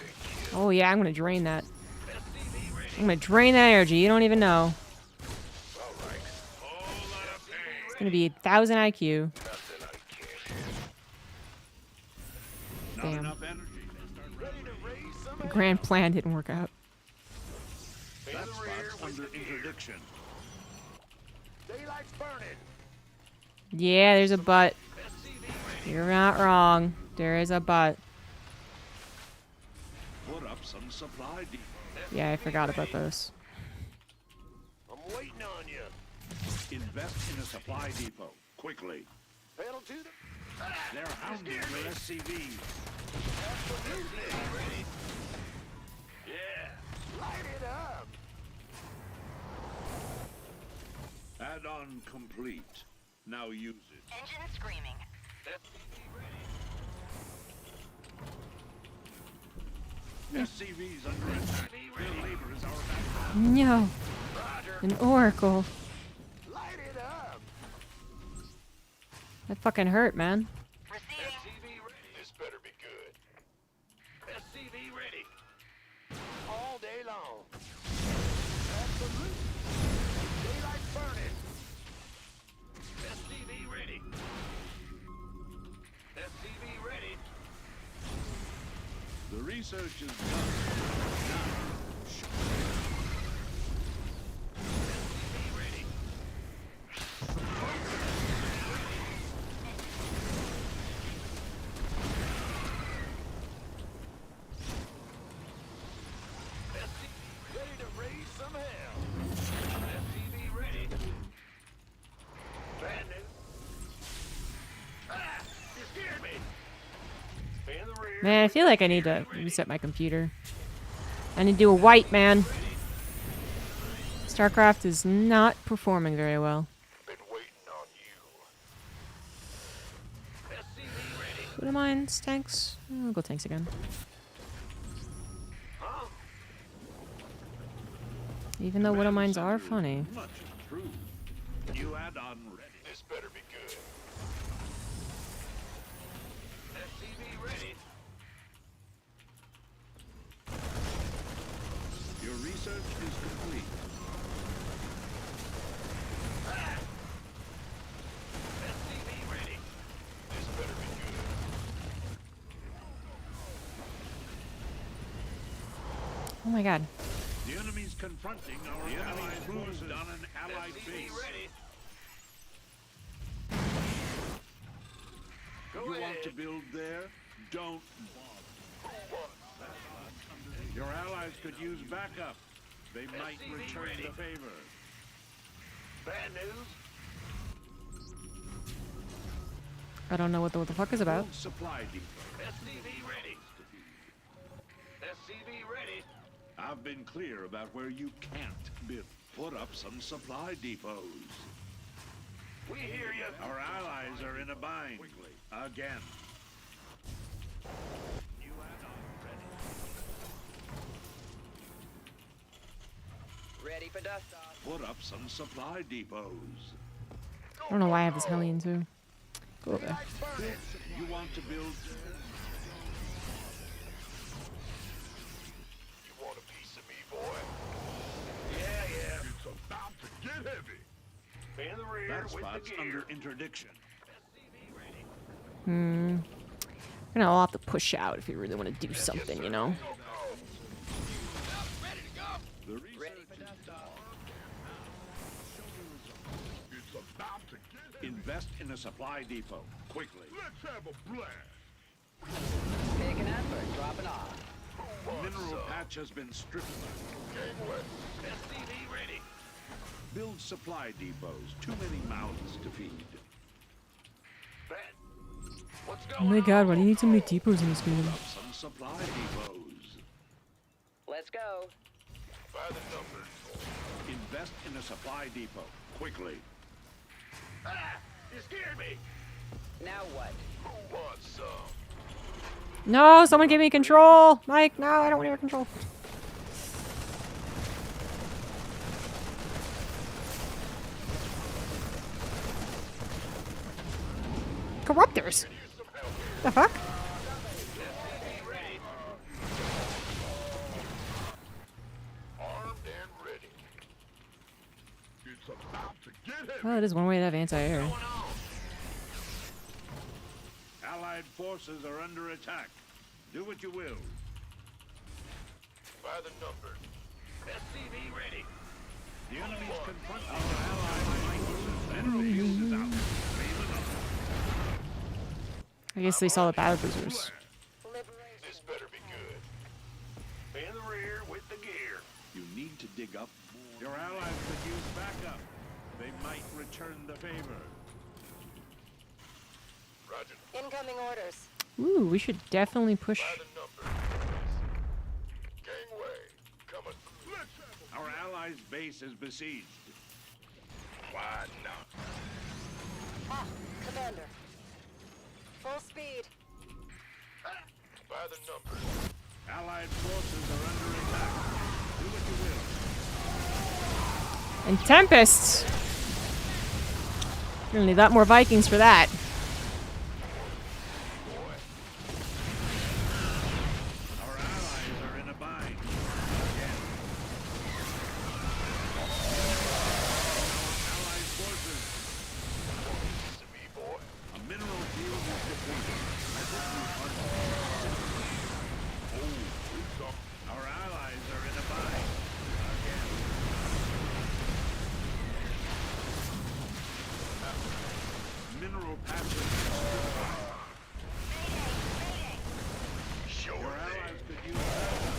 F: kill.
B: Oh yeah, I'm gonna drain that.
F: SCV ready.
B: I'm gonna drain that energy, you don't even know.
F: All right. Whole lot of pain.
B: It's gonna be 1,000 IQ.
F: Nothing I can't.
C: Not
B: Damn.
C: enough energy. Start
F: Ready to raise some
B: The
F: hell.
B: grand plan didn't work out.
F: In
C: That
F: the rear
C: spot's
F: with
C: under
F: the gear.
C: interdiction.
F: Daylight's burning.
B: Yeah, there's a butt.
F: SCV ready.
B: You're not wrong. There is a butt.
C: Put up some supply depot.
B: Yeah, I forgot about those.
F: I'm waiting on you.
C: Invest in a supply depot. Quickly.
F: Pedal to the...
C: They're hounding your SCVs.
F: SCV ready. Yeah. Light it up.
C: Add-on complete. Now use it.
H: Engine screaming.
F: SCV ready.
C: SCVs under attack.
F: SCV
C: Their
F: ready.
C: labor is our backbone.
B: No,
F: Roger.
B: an oracle.
F: Light it up.
B: That fucking hurt, man.
H: Receiving.
F: SCV ready. This better be good. SCV ready. All day long. Absolutely. Daylight burning. SCV ready. SCV ready.
C: The research is done. Now, shoot.
F: SCV ready. SCV ready to raise some hell. SCV ready. Bad news. Ah! You scared me. In the rear.
B: Man, I feel like I need to reset my computer. I need to do a wipe, man. Starcraft is not performing very well.
F: Been waiting on you. SCV ready.
B: What am mines? Tanks? I'll go tanks again.
F: Huh?
B: Even though what am mines
C: Command
B: are
C: center
B: funny.
C: is much improved. New add-on ready.
F: This better be good. SCV ready.
C: Your research is complete.
F: SCV ready. This better be good.
B: my god.
C: The enemy's confronting our allied forces on an allied base.
F: Ready.
C: You want to build there? Don't bother. Your allies could use backup. They might
F: SCV
C: return
F: ready.
C: the favor.
F: Bad news.
B: I don't know what the fuck is about.
C: Build supply depot.
F: SCV ready. SCV ready.
C: I've been clear about where you can't build. Put up some supply depots.
F: We hear you.
C: Our allies are in a bind. Again.
F: New add-on ready.
G: Ready for dust off.
C: Put up some supply depots.
B: I don't know why I have this Hellion too. Go over there.
C: You want to build?
F: You want a piece of me, boy? Yeah. It's about to get heavy. In the rear
C: That
F: with
C: spot's
F: the gear.
C: under interdiction.
F: SCV ready.
B: You know, I'll have to push out if you really want to do something, you know.
F: Ready to go.
C: The
G: Ready
C: research
G: for dust off.
F: It's about to get heavy.
C: invest in a supply depot quickly.
F: Let's have a blast.
G: Picking up or dropping off.
C: Mineral patch has been stripped.
F: Gangway. SCV ready.
C: Build supply depots. Too many mouths to feed.
F: Ben. What's
B: Oh
F: going
B: my
F: on?
B: god, why do you need so many depots in this game?
C: Some supply depots.
G: Let's go.
F: By the numbers.
C: Invest in a supply depot quickly.
F: Ah! You scared me.
G: Now what?
F: Who wants some?
B: No, someone give me control! Mike, no, I don't want your control. Corruptors! The fuck?
F: SCV ready. Armed and ready. It's about to get heavy.
B: Well, it is one way to have anti-air.
F: What's going on?
C: Allied forces are under attack. Do what you will.
F: By the numbers. SCV ready.
C: The enemy's confronting our allied forces. Mineral field is out. Leave it up.
B: I guess they saw the battle cruisers.
F: This better be good. In the rear with the gear.
C: You need to dig up. Your allies could use backup. They might return the favor.
F: Roger.
H: Incoming orders.
B: Ooh, we should definitely push.
F: By the numbers. Gangway. Coming. Let's have
C: Our allies' base is besieged.
F: a... Why not?
H: Ah, Commander. Full speed.
F: By the numbers.
C: Allied forces are under attack. Do what you will.
B: And Tempests! Gonna need a lot more Vikings for that.
C: Our allies are in a bind. Again. Allied forces.
F: To me, boy.
C: A mineral field is depleted. Our allies are in a bind. Again. Mineral patches.
F: Sure
C: Your
F: thing.
C: allies could use backup.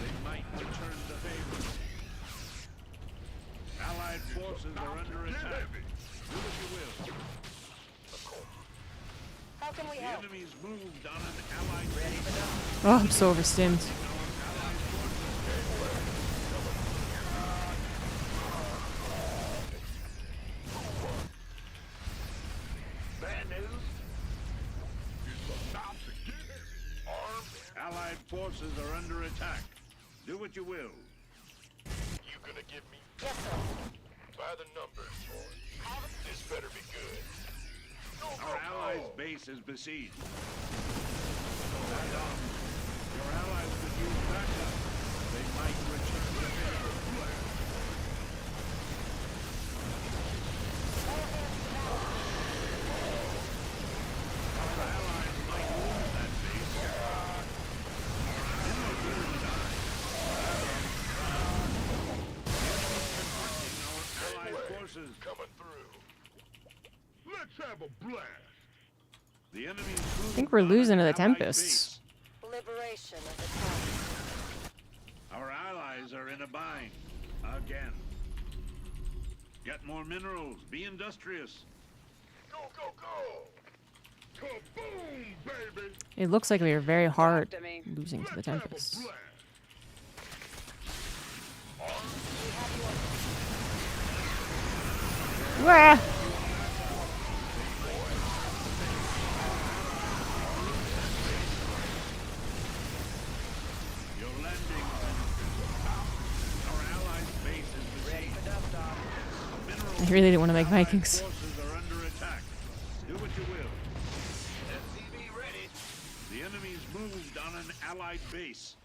C: They might return the favor. Allied forces are under
F: Get
C: attack.
F: heavy.
C: Do what you will.
H: How can we
C: The
H: help?
C: enemy's moved on an allied base.
B: Oh, I'm so overstimmed.
F: Bad news. It's about to get heavy. Armed.
C: Allied forces are under attack. Do what you will.
F: You gonna give me
H: Yes, sir.
F: by the numbers. This better be good.
C: Our allies' base is besieged. Stand off. Your allies could use backup. They might return the favor. Our allies might lose that base. forces
F: Coming through.
C: Let's have a blast. The enemy's
B: I think we're losing to the Tempests.
H: Liberation of the town.
C: Our allies are in a bind. Again. Get more minerals. Be industrious.
F: Go, go, go! Kaboom, baby!
B: It looks like we are very hard
G: to me.
B: losing to the
C: Let's have a
B: Tempests.
C: blast.
B: Wah!
C: Your landing. Our allies' base is
G: Ready for dust off.
C: mineral.
B: I really didn't want to make
C: Allied
B: Vikings.
C: forces are under attack. Do what you will.
F: SCV ready.
C: The enemy's moved on an allied base.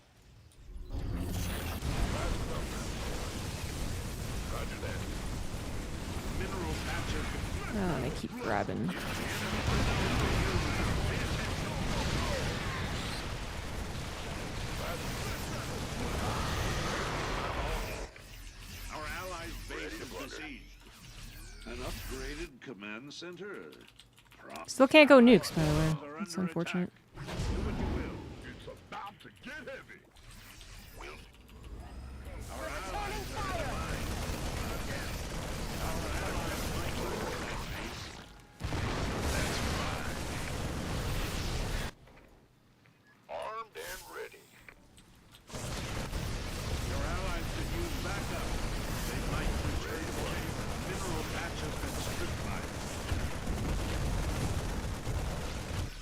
F: Roger that.
C: Mineral patches.
B: Oh, they keep grabbing.
C: Our allies' base is besieged. An upgraded command center.
B: Still can't go nukes, by the way.
C: Are
B: That's
C: under
B: unfortunate.
C: attack. Do what you will.
F: It's about to get heavy. Will
C: Our allies are in a bind. Again. Our allies might lose that base. That's fine.
F: armed and ready.
C: Your allies could use backup. They might return the favor. Mineral patch has been stripped by it.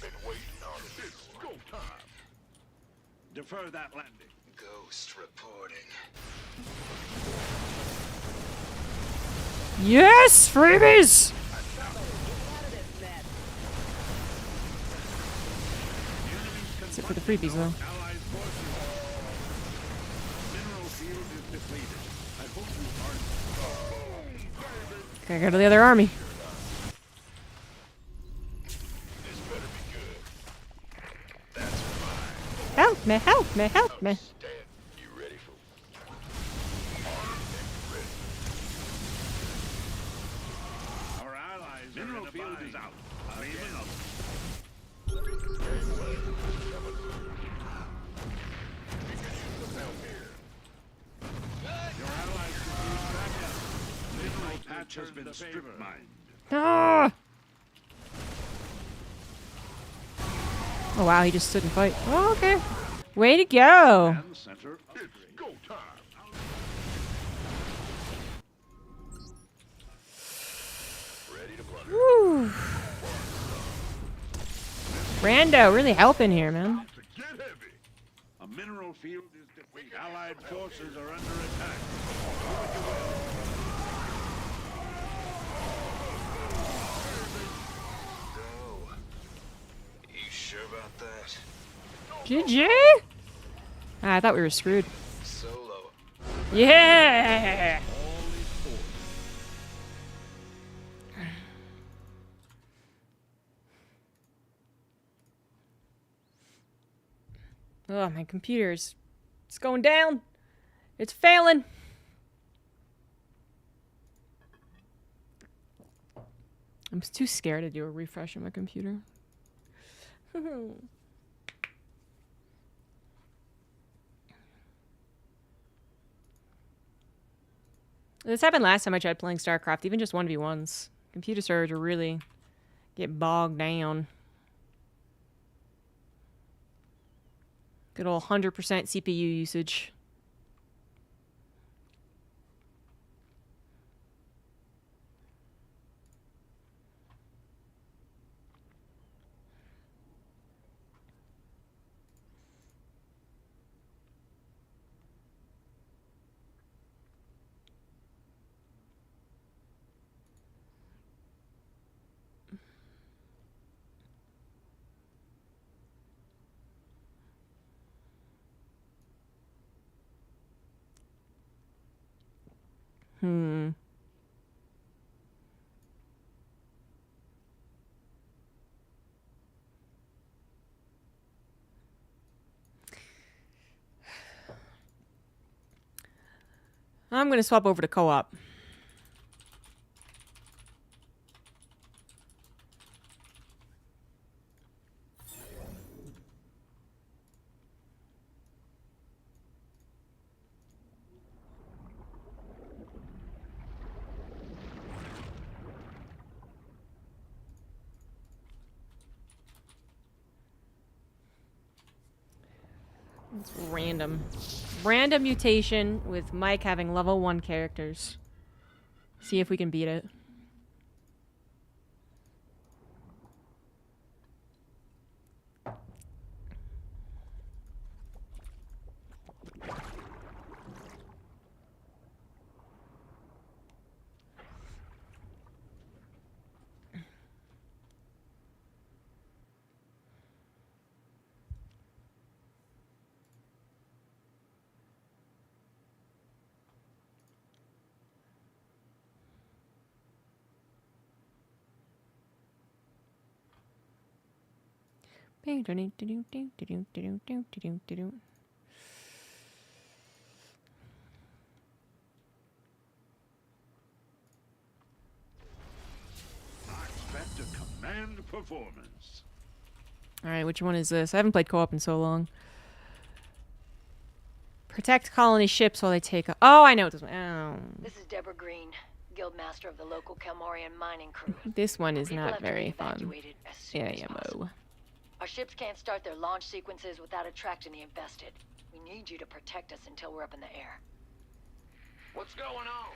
F: Been waiting on this. It's go time.
C: Defer that landing.
F: Ghost reporting.
B: Yes! Freebies! Except for the freebies, though.
C: Allies forces. Mineral field is depleted. I hope you aren't.
B: Gotta go to the other army.
F: This better be good. That's fine.
B: Help me, help me, help me.
F: Stand. You ready for armed and ready.
C: Our allies mineral field is out. Leave it up. Your allies could use backup. Mineral patch has been strip mined.
B: Ah! Oh wow, he just stood and fight. Oh, okay. Way to go!
C: And center upgrade.
F: It's go time. Ready to plunder.
B: Woo! Rando really helping here, man.
F: To get heavy.
C: A mineral field is depleted. Allied forces are under attack. Do what you will.
F: Go. You sure about that?
B: GG! Ah, I thought we were screwed.
F: Solo.
B: Yeah!
C: All is force.
B: Oh, my computer's... It's going down! It's failing! I'm too scared to do a refresh on my computer. This happened last time I tried playing Starcraft, even just 1v1s. Computer servers will really get bogged down. Good old 100% CPU usage. Hmm. I'm going to swap over to co-op. It's random. Random mutation with Mike having level 1 characters. See if we can beat it.
C: I expect a command performance.
B: Alright, which one is this? I haven't played co-op in so long. Protect colony ships while they take... Oh, I know what this one... Oh.
H: This is Deborah Green, Guildmaster of the local Kelmorian mining crew.
B: This one is
H: People
B: not
H: have to be
B: very fun.
H: evacuated as soon as possible.
B: AMO.
H: Our ships can't start their launch sequences without attracting the infested. We need you to protect us until we're up in the air.
F: What's going on?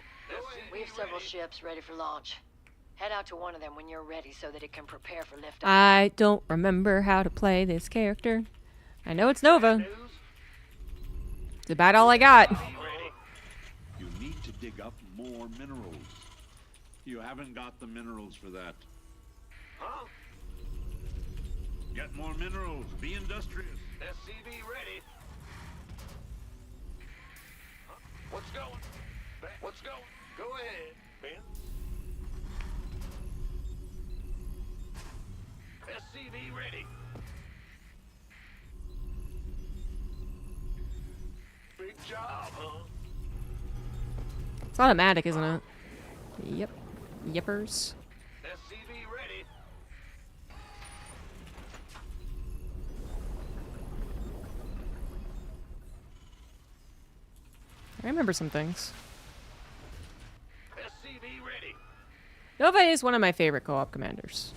H: We have several ships ready for launch. Head out to one of them when you're ready so that it can prepare for liftoff.
B: I don't remember how to play this character. I know it's Nova. It's about all I got.
C: You need to dig up more minerals. You haven't got the minerals for that.
F: Huh?
C: Get more minerals. Be industrious.
F: SCV ready. Huh? What's going? What's going? Go ahead, Ben. SCV ready. Big job, huh?
B: It's automatic, isn't it? Yep. Yippers.
F: SCV ready.
B: I remember some things.
F: SCV ready.
B: Nova is one of my favorite co-op commanders.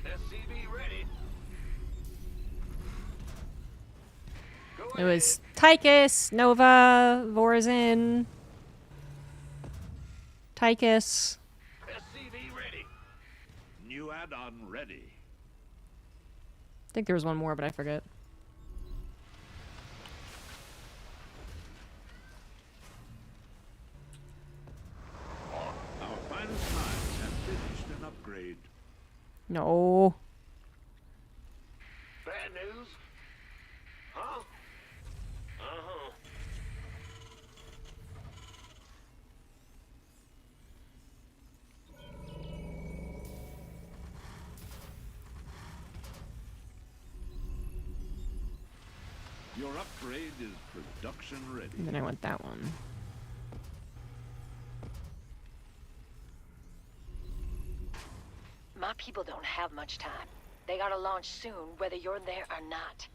F: SCV ready. Go
B: It was Tychus, Nova, Vorazin, Tychus.
F: SCV ready.
C: New add-on ready.
B: I think there was one more, but I forget.
C: Our finest minds have finished an upgrade.
B: No.
F: Bad news? Huh? Uh-huh.
C: Your upgrade is production ready.
B: And then I want that one.
H: My people don't have much time. They gotta launch soon, whether you're there or not.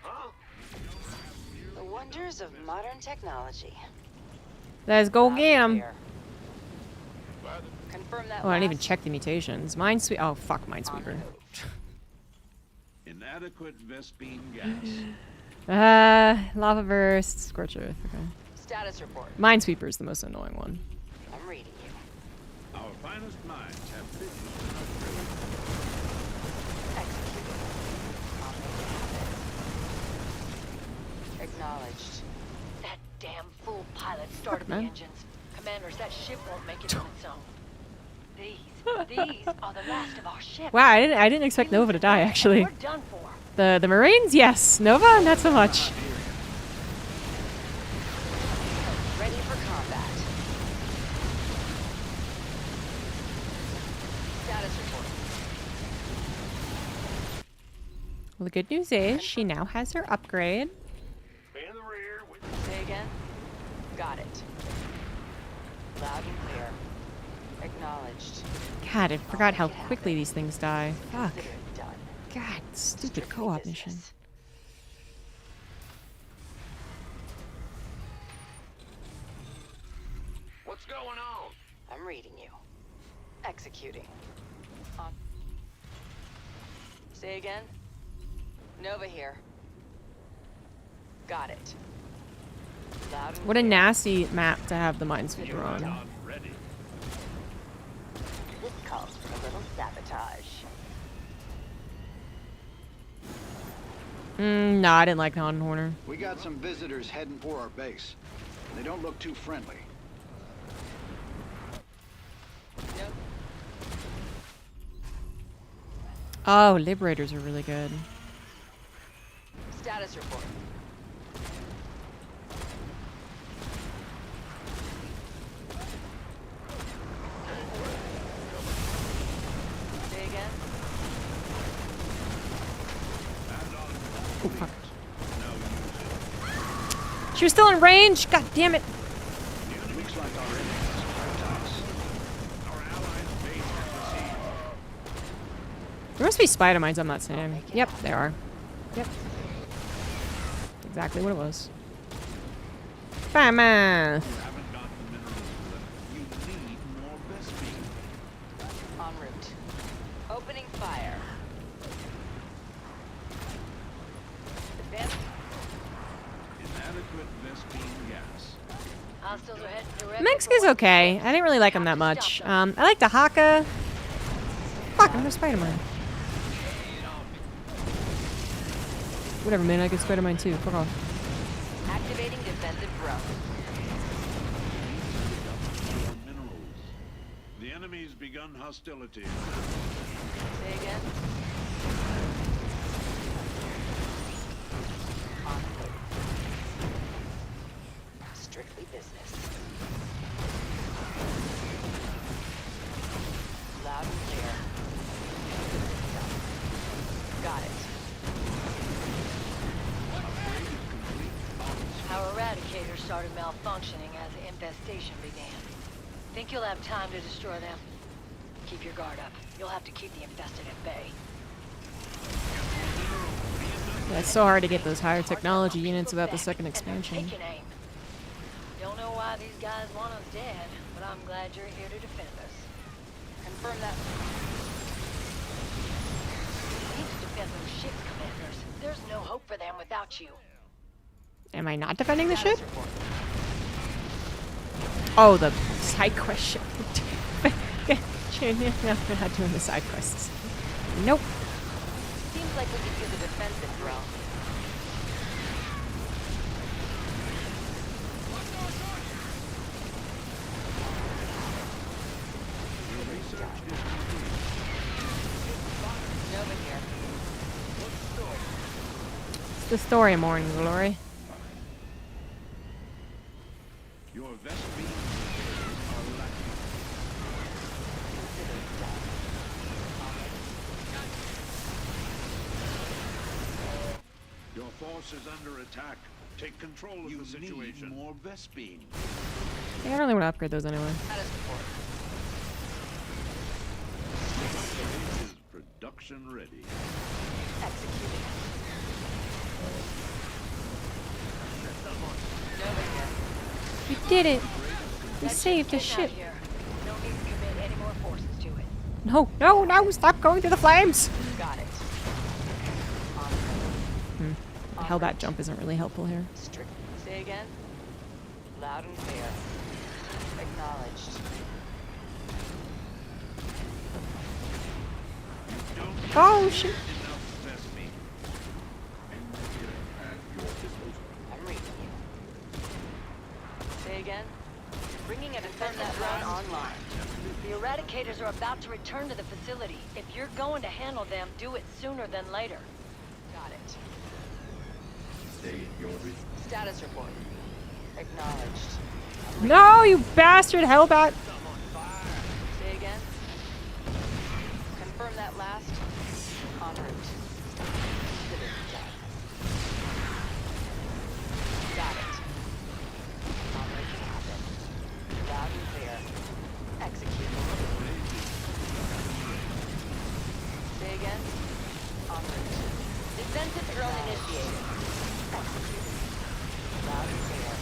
F: Huh?
I: The wonders of modern technology.
B: Let's go get 'em.
I: Confirm that.
B: Oh, I didn't even
I: last.
B: check the mutations. Minesweeper. Oh, fuck Minesweeper.
C: Inadequate Vespine gas.
B: Lava Burst, Scorch Earth. Okay.
I: Status report.
B: Minesweeper is the most annoying one.
I: I'm reading you.
C: Our finest minds have finished an upgrade.
I: Executed. I'll make it happen. Acknowledged.
H: That damn fool pilot started the
B: man.
H: engines. Commanders, that ship won't make it on its own. These are the last of our ships.
B: Wow, I didn't expect Nova to die, actually.
H: We're done for.
B: The Marines, yes. Nova, not so much.
I: Ready for combat. Status report.
B: Well, the good news is she now has her upgrade.
F: In the rear.
I: Say again. Got it. Loud and clear. Acknowledged.
B: God, I forgot how quickly these things die. Fuck.
I: Consider it done.
B: God, stupid
I: Strictly
B: co-op mission.
I: business. I'm reading you. Executing. On. Say again? Nova here. Got it. Loud and
B: What a
I: clear.
B: nasty map to have the minesweeper on.
C: Not ready.
I: This calls for a little sabotage.
B: No, I didn't like Haunted Horner.
J: We got some visitors heading for our base. They don't look too friendly.
I: Nope.
B: Oh, Liberators are really good.
I: Status report. Say again?
B: Oh, fuck. She was still in range? God damn it.
J: Looks like our enemies are us.
C: Our allies' base has received.
B: There must be spider mines I'm not seeing. Yep, there are. Yep. Exactly what it was. Bam!
C: You haven't got the minerals for them. You need more Vespine.
I: En route. Opening fire. Advance.
C: Inadequate Vespine gas.
H: Hostiles are heading direct.
B: Mengsk is okay. I didn't really like him that much. I like the Haka. Fuck, I'm no Spider-Man. Whatever, man. I get Spider-Man too. Fuck off.
I: Activating defensive drone.
C: Minerals. The enemy's begun hostilities.
I: Say again? Strictly business. Loud and clear. Got it.
H: Our Eradicator started malfunctioning as the infestation began. Think you'll have time to destroy them? Keep your guard up. You'll have to keep the infested at bay.
B: Yeah, it's so hard to get those higher technology units without the second expansion.
H: Take an aim. Don't know why these guys want us dead, but I'm glad you're here to defend us.
I: Confirm that.
H: We need to defend those ships, Commanders. There's no hope for them without you.
B: Am I not defending the ship?
I: Status report.
B: Oh, the side quest ship. No, we're not doing the side quests. Nope.
I: Seems like we could use a defensive drone. Nova here.
B: It's the story, Morning Glory.
C: Your Vespine are lacking.
I: Consider it done.
C: Your force is under attack. Take control of the situation. Need more Vespine.
B: Yeah, I don't really want to upgrade those anyway.
I: Status report.
C: Base is production ready.
I: Executing. Nova here.
B: We did it. We
H: That
B: saved the
H: ship's getting
B: ship.
H: out here. No need to commit any more forces to it.
B: No, no, no! Stop going through the flames.
I: Got it.
B: The Hellbat jump isn't really helpful here.
I: Strict. Say again. Loud and clear. Acknowledged.
B: Oh shit!
C: Enough Vespine.
I: I'm reading you. Say again. Bringing a defensive drone online.
H: The Eradicators are about to return to the facility. If you're going to handle them, do it sooner than later.
I: Got it. Status report. Acknowledged.
B: No, you bastard Hellbat!
I: Say again. Confirm that last. En route. Consider it done. Got it. On making happen. Loud and clear. Execute. Say again. En route. Defensive drone initiated. Execute. Loud and clear.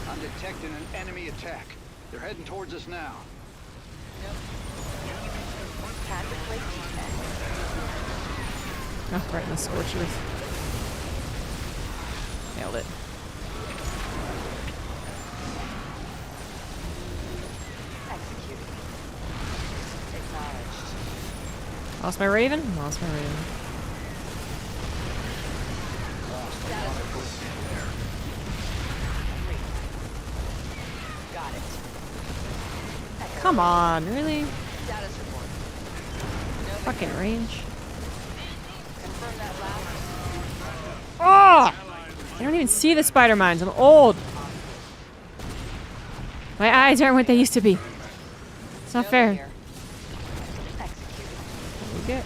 J: I'm detecting an enemy attack. They're heading towards us now.
I: Time to play defense.
B: Oh, right in the scorched earth. Nailed it.
I: Executed. Acknowledged.
B: Lost my raven? Lost my raven.
I: Status report. Got it.
B: Come on, really?
I: Status report. No
B: Fucking range.
I: confirm that last.
B: Oh! I don't even see the spider mines. I'm old. My eyes aren't what they used to be. It's not fair.
I: Here. Executed.
B: What do we get?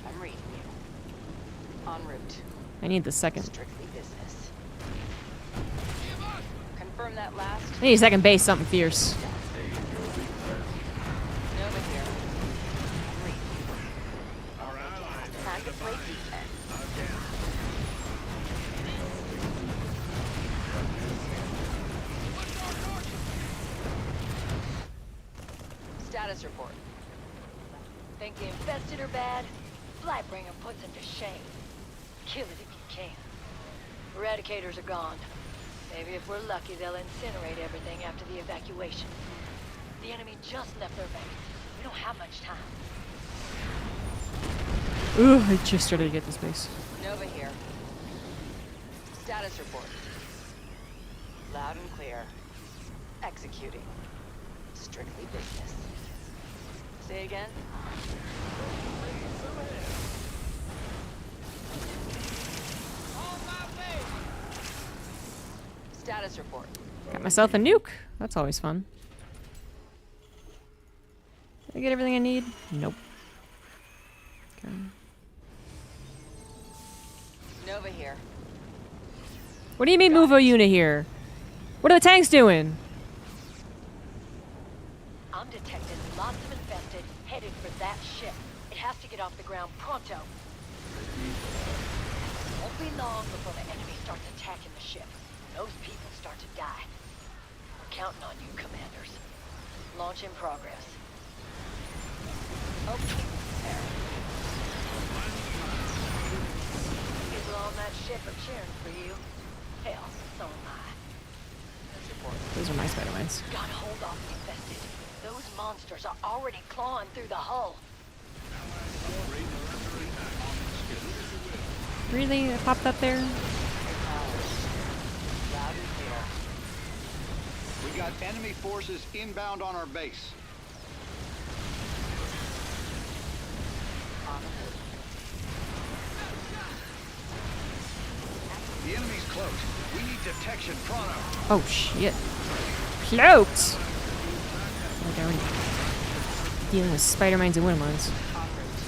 I: En route. I'm reading you. En route.
B: I need the second.
I: Strictly business. Confirm that last.
B: I need a second base, something fierce.
I: Nova here. I'm reading you. Time to play defense. Status report.
H: Think the infested are bad? Blightbringer puts them to shame. Kill it if you can. Eradicators are gone. Maybe if we're lucky, they'll incinerate everything after the evacuation. The enemy just left their base. We don't have much time.
B: Ooh, I just started to get this base.
I: Nova here. Status report. Loud and clear. Executing. Strictly business. Say again? Status report.
B: Got myself a nuke. That's always fun. Did I get everything I need? Nope. Okay.
I: Nova here.
B: What do you mean move a unit here? What are the tanks doing?
H: I'm detecting lots of infested headed for that ship. It has to get off the ground pronto. Won't be long before the enemy starts attacking the ship. Those people start to die. We're counting on you, commanders. Launch in progress. Okay, there. People on that ship are cheering for you. Hell, so am I.
B: Those are my spider mines.
H: Gotta hold off the infested. Those monsters are already clawing through the hull.
B: Really? It popped up there?
I: Loud and clear.
J: We got enemy forces inbound on our base.
I: On the move.
J: The enemy's close. We need detection pronto.
B: Oh shit. Cloaked! Like I already dealing with spider mines and wind mines.
I: En route.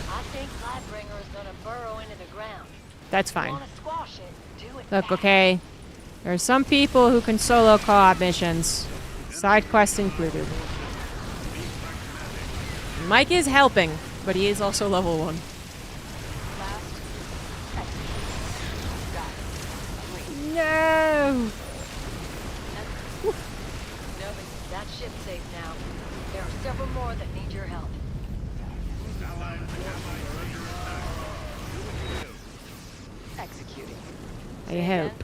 H: I think Lightbringer is gonna burrow into the ground.
B: That's fine.
H: Wanna squash it? Do it.
B: Look,
H: fast.
B: okay. There are some people who can solo co-op missions. Side quests included. Mike is helping, but he is also level 1.
I: Last. Execute. Got it. Wait.
B: No!
H: Nova, that ship's safe now. There are several more that need your help.
I: Executing.
B: I
I: Say
B: hope.
I: again?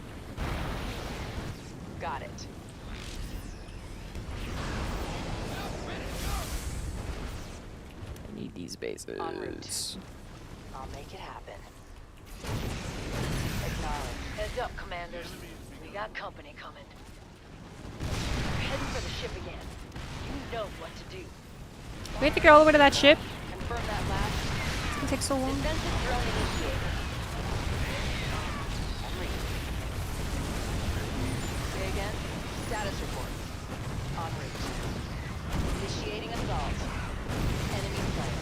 I: Got it.
B: I need these bases.
I: En route. I'll make it happen. Acknowledge.
H: Heads up, commanders. We got company coming. We're heading for the ship again. You know what to do.
B: We have to get all the way to that ship?
I: Confirm that last.
B: It's gonna take so long.
H: Defensive drone initiated.
I: I'm reading. Say again. Status report. En route. Initiating assault. Enemy sight.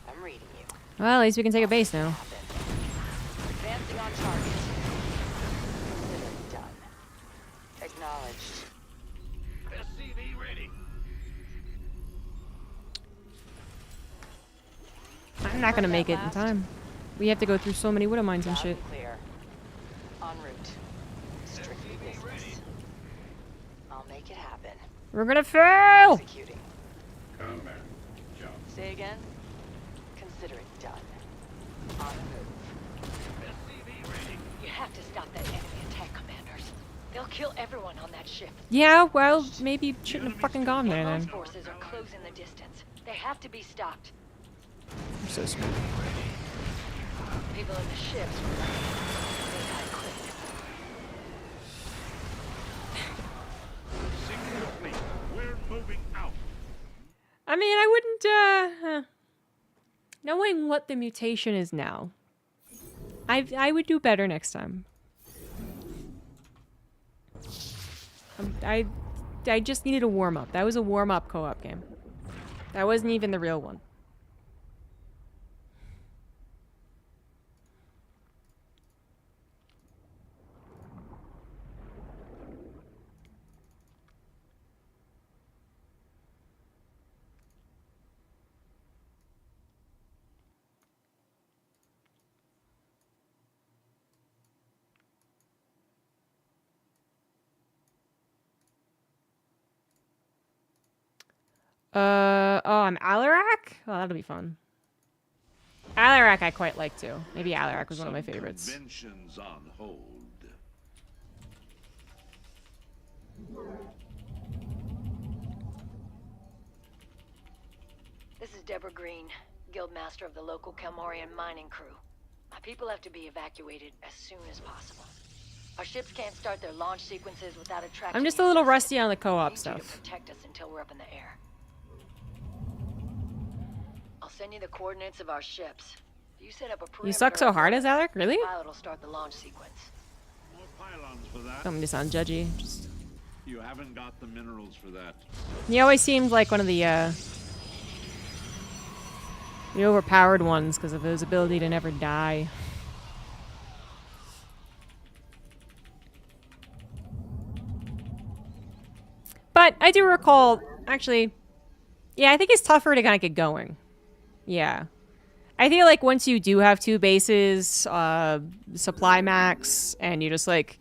I: I'm reading you.
B: Well, at least we can take a base now.
I: Advancing on target. Consider done. Acknowledged.
B: I'm not gonna make it in time. We have to go through so many widow mines and shit.
I: Clear. En route. Strictly business. I'll make it happen.
B: We're gonna fail!
I: Executing. Say again? Consider it done. On the move.
H: You have to stop that enemy attack, commanders. They'll kill everyone on that ship.
B: Yeah, well, maybe shouldn't have fucking gone there
H: Those
B: then.
H: forces are closing the distance. They have to be stopped.
B: I'm so smart.
H: People in the ships were like, they got quick.
C: Secretly, we're moving out.
B: I mean, I wouldn't, knowing what the mutation is now, I would do better next time. I just needed a warm-up. That was a warm-up co-op game. That wasn't even the real one. Oh, I'm Alarak? Oh, that'll be fun. Alarak I quite like too. Maybe Alarak was one of my favorites.
C: Conventions on hold.
H: This is Deborah Green, Guildmaster of the local Kelmorian mining crew. My people have to be evacuated as soon as possible. Our ships can't start their launch sequences without attracting.
B: I'm just a little rusty on the
H: I
B: co-op
H: need you to
B: stuff.
H: protect us until we're up in the air. I'll send you the coordinates of our ships. You set up a perimeter.
B: You suck so hard as Alec? Really?
H: The pilot will start the launch sequence.
C: More pylons for that.
B: I'm just sound judgy. Just...
C: You haven't got the minerals for that.
B: He always seemed like one of the overpowered ones because of his ability to never die. But I do recall, actually, yeah, I think it's tougher to kind of get going. Yeah. I feel like once you do have 2 bases, supply max, and you're just like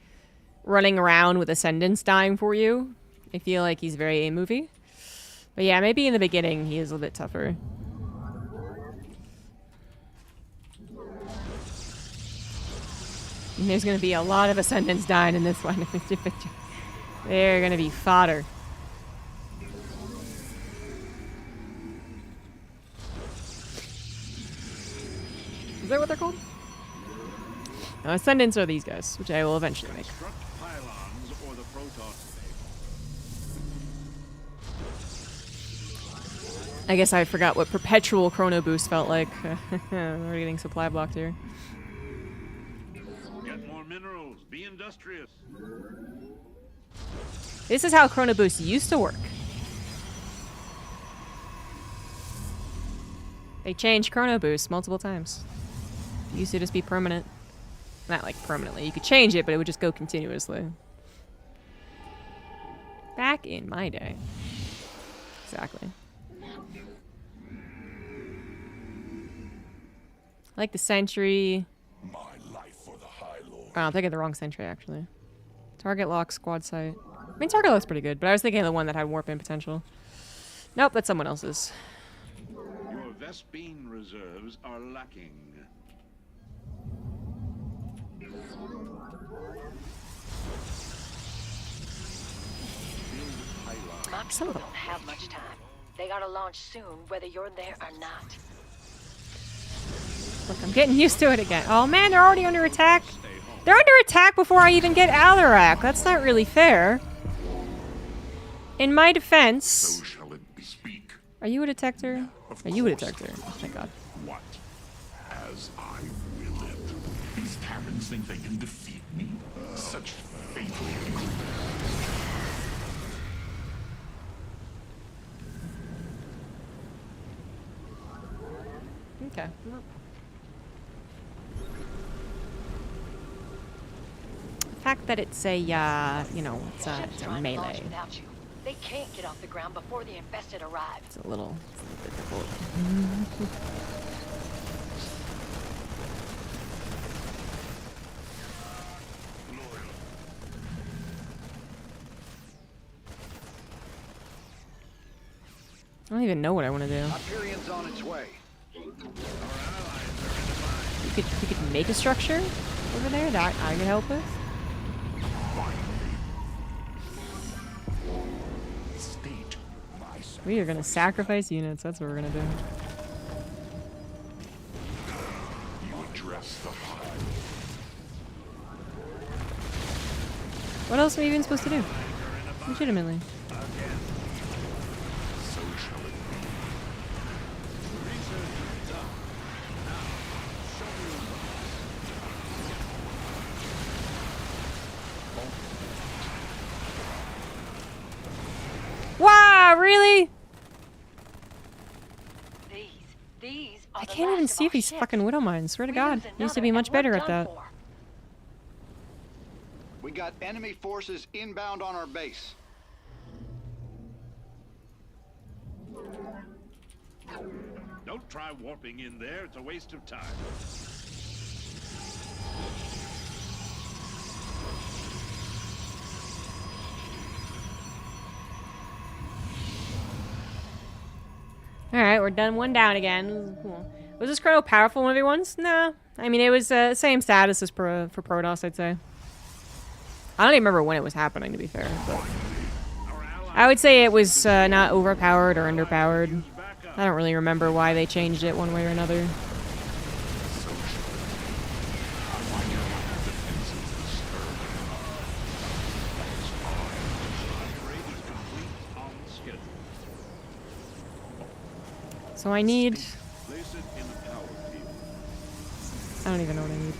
B: running around with Ascendants dying for you, I feel like he's very A-movie. But yeah, maybe in the beginning he is a little bit tougher. And there's gonna be a lot of Ascendants dying in this one. They're gonna be fodder. Is that what they're called? No, Ascendants are these guys, which I will eventually make.
C: Construct pylons or the proton.
B: I guess I forgot what perpetual chrono boost felt like. We're getting supply blocked here.
C: Get more minerals. Be industrious.
B: This is how chrono boost used to work. They changed chrono boost multiple times. It used to just be permanent. Not like permanently. You could change it, but it would just go continuously. Back in my day. Exactly. I like the sentry.
D: My life for the High Lord.
B: Oh, I'm thinking the wrong sentry, actually. Target lock, squad sight. I mean, target looks pretty good, but I was thinking of the one that had warp in potential. Nope, that's someone else's.
C: Your Vespine reserves are lacking.
H: My people don't have much time. They gotta launch soon, whether you're there or not.
B: Look, I'm getting used to it again. Oh man, they're already under attack. They're under attack before I even get Alarak. That's not really fair. In my defense...
D: So shall it be speak.
B: Are you a detector? Are you a detector? Oh, thank God.
D: What? As I will it. These Terrans think they can defeat me? Such fatal ignorance.
B: Okay. The fact that it's a, you know, it's a melee.
H: Without you. They can't get off the ground before the infested arrive.
B: It's a little difficult. don't even know what I want to do.
J: Hyperion's on its way.
B: We could make a structure over there that I could help with. We are gonna sacrifice units. That's what we're gonna do. What else are we even supposed to do? Legitimately. Wow, really? I can't even see these fucking widow mines. Swear to God, I used to be much better at that.
J: We got enemy forces inbound on our base.
C: Don't try warping in there. It's a waste of time.
B: Alright, we're done. One down again. Cool. Was this Chrono powerful 1v1s? Nah. I mean, it was same status as for Protoss, I'd say. I don't even remember when it was happening, to be fair. But I would say it was not overpowered or underpowered. I don't really remember why they changed it one way or another. So I need... I don't even know what I need.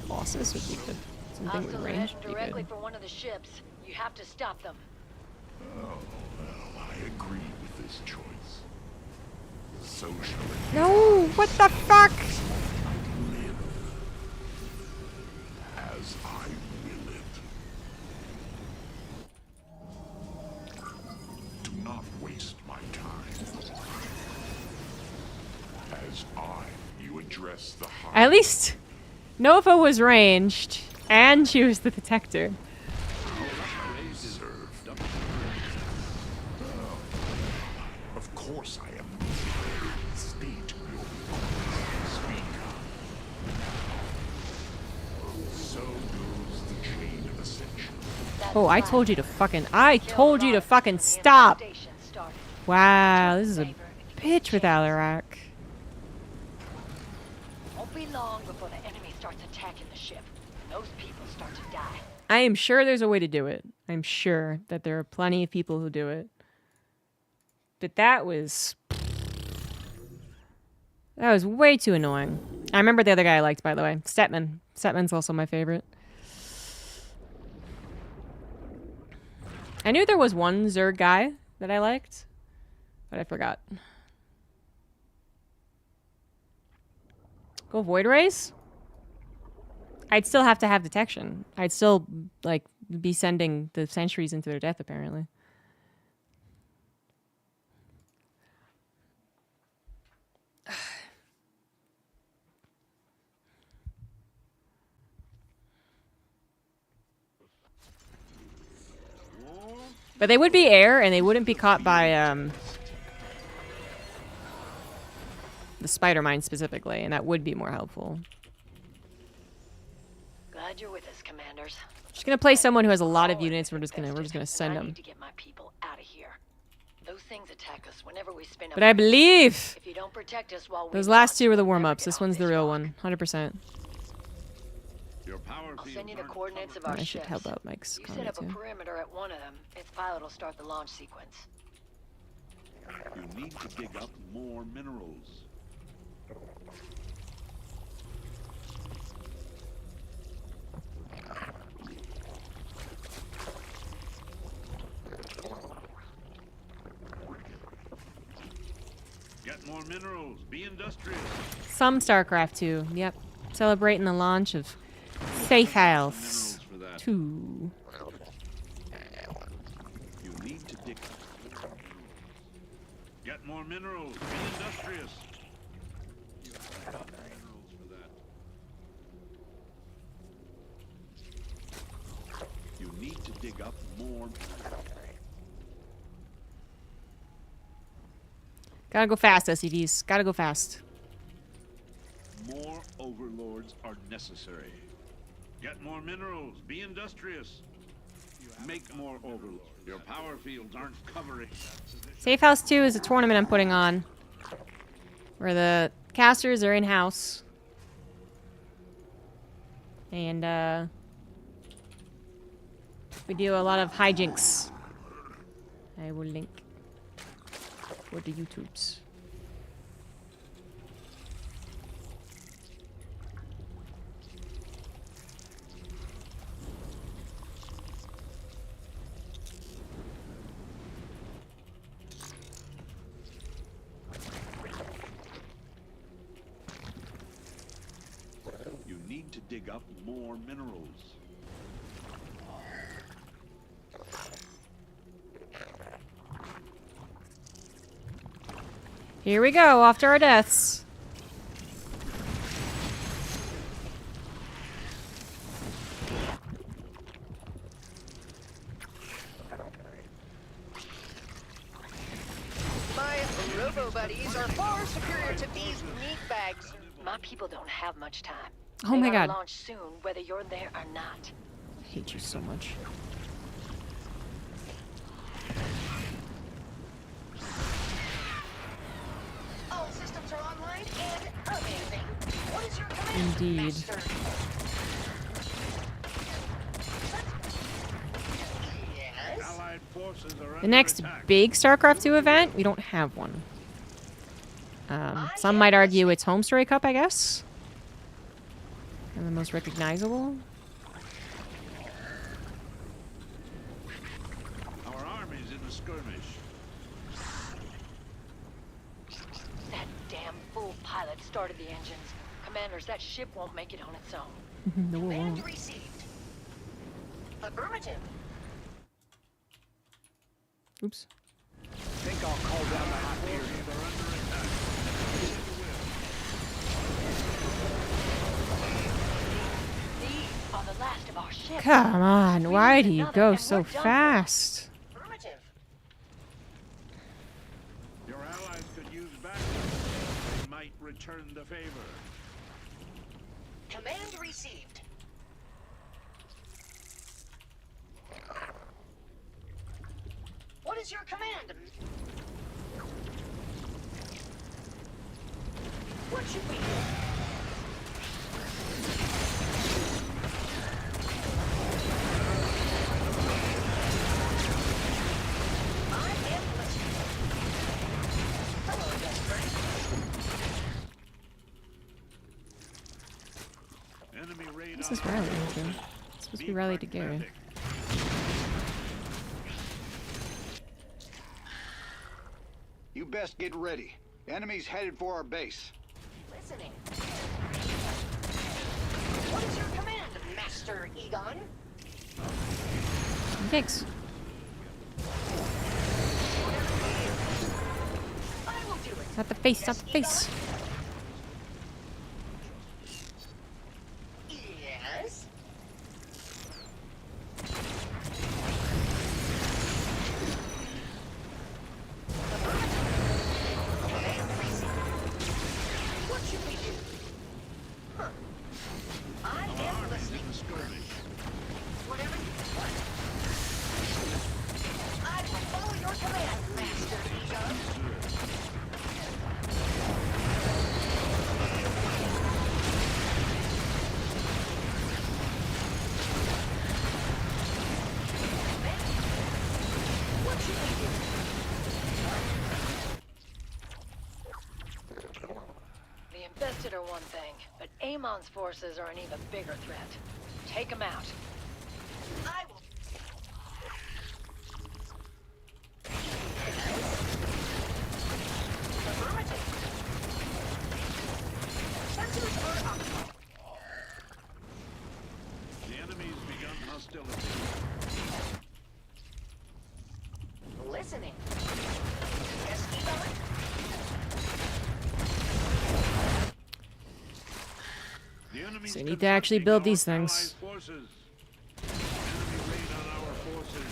B: Bosses would be good. Something with range would be
H: directly
B: good.
H: for one of the ships. You have to stop them.
D: Oh, well, I agree with this choice. So shall it
B: No! What the fuck?
D: live as I will it. Do not waste my time. As you address the high...
B: At least Nova was ranged, and she was the detector.
D: Of course I am. State your speak. So goes the chain of ascension.
B: Oh, I told you to fucking stop! Wow, this is a bitch with Alarak.
H: Won't be long before the enemy starts attacking the ship. Those people start to die.
B: I am sure there's a way to do it. I'm sure that there are plenty of people who do it. But that was way too annoying. I remember the other guy I liked, by the way. Stetman. Stetman's also my favorite. I knew there was one Zerg guy that I liked, but I forgot. Go Void Rays? I'd still have to have detection. I'd still, like, be sending the sentries into their death, apparently. But they would be air, and they wouldn't be caught by, the spider mine specifically, and that would be more helpful.
H: Glad you're with us, commanders.
B: Just gonna play someone who has a lot of units, and we're just gonna send
H: I
B: them.
H: need to get my people out of here. Those things attack us whenever we spin up.
B: But I believe
H: if you don't protect us while
B: those last two were the warm-ups. This one's the real one, 100%.
H: I'll send you the coordinates of our
B: I should
H: ships.
B: help out Mike's
H: You set
B: comment
H: up a
B: too.
H: perimeter at one of them. Its pilot will start the launch sequence.
C: You need to dig up more minerals. Get more minerals. Be industrious.
B: Some Starcraft 2. Yep. Celebrating the launch of Safe House 2.
C: You need to dig. Get more minerals. Be industrious. You have enough minerals for that. You need to dig up up more.
B: Gotta go fast, SCVs. Gotta go fast.
C: More overlords are necessary. Get more minerals. Be industrious. Make more overlords. Your power fields aren't covering.
B: Safe House 2 is a tournament I'm putting on, where the casters are in-house. And, we do a lot of hijinks. I will link for the YouTubes.
C: You need to dig up more minerals.
B: Here we go, off to our deaths.
I: My robo-buddies are far superior to these meat bags.
H: My people don't have much time.
B: Oh
H: They
B: my
H: gotta
B: god.
H: launch soon, whether you're there or not.
B: I hate you so much.
I: All systems are online and amazing. What is your command,
B: Indeed.
I: Master? Yes?
C: Allied forces are
B: The
C: under
B: next
C: attack.
B: big Starcraft 2 event, we don't have one. Some might argue it's Home Story Cup, I guess. And the most recognizable.
C: Our army's in a skirmish.
H: That damn fool pilot started the engines. Commanders, that ship won't make it on its own.
B: No, it
I: Command
B: won't.
I: received. Affirmative.
B: Oops.
J: Think I'll call down the Hyperion.
H: These are the last of our ships.
B: Come on, why do you
H: Another,
B: go
H: and
B: so
H: we're done.
B: fast?
I: Affirmative.
C: Your allies could use backup. They might return the favor.
I: Command received. What is your command? What should we do? I am listening. Hello, best friend.
C: Enemy radar.
B: This is Riley, okay. It's supposed to be Riley to Gary.
C: pragmatic.
J: You best get ready. Enemies headed for our base.
I: Listening. What is your command, Master Egon?
B: Thanks.
I: I will do it.
B: Not the face, not the face.
I: Yes. Command received. What should we do? Huh. I am listening.
C: In a skirmish.
I: Whatever you want. I will follow your command, Master Egon. What should we do?
H: The infested are one thing, but Amon's forces are an even bigger threat. Take them out.
I: I will. Affirmative. Sensors are up.
C: The enemy's begun hostility.
I: Listening. Yes, Egon?
C: The enemy's
B: So you need to actually build these
C: constructing
B: things.
C: Allied forces. Enemy raid on our forces.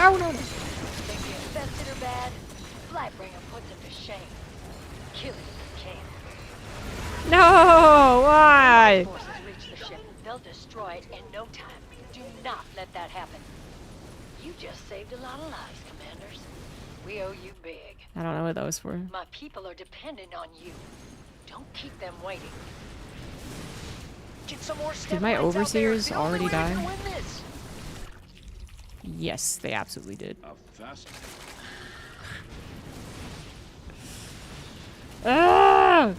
B: No, no, no.
H: Think the infested are bad? Lightbringer puts them to shame. Kill it if you can.
B: No, why?
H: Forces reach the ship. They'll destroy it in no time. Do not let that happen. You just saved a lot of lives, commanders. We owe you big.
B: I don't know what that was for.
H: My people are dependent on you. Don't keep them waiting.
I: Get some more
B: Did my overseers
I: the only
B: already
I: way
B: die?
I: to win this.
B: Yes, they absolutely did.
C: A fast.
B: Ah!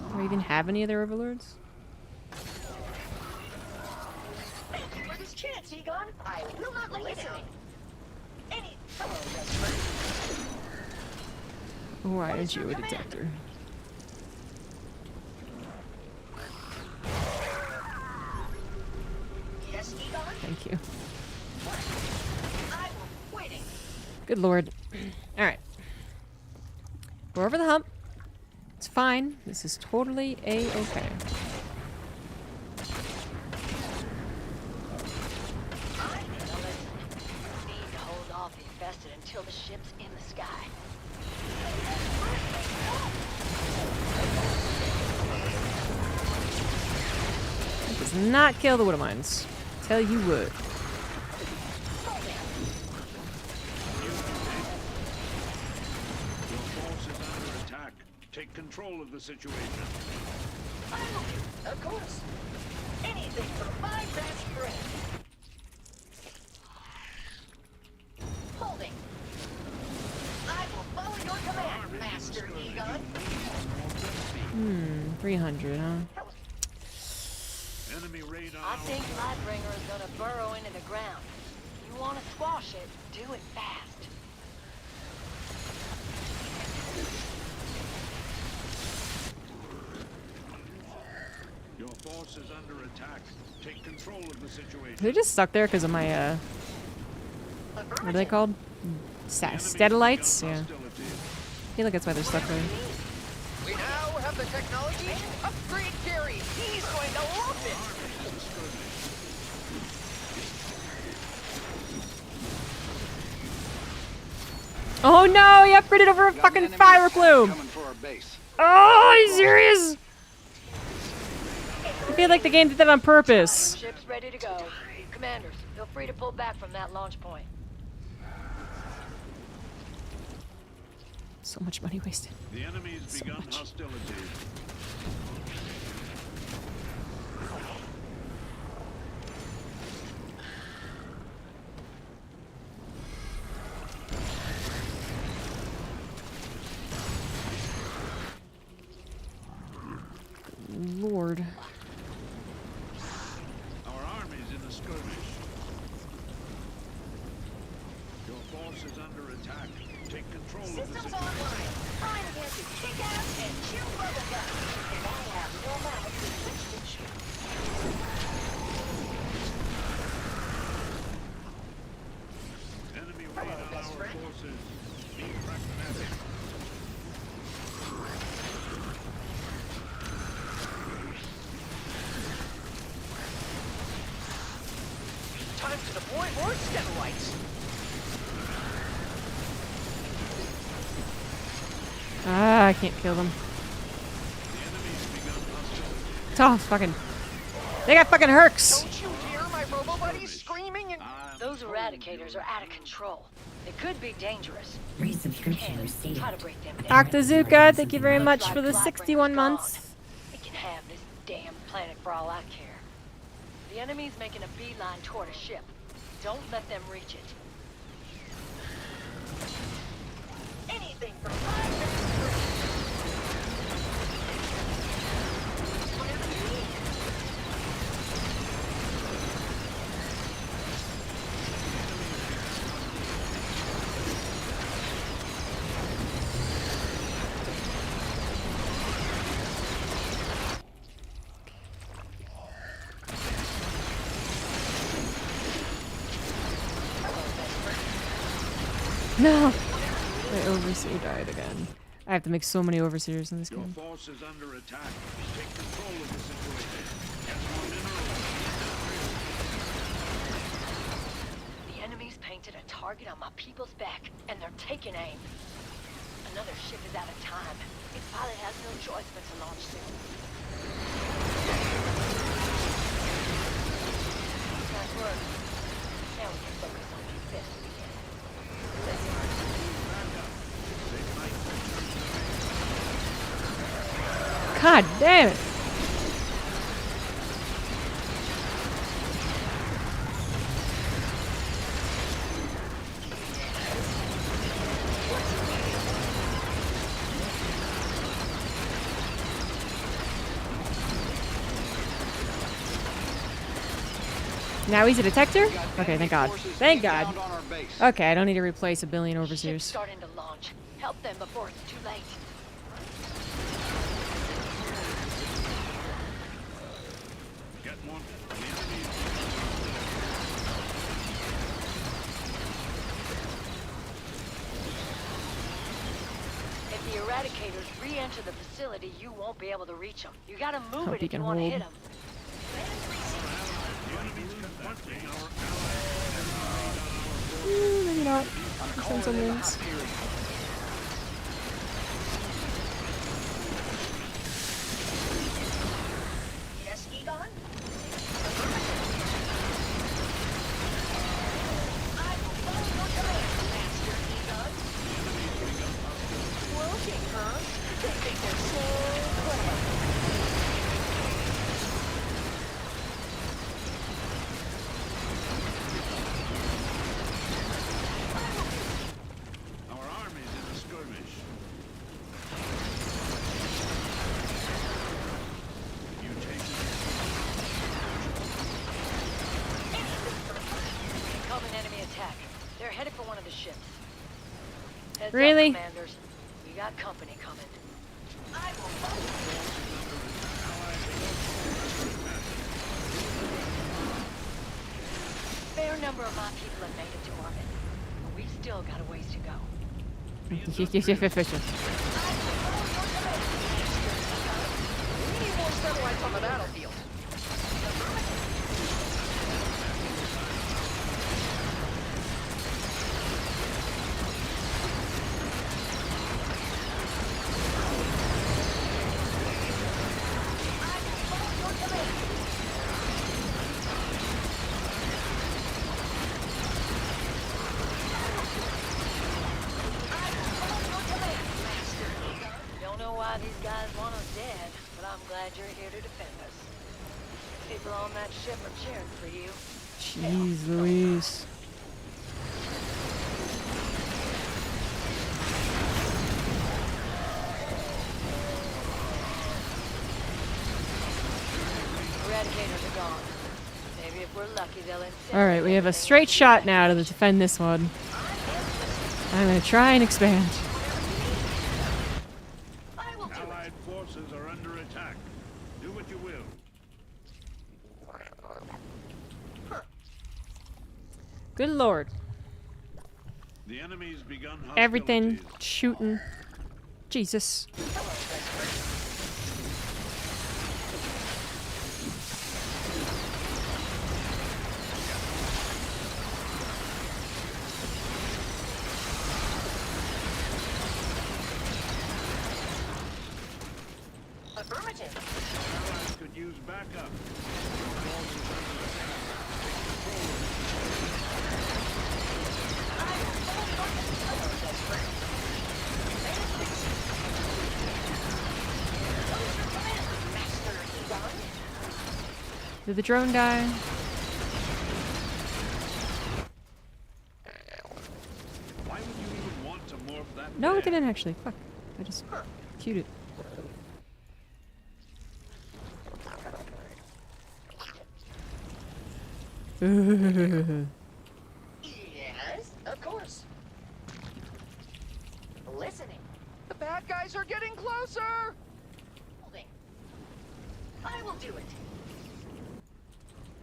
B: Do I even have any of their overlords?
I: Thank you for this chance, Egon. I will not let you down. Any... Hello, best friend.
B: Why aren't you a detector?
I: Yes, Egon?
B: Thank you.
I: I will waiting.
B: Good lord. Alright. We're over the hump. It's fine. This is totally a-okay.
H: Need to hold off the infested until the ship's in the sky.
B: That does not kill the Widowmines. Tell you what.
C: Your force is under attack. Take control of the situation.
I: Of course. Anything for my best friend. Holding. I will follow your command, Master Egon.
B: 300, huh?
C: Enemy radar.
H: I think Lightbringer is gonna burrow into the ground. If you want to squash it, do it fast.
C: Your force is under attack. Take control of the situation.
B: They just stuck there because of my, what are they called? Steadilites? Yeah. I feel like that's why they're stuck there.
I: We now have the technology to upgrade Gary. He's going to love it.
B: Oh no, he upgraded over a fucking fire plume!
J: Coming for our base.
B: Oh, are you serious? I feel like the game did that on purpose.
H: Ship's ready to go. Commanders, feel free to pull back from that launch point.
B: So much money wasted.
C: The enemy's begun hostilities.
B: Lord.
C: Our army's in a skirmish. Your force is under attack. Take control of the
I: Systems
C: situation.
I: online. I'm here to kick ass and chew bubblegum. And I have no mouth to which to chew.
C: Enemy
I: Hello,
C: radar
I: best
C: our
I: friend.
C: forces. Be pragmatic.
I: Time to deploy more steroids.
B: Ah, I can't kill them.
C: The enemy's begun hostilities.
B: Oh, fucking. They got fucking Hercs!
I: Don't you hear my robo buddies screaming and...
H: Those eradicators are out of control. They could be dangerous.
E: Resubscription received.
H: Try to break them down.
B: Octazuka, thank you very much for the 61 months.
H: We can have this damn planet for all I care. The enemy's making a beeline toward a ship. Don't let them reach it.
I: Anything for my best friend. Whatever you need.
B: No! My overseer died again. I have to make so many overseers in this
C: Your
B: game.
C: force is under attack. Take control of the situation. Get more minerals.
H: The enemy's painted a target on my people's back, and they're taking aim. Another ship is out of time. Its pilot has no choice but to launch soon. Nice work. Now we can focus on the best we can.
B: God damn it! Now he's a detector? Okay, thank God. Thank God.
J: Inbound on our base.
B: Okay, I don't need to replace a billion
H: Ship's
B: overseers.
H: starting to launch. Help them before it's too late.
C: Get one. The enemy.
H: If the Eradicators re-enter the facility, you won't be able to reach them. You gotta move
B: Hope
H: it
B: you
H: if you
B: can
H: want to
B: hold.
H: hit them.
C: The enemy's confronting our
B: Maybe not. Send some wings.
I: Yes, Egon? I will follow your command, Master Egon. Working, huh? They think they're so clever.
C: Our army's in a skirmish. You take it.
H: Incoming enemy attack. They're headed for one of the ships. Heads
B: Really?
H: up, commanders. We got company coming.
I: I will follow.
H: Fair number of my people have made it to orbit. But we've still got a ways to go.
B: Efficient.
I: We need more satellites on the battlefield.
H: Don't know why these guys want us dead, but I'm glad you're here to defend us. People on that ship are cheering for you.
B: Jeez Louise.
H: Eradicators are gone. Maybe if we're lucky, they'll incinerate
B: Alright, we have a
H: everything
B: straight
H: else.
B: shot now to defend this one. I'm gonna try and expand.
I: I will do it.
C: Allied forces are under attack. Do what you will.
B: Good lord.
C: The enemy's begun hostilities.
B: Everything shooting. Jesus.
I: Affirmative.
C: Allies could use backup. Forces under attack. Take control of
I: Master Egon?
B: Did the drone die?
C: Why would you even want to morph that?
B: No, it
C: bad?
B: didn't actually. Fuck. I just queued it.
I: Yes, of course. Listening.
J: The bad guys are getting closer!
I: Holding. I will do it.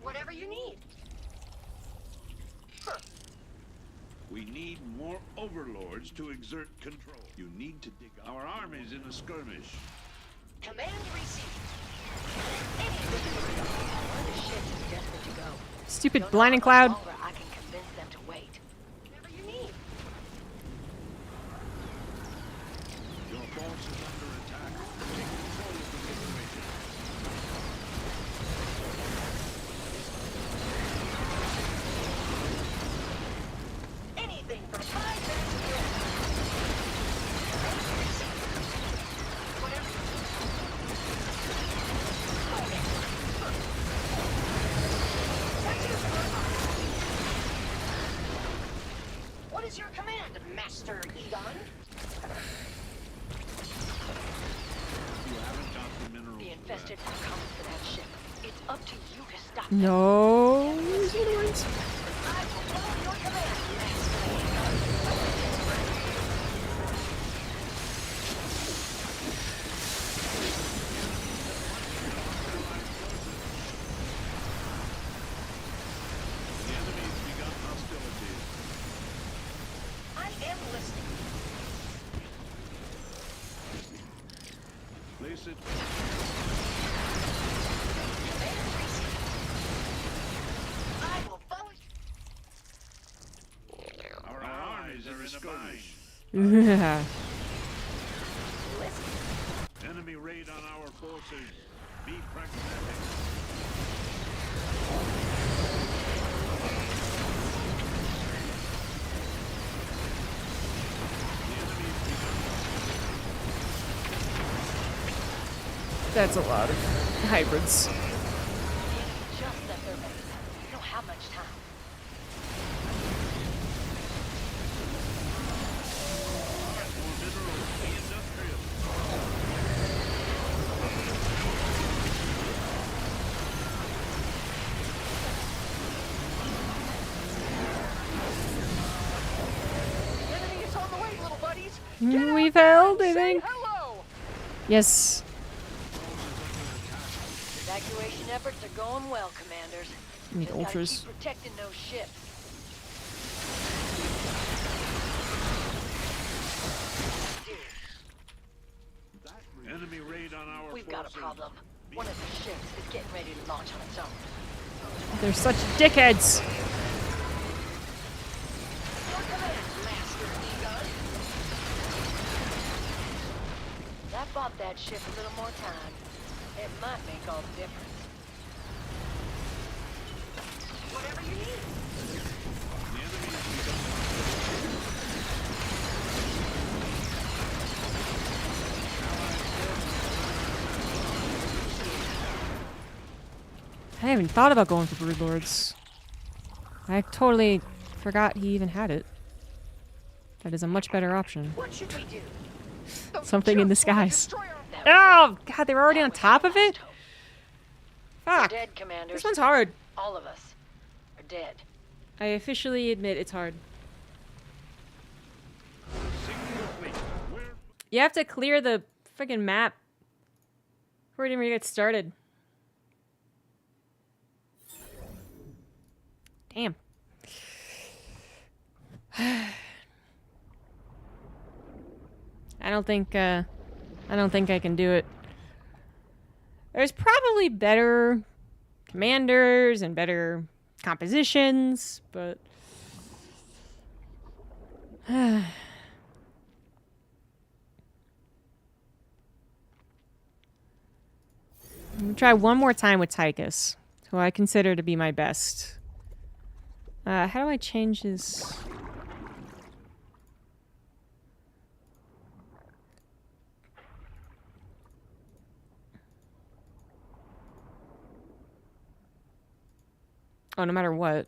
I: Whatever you need. Huh.
C: We need more overlords to exert control. You need to dig up. Our army's in a skirmish.
I: Command received. One of the ships is desperate to go.
B: Stupid
I: Don't know
B: blinding
I: how much
B: cloud.
I: longer I can convince them to wait. Whatever you need.
C: Your force is under attack. Take control of the situation.
I: Anything for 5 minutes of rest. Whatever. What is your command, Master Egon?
C: You haven't got the minerals.
H: The infested are coming for that ship. It's up to you to stop them.
B: No.
I: I will follow your command, Master Egon.
C: The enemy's begun hostilities.
I: I am listening.
C: Place it.
I: Command received. I will follow.
C: Our armies are in a skirmish.
B: Yeah.
I: Listen.
C: Enemy raid on our forces. Be pragmatic.
B: That's a lot of hybrids.
H: The enemy just left their base. We don't have much time.
C: More minerals. Be industrious.
I: The enemy is on the way, little buddies.
B: We failed, I
I: Say
B: think.
I: hello.
B: Yes.
H: Evacuation efforts are going well, commanders.
B: Need
H: Just gotta
B: ultras.
H: keep protecting those ships.
C: Enemy raid on our
H: We've
C: forces.
H: got a problem. One of the ships is getting ready to launch on its own.
B: They're such dickheads.
I: Your command, Master Egon.
H: That bought that ship a little more time. It might make all the difference.
I: Whatever you need.
C: The enemy has begun.
B: I haven't thought about going for Brood Lords. I totally forgot he even had it. That is a much better option.
I: What should we do?
B: Something in the skies.
I: Destroy our
B: Oh, God, they were already on top of it?
H: We're
B: Fuck.
H: dead, commanders.
B: This one's hard.
H: All of us are dead.
B: I officially admit it's hard. You have to clear the friggin' map before it even get started. Damn. I don't think I can do it. There's probably better commanders and better compositions, but I'm gonna try one more time with Tychus, who I consider to be my best. How do I change his? Oh, no matter what,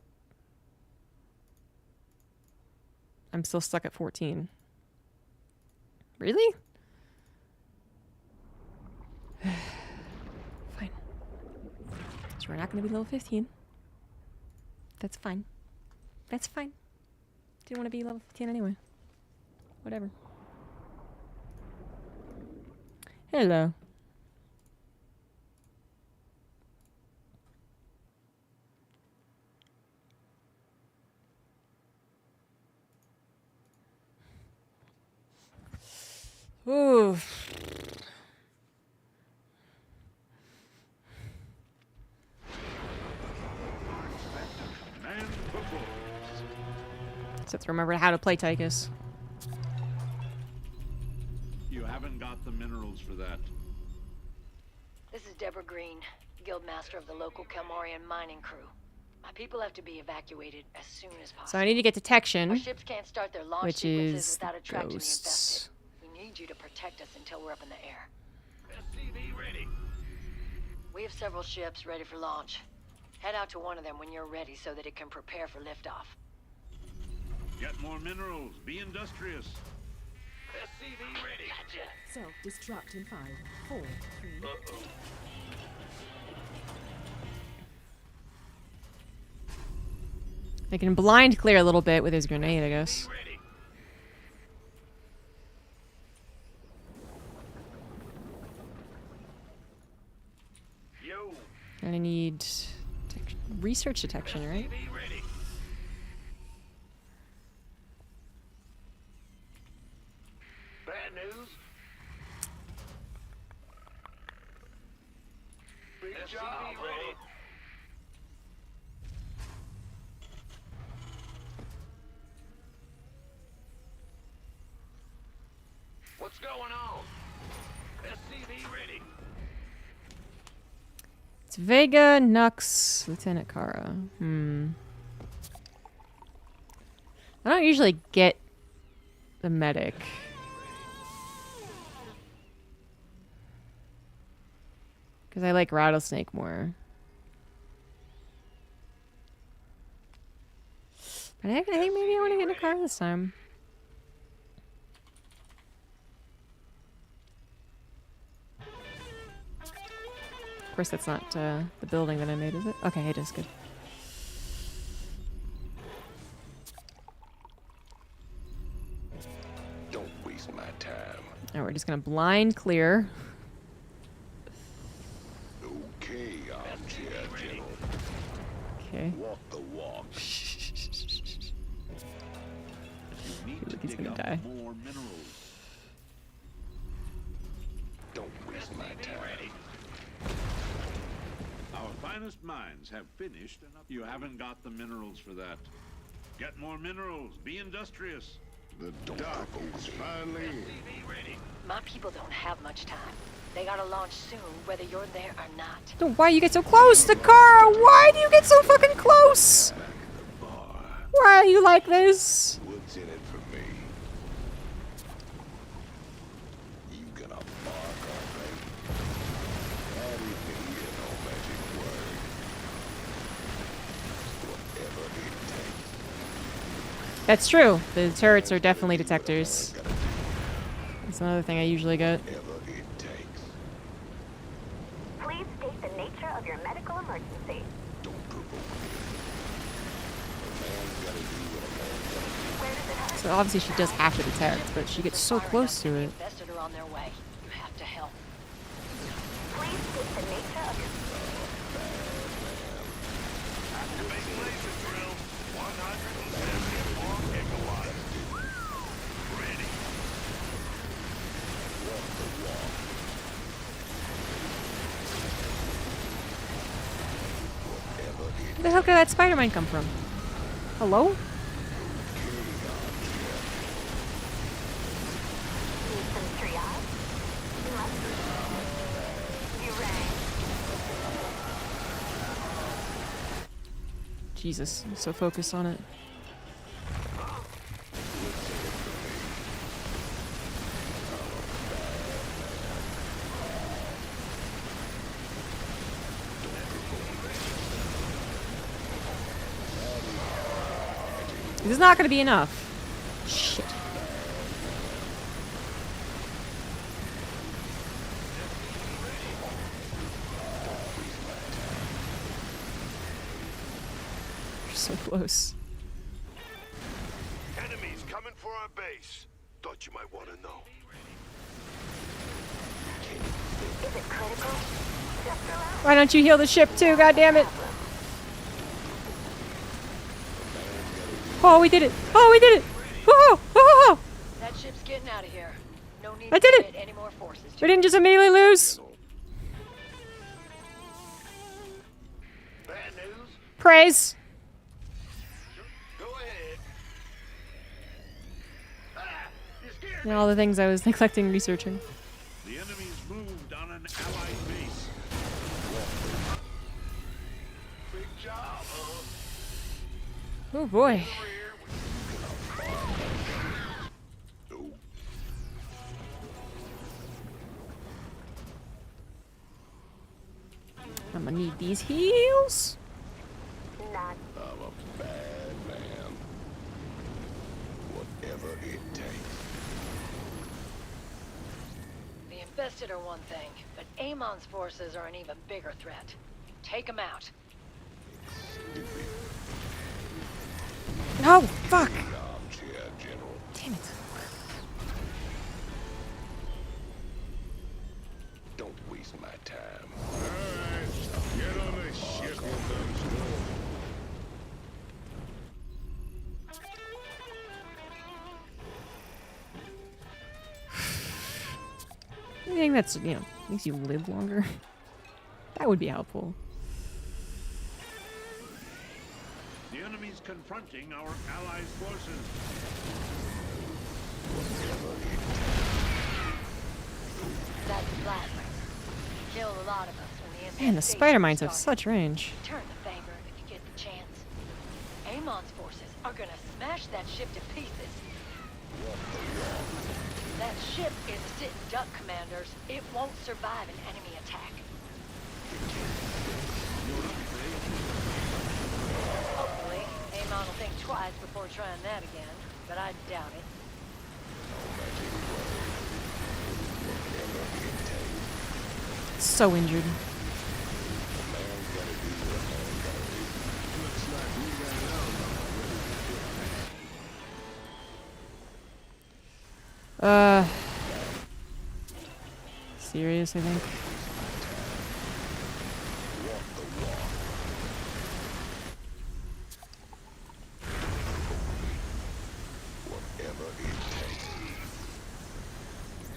B: I'm still stuck at 14. Really? Fine. So we're not going to be level 15. That's fine. That's fine. Didn't want to be level 15 anyway. Whatever. Hello. Ooh.
C: And perform.
B: Just have to remember how to play Tychus.
C: You haven't got the minerals for that.
H: This is Deborah Green, guildmaster of the local Kelmorian mining crew. My people have to be evacuated as soon as possible.
B: So I need to get
H: Our
B: detection,
H: ships can't start their launch
B: which
H: sequences
B: is
H: without attracting the
B: ghosts.
H: infested. We need you to protect us until we're up in the air.
F: SCV ready.
H: We have several ships ready for launch. Head out to one of them when you're ready so that it can prepare for liftoff.
C: Get more minerals. Be industrious.
F: SCV ready. Gotcha.
E: Self-destruct in 5, 4, 3.
F: Uh-oh.
B: I can blind clear a little bit with his grenade, I guess.
F: Ready. Yo.
B: And I need research detection, right?
F: SCV ready. Bad news. Big job. Ready. What's going on? SCV ready.
B: It's Vega, Nux, Lieutenant Kara. I don't usually get the medic. Because I like Rattlesnake more. But I think maybe I want to get in a car this time. Of course, that's not the building that I made, is it? Okay, it is good.
F: Don't waste my time.
B: Now we're just gonna blind clear.
F: Okay, armchair general.
B: Okay.
F: Walk the walk.
C: You need
B: Feel
C: to
B: like he's
C: dig
B: gonna
C: up
B: die.
C: more minerals.
F: Don't waste my time.
C: Our finest mines have finished enough. You haven't got the minerals for that. Get more minerals. Be industrious.
F: The dark is finally in.
H: My people don't have much time. They gotta launch soon, whether you're there or not.
B: Dude, why you get so close to Kara? Why do you get so fucking close? Why are you like this?
F: What's in it for me? You gonna bark, alright? I didn't hear no magic word. Whatever it takes.
B: That's true. The turrets are definitely detectors. That's another thing I usually get.
F: Whatever it takes.
I: Please state the nature of your medical emergency.
F: Don't provoke me. A man's gotta do what a man's gotta do.
I: Where does it hurt?
B: So obviously she does have to detect, but she gets so close to
H: The
B: it.
H: infested are on their way. You have to help.
I: Please state the nature of your...
F: Activate laser drill. 174 gigawatts. Ready. Walk the walk. Whatever it
B: Where the hell did that Spider-Man come from? Hello?
I: Need some triage? You rang.
B: Jesus, I'm so focused on it. This is not going to be enough. Shit. You're so close.
F: Enemies coming for our base. Thought you might want to know.
I: Is it critical? Just relax.
B: Why don't you heal the ship too? God damn it! Oh, we did it! Oh, we did it! Oh, oh, oh,
H: That ship's getting out of here. No need
B: I did
H: to
B: it!
H: get any more forces.
B: We didn't just immediately lose.
F: Bad news?
B: Praise.
F: Go ahead. Ah, you scared
B: And all the things I was neglecting researching.
C: The enemy's moved on an allied base.
F: Big job, huh?
B: Oh boy.
F: Rear.
B: I'm gonna need these heals.
I: Not
F: I'm a bad man. Whatever it takes.
H: The infested are one thing, but Amon's forces are an even bigger threat. Take them out.
B: No, fuck.
F: Armchair general.
B: Damn it.
F: Don't waste my time.
C: Get on this ship, you dumb slow.
B: Anything that's, you know, makes you live longer. That would be helpful.
C: The enemy's confronting our allied forces.
H: That's Flatland. Killed a lot of us when the
B: Man, the
H: infestation
B: spider mines have
H: started.
B: such range.
H: Return the favor if you get the chance. Amon's forces are gonna smash that ship to pieces. That ship is a sitting duck, commanders. It won't survive an enemy attack. Hopefully, Amon will think twice before trying that again, but I doubt it.
B: So injured. Serious, I think.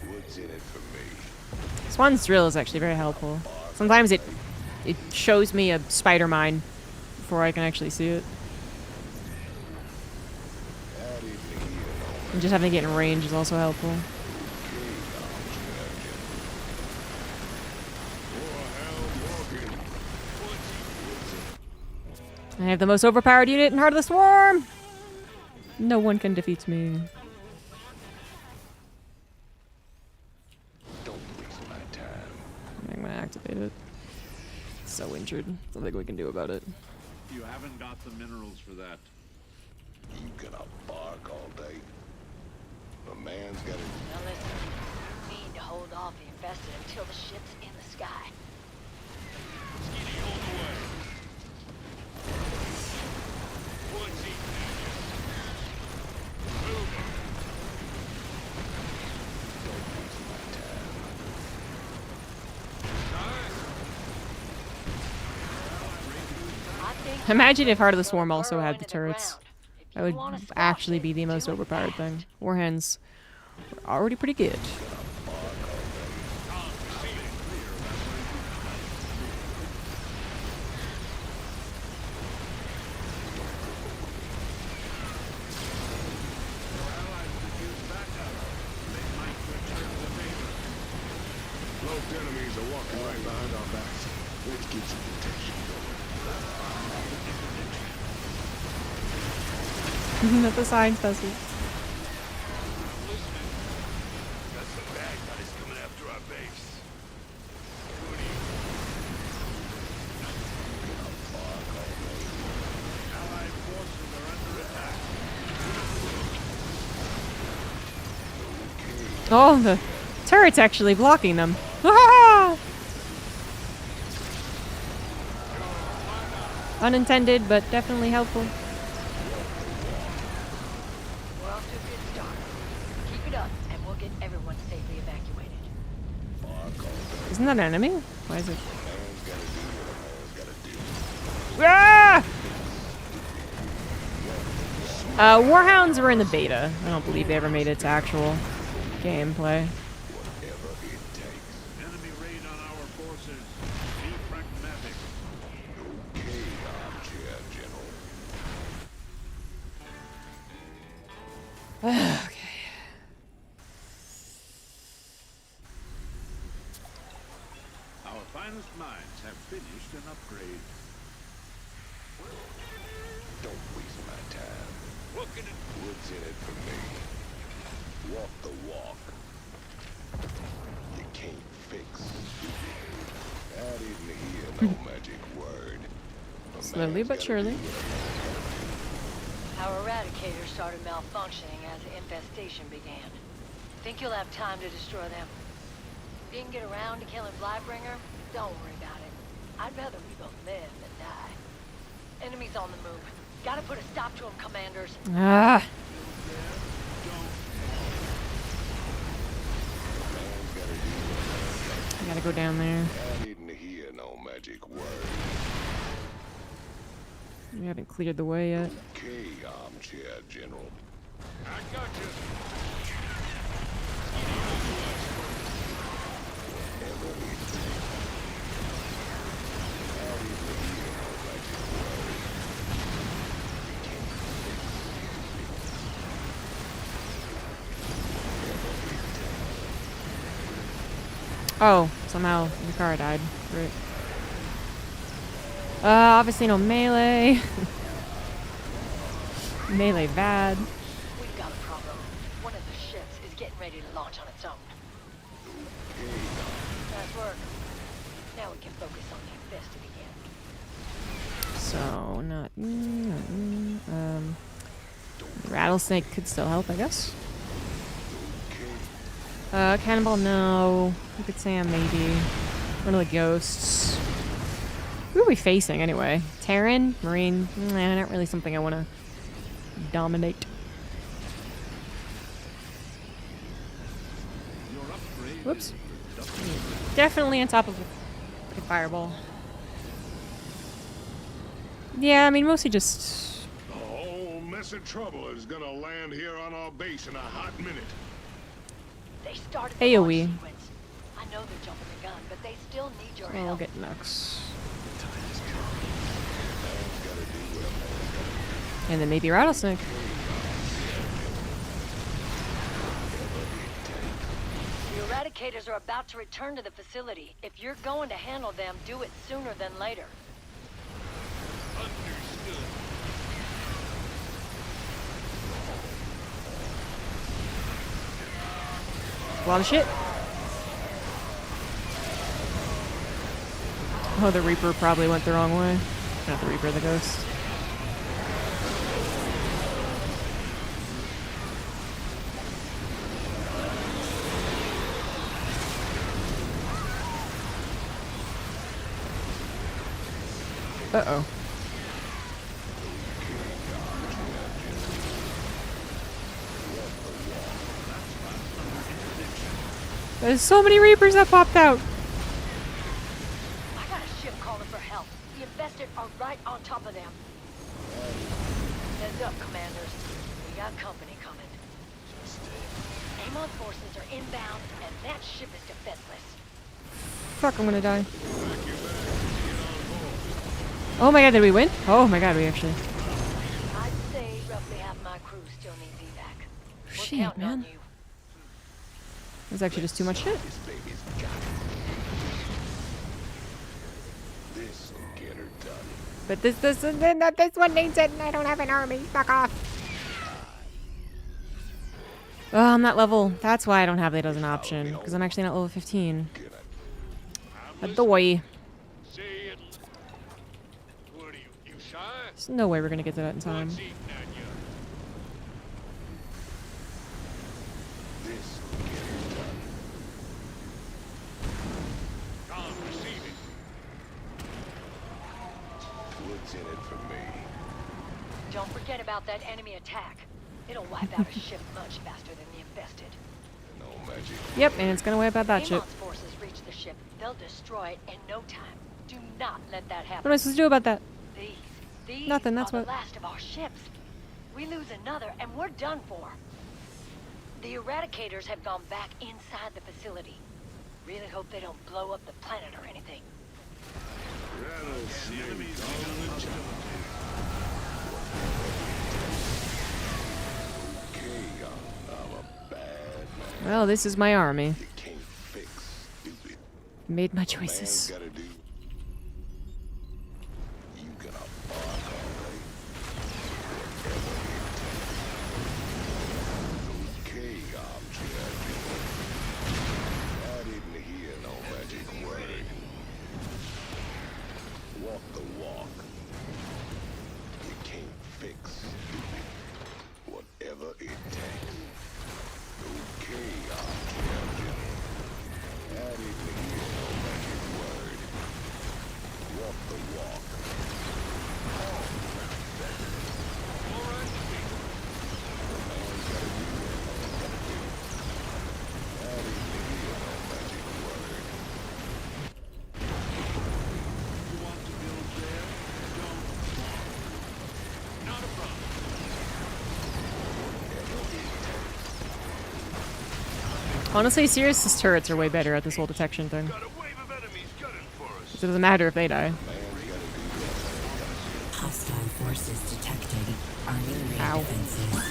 F: What's in it for me?
B: Swan's drill is actually very helpful. Sometimes it shows me a spider mine before I can actually see it. And just having to get in range is also helpful. I have the most overpowered unit in Heart of the Swarm! No one can defeat me.
F: Don't waste my time.
B: I'm gonna activate it. So injured. Nothing we can do about it.
C: You haven't got the minerals for that.
F: You gonna bark all day? A man's gotta...
H: Now listen, we need to hold off the infested until the ship's in the sky.
F: Skinny all the way. What's eating at you? Move. Don't waste my time.
H: I think
B: Imagine if Heart of the
H: we're
B: Swarm also
H: burrowing
B: had
H: in
B: the
H: the
B: turrets.
H: ground. If
B: That
H: you
B: would
H: wanna squash
B: actually
H: it,
B: be the most
H: do it
B: overpowered
H: fast.
B: thing. Warhands were already pretty good.
F: Cloaked enemies are walking right behind our backs. Let's get some protection going.
B: Not the science vessel.
F: Got some bad guys coming after our base.
C: Allied forces are under attack.
B: Oh, the turret's actually blocking them. Ah! Unintended, but definitely helpful.
H: We're off to a good start. Keep it up, and we'll get everyone safely evacuated.
B: Isn't that an enemy? Why is it? Ah! Warhounds were in the beta. I don't believe they ever made it to actual. gameplay.
F: Whatever it takes.
C: Enemy raid on our forces. Be pragmatic.
F: Okay, armchair general.
B: Okay.
C: Our finest minds have finished an upgrade.
F: Don't waste my time.
C: Looking at
F: What's in it for me? Walk the walk. You can't fix stupid. I didn't hear no magic word. A
B: Slowly
F: man's
B: but
F: gotta
B: surely.
F: do what a
H: Our eradicator started malfunctioning as the infestation began. Think you'll have time to destroy them? If you can get around to killing Blightbringer, don't worry about it. I'd rather we both live than die. Enemies on the move. Gotta put a stop to them, commanders.
B: Ah. I gotta go down there.
F: I didn't hear no magic word.
B: We haven't cleared the way yet.
F: Okay, armchair general.
C: I got you.
F: Whatever it takes. I didn't hear no magic word. You can't fix stupid.
B: Oh, somehow the car died. Great. Obviously no melee. Melee bad.
H: We've got a problem. One of the ships is getting ready to launch on its own. Nice work. Now we can focus on the infested again.
B: So not. Rattlesnake could still help, I guess. Cannonball, no. Liquid Sam, maybe. One of the ghosts. Who are we facing anyway? Terran? Marine? Nah, not really something I want to dominate. Whoops. Definitely on top of a fireball. Yeah, I mean, mostly just.
D: A whole mess of trouble is gonna land here on our base in a hot minute.
H: They started the
B: AoE.
H: launch sequence. I know they're jumping the gun, but they still need your
B: I'll
H: help.
B: get Nux. And then maybe Rattlesnake.
H: The eradicators are about to return to the facility. If you're going to handle them, do it sooner than later.
C: Understood.
B: A lot of shit. Oh, the Reaper probably went the wrong way. Not the Reaper, the Ghost. Uh-oh. There's so many Reapers that popped out.
H: I got a ship calling for help. The infested are right on top of them. Heads up, commanders. We got company coming. Amon forces are inbound, and that ship is defenseless.
B: Fuck, I'm gonna die. Oh my god, did we win? Oh my god, we actually.
H: I'd say roughly half my crew still needs evac. We're
B: Shit,
H: counting on
B: man.
H: you.
B: There's actually just too much shit.
F: This baby's got it. This'll get her done.
B: But this one needs it, and I don't have an army. Fuck off. Oh, I'm not level. That's why I don't have that as an option, because I'm actually not level 15. Adoy.
C: Say it. What are you shy?
B: There's no way we're gonna get to that in time.
C: What's eating at you?
F: This'll get her done.
C: Tom, receive it.
F: What's in it for me?
H: Don't forget about that enemy attack. It'll wipe out a ship much faster than the infested.
F: No magic.
B: Yep, and it's gonna wipe out that ship.
H: Amon's forces reach the ship. They'll destroy it in no time. Do not let that
B: What
H: happen.
B: am I supposed to do about that?
H: These
B: Nothing, that's
H: are
B: what-
H: the last of our ships. We lose another, and we're done for. The Eradicators have gone back inside the facility. Really hope they don't blow up the planet or anything.
C: The enemy's begun hostilities.
F: Okay, I'm a bad man.
B: Well, this is my army.
F: You can't fix stupid.
B: Made my
F: Man's
B: choices.
F: gotta do. You gonna bark all day. Okay, I'm champion. I didn't hear no magic word. Walk the walk. You can't fix stupid. Whatever it takes. Okay, I'm champion. I didn't hear no magic word. Walk the walk. Man's gotta do what man's gotta do. I didn't hear no magic word.
C: You want to build there? Don't. Not a problem.
B: Honestly, Sirius's turrets are way better at this whole detection thing.
F: Got a wave of enemies gunning for us.
B: It doesn't matter if they die.
F: Man's gotta do what man's gotta do.
E: Hostile forces detected. Army raid
B: Ow.
E: defenses.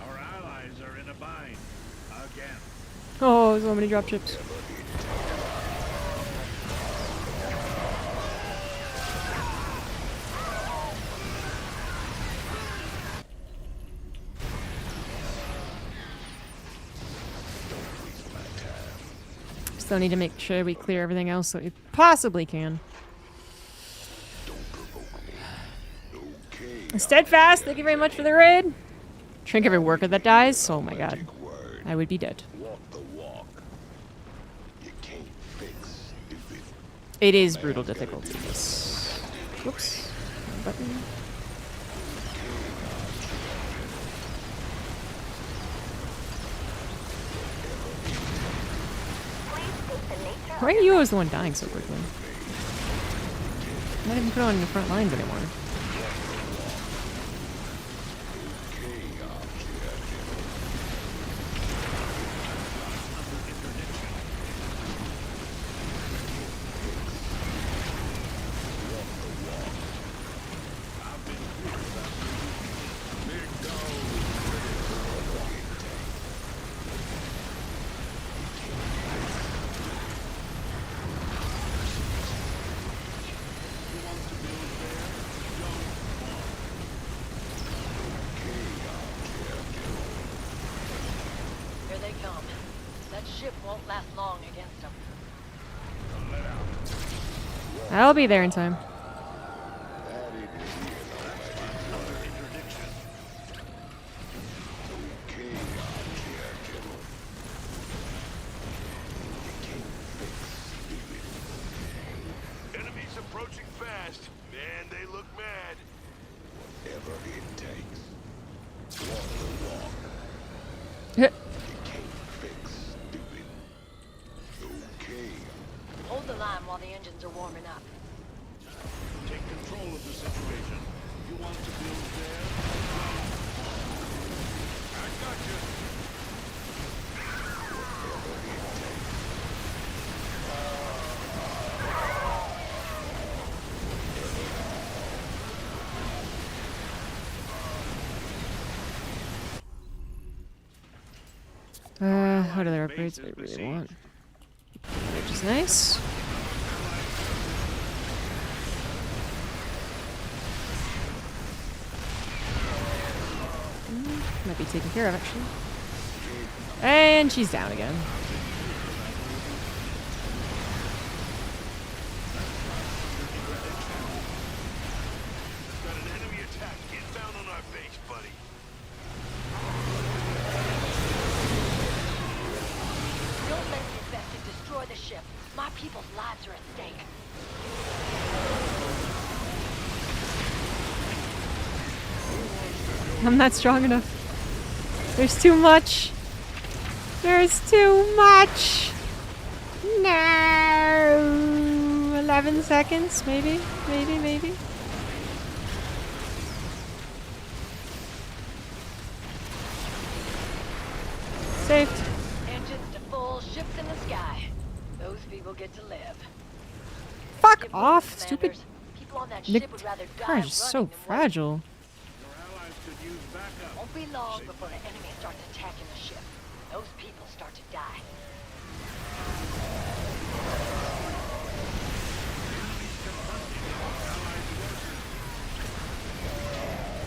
C: Our allies are in a bind. Again.
B: Oh, so many dropships. Still need to make sure we clear everything else that we possibly can. Steadfast, thank you very much for the raid. Shrink every worker that dies. Oh my god. I would be dead.
F: Walk the walk. You can't fix stupid.
B: It is brutal difficulties. Whoops. Wrong button. Why are you always the one dying so quickly? Not even put on your front lines anymore.
H: Here they come. That ship won't last long against them.
B: I'll be there in time.
F: Enemies approaching fast. Man, they look mad. Whatever it takes. Walk the walk. You can't fix stupid. Okay.
H: Hold the line while the engines are warming up.
C: Take control of the situation. You want to build there?
F: I got you.
B: What other upgrades do I really want? Which is nice. Might be taken care of, actually. And she's down again.
F: Got an enemy attack. Get down on our base, buddy.
H: Don't let the infected destroy the ship. My people's lives are at stake.
B: I'm not strong enough. There's too much. There's too much. No. 11 seconds, maybe. Saved.
H: Engines to full, ships in the sky. Those people get to live.
B: Fuck
H: Get
B: off,
H: moving,
B: stupid.
H: commanders. People on that
B: Nick
H: ship would rather die
B: Crash is so
H: running than wait.
B: fragile.
C: Your allies could use backup.
H: Won't be long before the enemy starts attacking the ship. Those people start to die.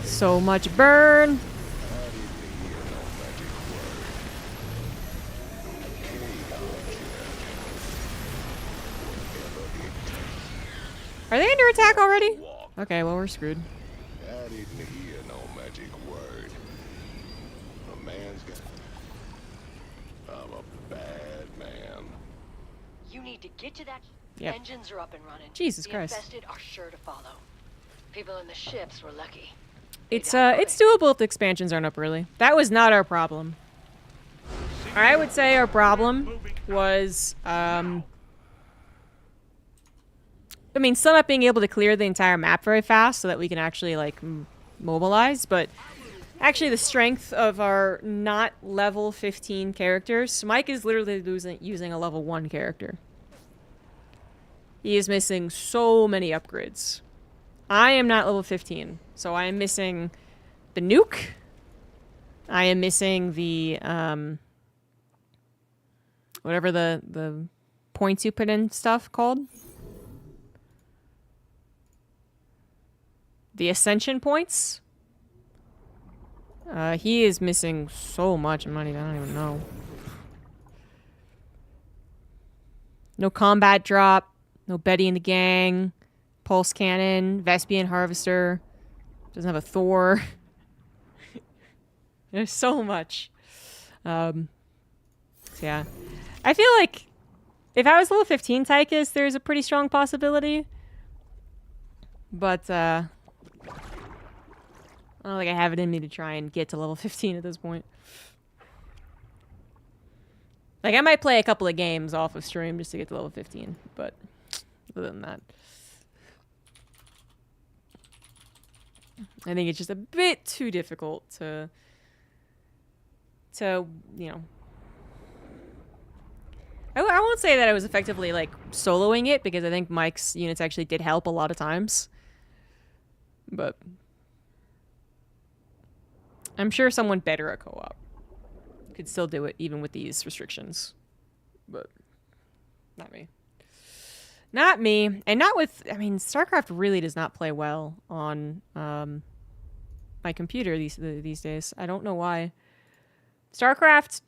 B: So much burn. Are they under attack already? Okay, well, we're screwed.
F: I didn't hear no magic word. A man's got... I'm a bad man.
H: You need to get to that.
B: Yep.
H: Engines are up and running.
B: Jesus
H: the
B: Christ.
H: infested are sure to follow. People in the ships were lucky.
B: It's doable if the expansions aren't up early. That was not our problem. I would say our problem was, I mean, still not being able to clear the entire map very fast so that we can actually, like, mobilize, but actually the strength of our not level 15 characters. Mike is literally using a level 1 character. He is missing so many upgrades. I am not level 15, so I am missing the nuke. I am missing the, whatever the points you put in stuff called. The ascension points. He is missing so much money that I don't even know. No combat drop. No Betty and the Gang. Pulse Cannon. Vespian Harvester. Doesn't have a Thor. There's so much. So yeah. I feel like if I was level 15 Tychus, there's a pretty strong possibility. But, I don't think I have it in me to try and get to level 15 at this point. Like, I might play a couple of games off of stream just to get to level 15, but other than that, I think it's just a bit too difficult to you know... I won't say that I was effectively, like, soloing it, because I think Mike's units actually did help a lot of times. But I'm sure someone better at co-op could still do it, even with these restrictions. But not me. Not me. And not with... I mean, Starcraft really does not play well on my computer these days. I don't know why. Starcraft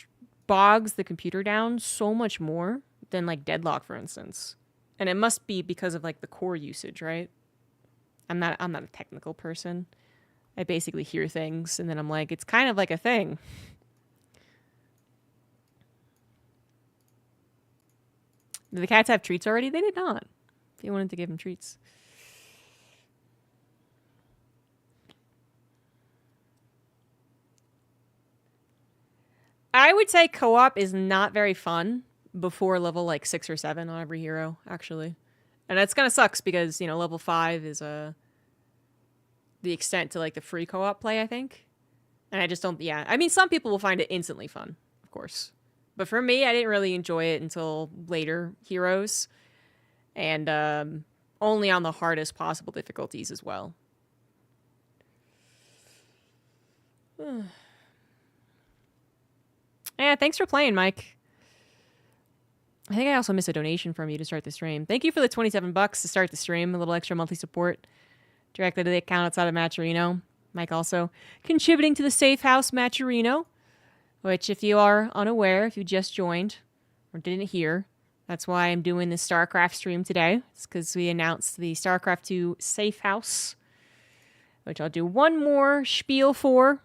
B: bogs the computer down so much more than, like, Deadlock, for instance. And it must be because of, like, the core usage, right? I'm not a technical person. I basically hear things, and then I'm like, it's kind of like a thing. Did the cats have treats already? They did not. If you wanted to give them treats. I would say co-op is not very fun before level, like, 6 or 7 on every hero, actually. And that's kind of sucks because, you know, level 5 is the extent to, like, the free co-op play, I think. And I just don't... Yeah. I mean, some people will find it instantly fun, of course. But for me, I didn't really enjoy it until later heroes. And only on the hardest possible difficulties as well. Yeah, thanks for playing, Mike. I think I also missed a donation from you to start the stream. Thank you for the $27 to start the stream. A little extra monthly support directly to the account outside of Matcherino. Mike also contributing to the Safe House Matcherino, which, if you are unaware, if you just joined or didn't hear, that's why I'm doing this StarCraft stream today. It's because we announced the StarCraft 2 Safe House, which I'll do one more spiel for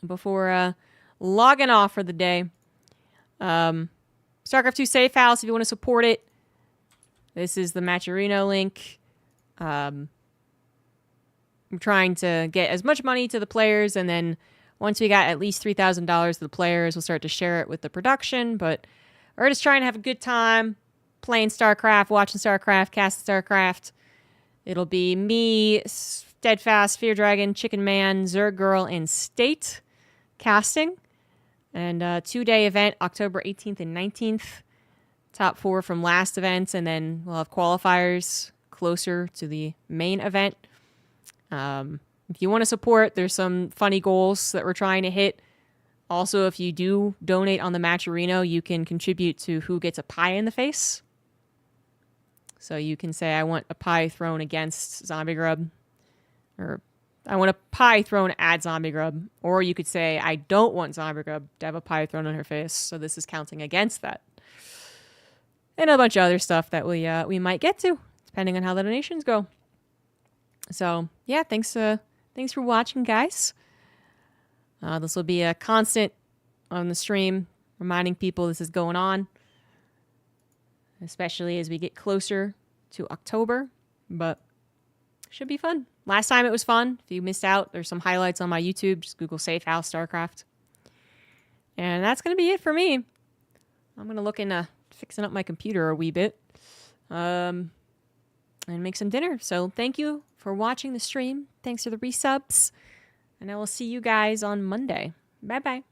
B: before logging off for the day. StarCraft 2 Safe House, if you want to support it, this is the Matcherino link. I'm trying to get as much money to the players, and then once we got at least $3,000 to the players, we'll start to share it with the production. But we're just trying to have a good time playing StarCraft, watching StarCraft, casting StarCraft. It'll be me, Steadfast, Fear Dragon, Chicken Man, Zerg Girl, and State casting. And a 2-day event, October 18th and 19th. Top 4 from last event, and then we'll have qualifiers closer to the main event. If you want to support, there's some funny goals that we're trying to hit. Also, if you do donate on the Matcherino, you can contribute to who gets a pie in the face. So you can say, I want a pie thrown against ZombieGrub, or I want a pie thrown at ZombieGrub. Or you could say, I don't want ZombieGrub to have a pie thrown on her face, so this is counting against that. And a bunch of other stuff that we might get to, depending on how the donations go. So, yeah, thanks for watching, guys. This will be a constant on the stream, reminding people this is going on, especially as we get closer to October. But should be fun. Last time it was fun. If you missed out, there's some highlights on my YouTube. Just Google Safe House Starcraft. And that's going to be it for me. I'm going to look into fixing up my computer a wee bit. And make some dinner. So thank you for watching the stream. Thanks for the resubs. And I will see you guys on Monday. Bye-bye.